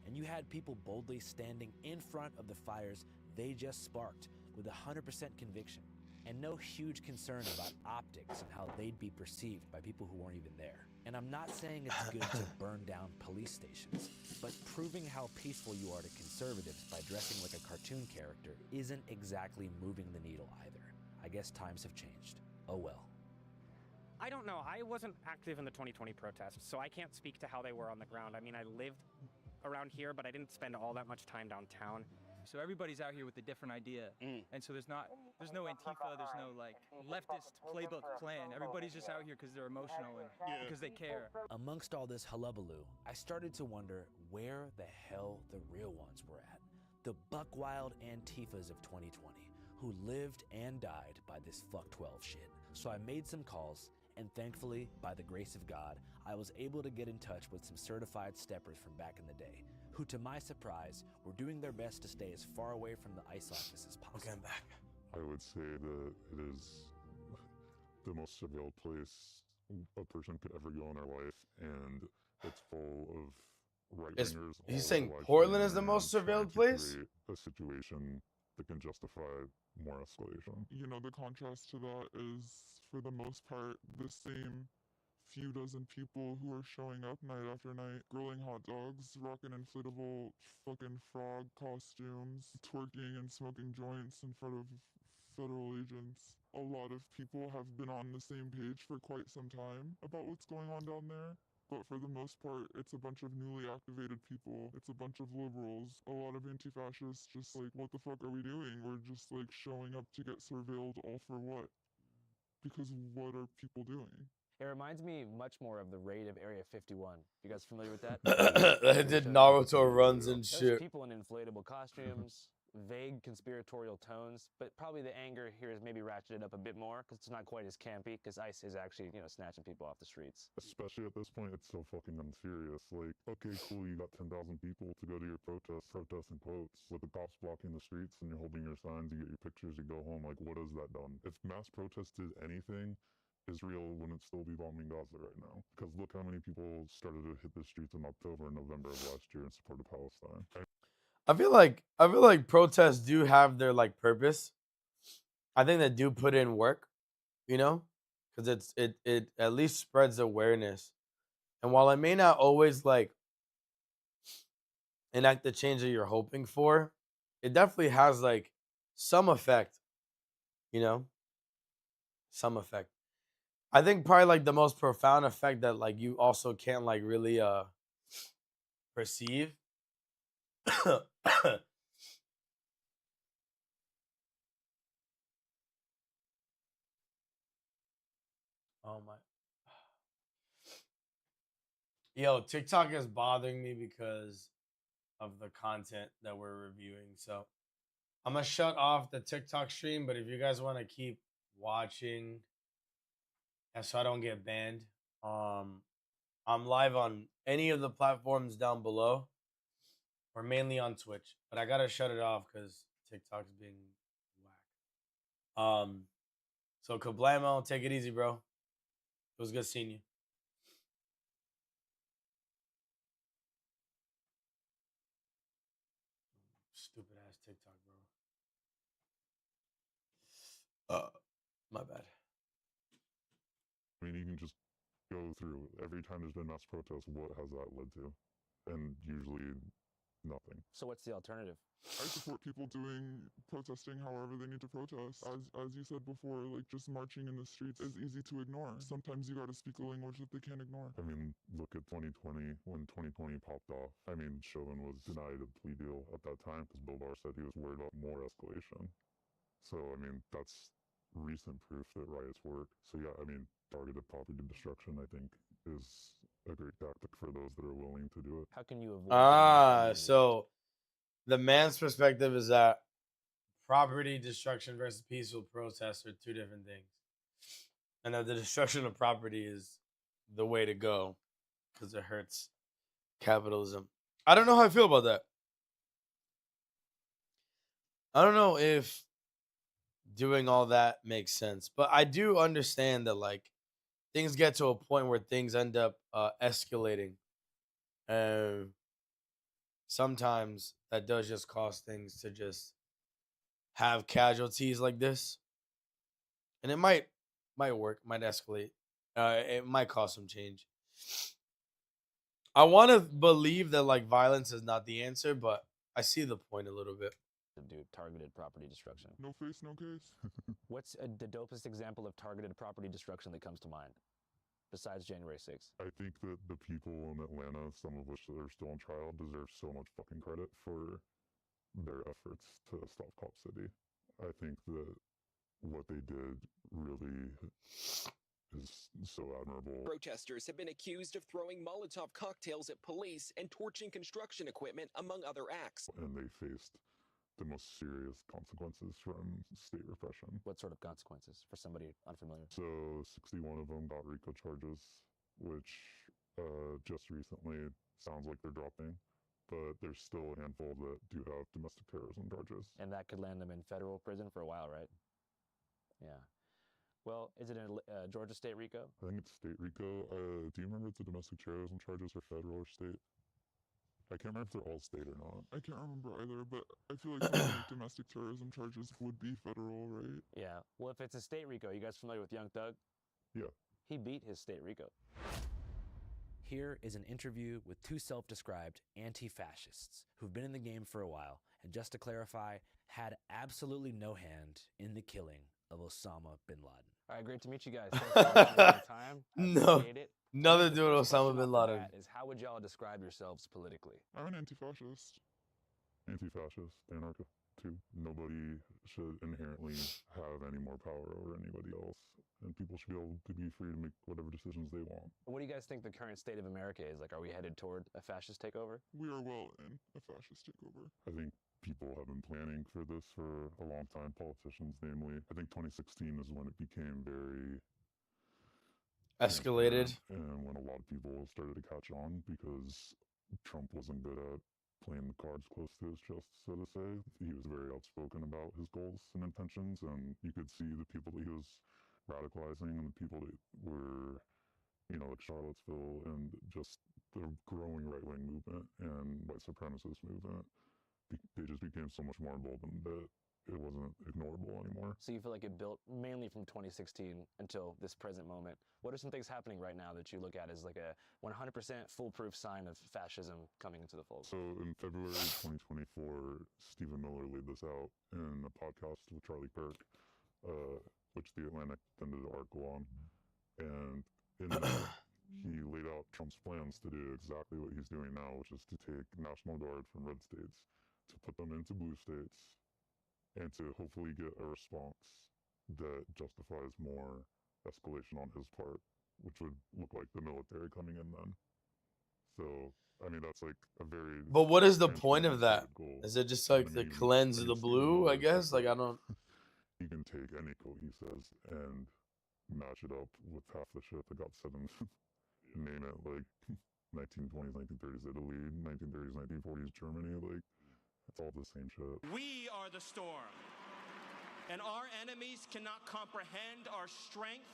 and you had people boldly standing in front of the fires they just sparked with 100% conviction, and no huge concern about optics and how they'd be perceived by people who weren't even there. And I'm not saying it's good to burn down police stations, but proving how peaceful you are to conservatives by dressing like a cartoon character isn't exactly moving the needle either. I guess times have changed. Oh well. I don't know. I wasn't active in the 2020 protests, so I can't speak to how they were on the ground. I mean, I lived around here, but I didn't spend all that much time downtown. So everybody's out here with a different idea, and so there's no Antifa, there's no like leftist playbook plan. Everybody's just out here because they're emotional and because they care. Amongst all this hullabaloo, I started to wonder where the hell the real ones were at. The buck-wild Antifas of 2020, who lived and died by this fuck 12 shit. So I made some calls, and thankfully, by the grace of God, I was able to get in touch with some certified steppers from back in the day, who, to my surprise, were doing their best to stay as far away from the ICE office as possible. Okay, I'm back. I would say that it is the most surveilled place a person could ever go in their life, and it's full of right-wingers. He's saying Portland is the most surveilled place? A situation that can justify more escalation. You know, the contrast to that is, for the most part, the same few dozen people who are showing up night after night, grilling hot dogs, rocking inflatable fucking frog costumes, twerking and smoking joints in front of federal agents. A lot of people have been on the same page for quite some time about what's going on down there. But for the most part, it's a bunch of newly activated people. It's a bunch of liberals. A lot of anti-fascists just like, what the fuck are we doing? We're just like showing up to get surveilled, all for what? Because what are people doing? It reminds me much more of the raid of Area 51. You guys familiar with that? They did Naruto runs and There's shit. people in inflatable costumes, vague conspiratorial tones, but probably the anger here is maybe ratcheted up a bit more because it's not quite as campy because ICE is actually, snatching people off the streets. Especially at this point, it's so fucking unserious. Like, okay, cool, you got 10,000 people to go to your protest in quotes, with the cops blocking the streets and you're holding your signs, you get your pictures, you go home. Like, what has that done? If mass protest did anything, Israel wouldn't still be bombing Gaza right now. Because look how many people started to hit the streets in October and November of last year in support of Palestine. I feel like protests do have their like purpose. I think they do put in work, because it at least spreads awareness. And while it may not always like enact the change that you're hoping for, it definitely has like some effect, some effect. I think probably like the most profound effect that like you also can't like really perceive. Oh my. Yo, TikTok is bothering me because of the content that we're reviewing. So I'm going to shut off the TikTok stream, but if you guys want to keep watching, so I don't get banned, I'm live on any of the platforms down below. We're mainly on Twitch, but I got to shut it off because TikTok's being whack. So Kablamo, take it easy, bro. It was good seeing you. Stupid ass TikTok, bro. My bad. I mean, you can just go through every time there's been mass protests, what has that led to? And usually nothing. So what's the alternative? I support people protesting however they need to protest. As you said before, like just marching in the streets is easy to ignore. Sometimes you gotta speak a language that they can't ignore. I mean, look at 2020, when 2020 popped off. I mean, Chauvin was denied a plea deal at that time because Bill Barr said he was worried about more escalation. So, I mean, that's recent proof that riots work. So yeah, I mean, targeted property destruction, I think, is a great tactic for those that are willing to do it. How can you avoid? So the man's perspective is that property destruction versus peaceful protests are two different things, and that the destruction of property is the way to go because it hurts capitalism. I don't know how I feel about that. I don't know if doing all that makes sense, but I do understand that like things get to a point where things end up escalating, and sometimes that does just cause things to just have casualties like this, and it might work, might escalate, it might cause some change. I want to believe that like violence is not the answer, but I see the point a little bit. To do targeted property destruction. No face, no case. What's the dopest example of targeted property destruction that comes to mind, besides January 6th? I think that the people in Atlanta, some of which are still on trial, deserve so much fucking credit for their efforts to stop Cop City. I think that what they did really is so admirable. Protesters have been accused of throwing Molotov cocktails at police and torching construction equipment, among other acts. And they faced the most serious consequences from state repression. What sort of consequences for somebody unfamiliar? So 61 of them got RICO charges, which just recently sounds like they're dropping, but there's still a handful that do have domestic terrorism charges. And that could land them in federal prison for a while, right? Yeah. Well, is it a Georgia state RICO? I think it's state RICO. Do you remember if the domestic terrorism charges are federal or state? I can't remember if they're all state or not. I can't remember either, but I feel like domestic terrorism charges would be federal, right? Yeah. Well, if it's a state RICO, you guys familiar with Young Thug? Yeah. He beat his state RICO. Here is an interview with two self-described anti-fascists who've been in the game for a while, and just to clarify, had absolutely no hand in the killing of Osama bin Laden. All right, great to meet you guys. Thanks for taking the time. No, appreciate it. nothing to do with Osama bin Laden. Is how would y'all describe yourselves politically? I'm an anti-fascist. Anti-fascist, anarchist too. Nobody should inherently have any more power over anybody else, and people should be able to be free to make whatever decisions they want. What do you guys think the current state of America is? Like, are we headed toward a fascist takeover? We are well in a fascist takeover. I think people have been planning for this for a long time, politicians namely. I think 2016 is when it became very escalated, and when a lot of people started to catch on because Trump wasn't good at playing the cards close to his chest, so to say. He was very outspoken about his goals and intentions, and you could see the people that he was radicalizing and the people that were, you know, like Charlottesville and just the growing right-wing movement and white supremacist movement. They just became so much more emboldened that it wasn't ignorable anymore. So you feel like it built mainly from 2016 until this present moment. What are some things happening right now that you look at as like a 100% foolproof sign of fascism coming into the fold? So in February 2024, Stephen Miller laid this out in a podcast with Charlie Kirk, which The Atlantic then did an article on. And in that, he laid out Trump's plans to do exactly what he's doing now, which is to take National Guard from red states, to put them into blue states, and to hopefully get a response that justifies more escalation on his part, which would look like the military coming in then. So, I mean, that's like a very... But what is the point of that? Is it just like the cleanse of the blue, I guess? Like, I don't... You can take any quote he says and match it up with half the shit that got said in, name it, like 1920s, 1930s Italy, 1930s, 1940s Germany, like, it's all the same shit. We are the storm, and our enemies cannot comprehend our strength,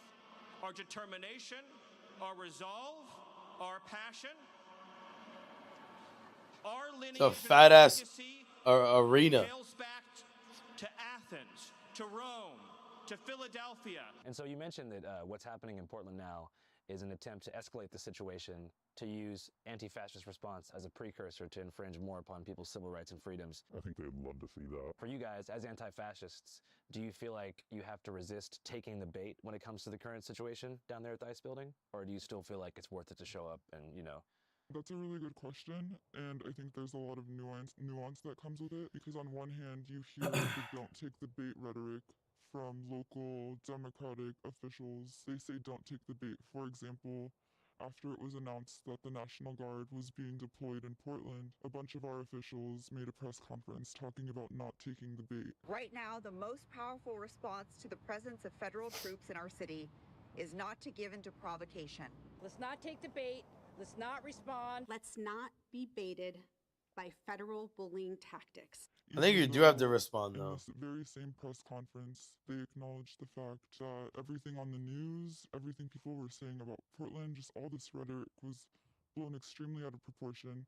our determination, our resolve, our passion. Our lineage It's a fat ass arena. Trails back to Athens, to Rome, to Philadelphia. And so you mentioned that what's happening in Portland now is an attempt to escalate the situation to use anti-fascist response as a precursor to infringe more upon people's civil rights and freedoms. I think they'd love to see that. For you guys, as anti-fascists, do you feel like you have to resist taking the bait when it comes to the current situation down there at the ICE building? Or do you still feel like it's worth it to show up and, you know? That's a really good question, and I think there's a lot of nuance that comes with it, because on one hand, you hear the don't take the bait rhetoric from local Democratic officials. They say don't take the bait. For example, after it was announced that the National Guard was being deployed in Portland, a bunch of our officials made a press conference talking about not taking the bait. Right now, the most powerful response to the presence of federal troops in our city is not to give in to provocation. Let's not take the bait. Let's not respond. Let's not be baited by federal bullying tactics. I think you do have to respond, though. In this very same press conference, they acknowledged the fact that everything on the news, everything people were saying about Portland, just all this rhetoric was blown extremely out of proportion.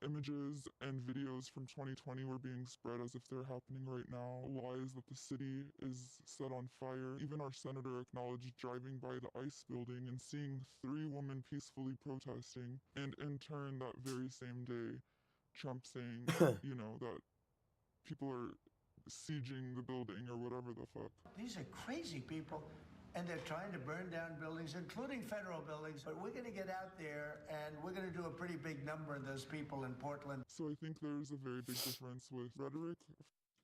Images and videos from 2020 were being spread as if they're happening right now. Lies that the city is set on fire. Even our senator acknowledged driving by the ICE building and seeing 3 women peacefully protesting. And in turn, that very same day, Trump saying, you know, that people are sieging the building or whatever the fuck. These are crazy people, and they're trying to burn down buildings, including federal buildings. But we're going to get out there, and we're going to do a pretty big number of those people in Portland. So I think there's a very big difference with rhetoric.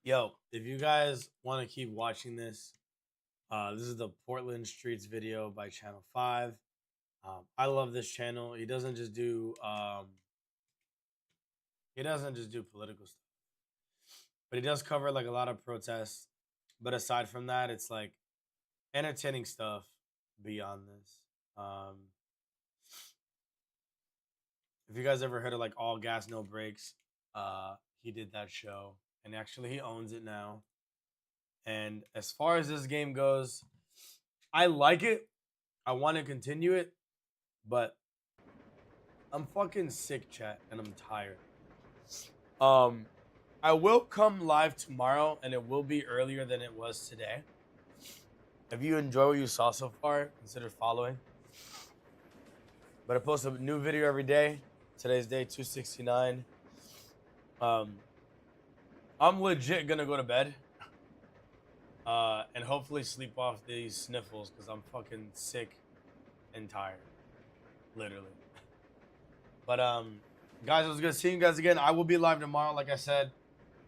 Yo, if you guys want to keep watching this, this is the Portland Streets video by Channel 5. I love this channel. He doesn't just do political stuff, but he does cover like a lot of protests. But aside from that, it's like entertaining stuff beyond this. If you guys ever heard of like All Gas No Brakes, he did that show, and actually he owns it now. And as far as this game goes, I like it. I want to continue it, but I'm fucking sick, chat, and I'm tired. I will come live tomorrow, and it will be earlier than it was today. If you enjoy what you saw so far, consider following. But I post a new video every day. Today's day 269. I'm legit gonna go to bed. And hopefully sleep off these sniffles, because I'm fucking sick and tired. Literally. But guys, it was good seeing you guys again. I will be live tomorrow, like I said.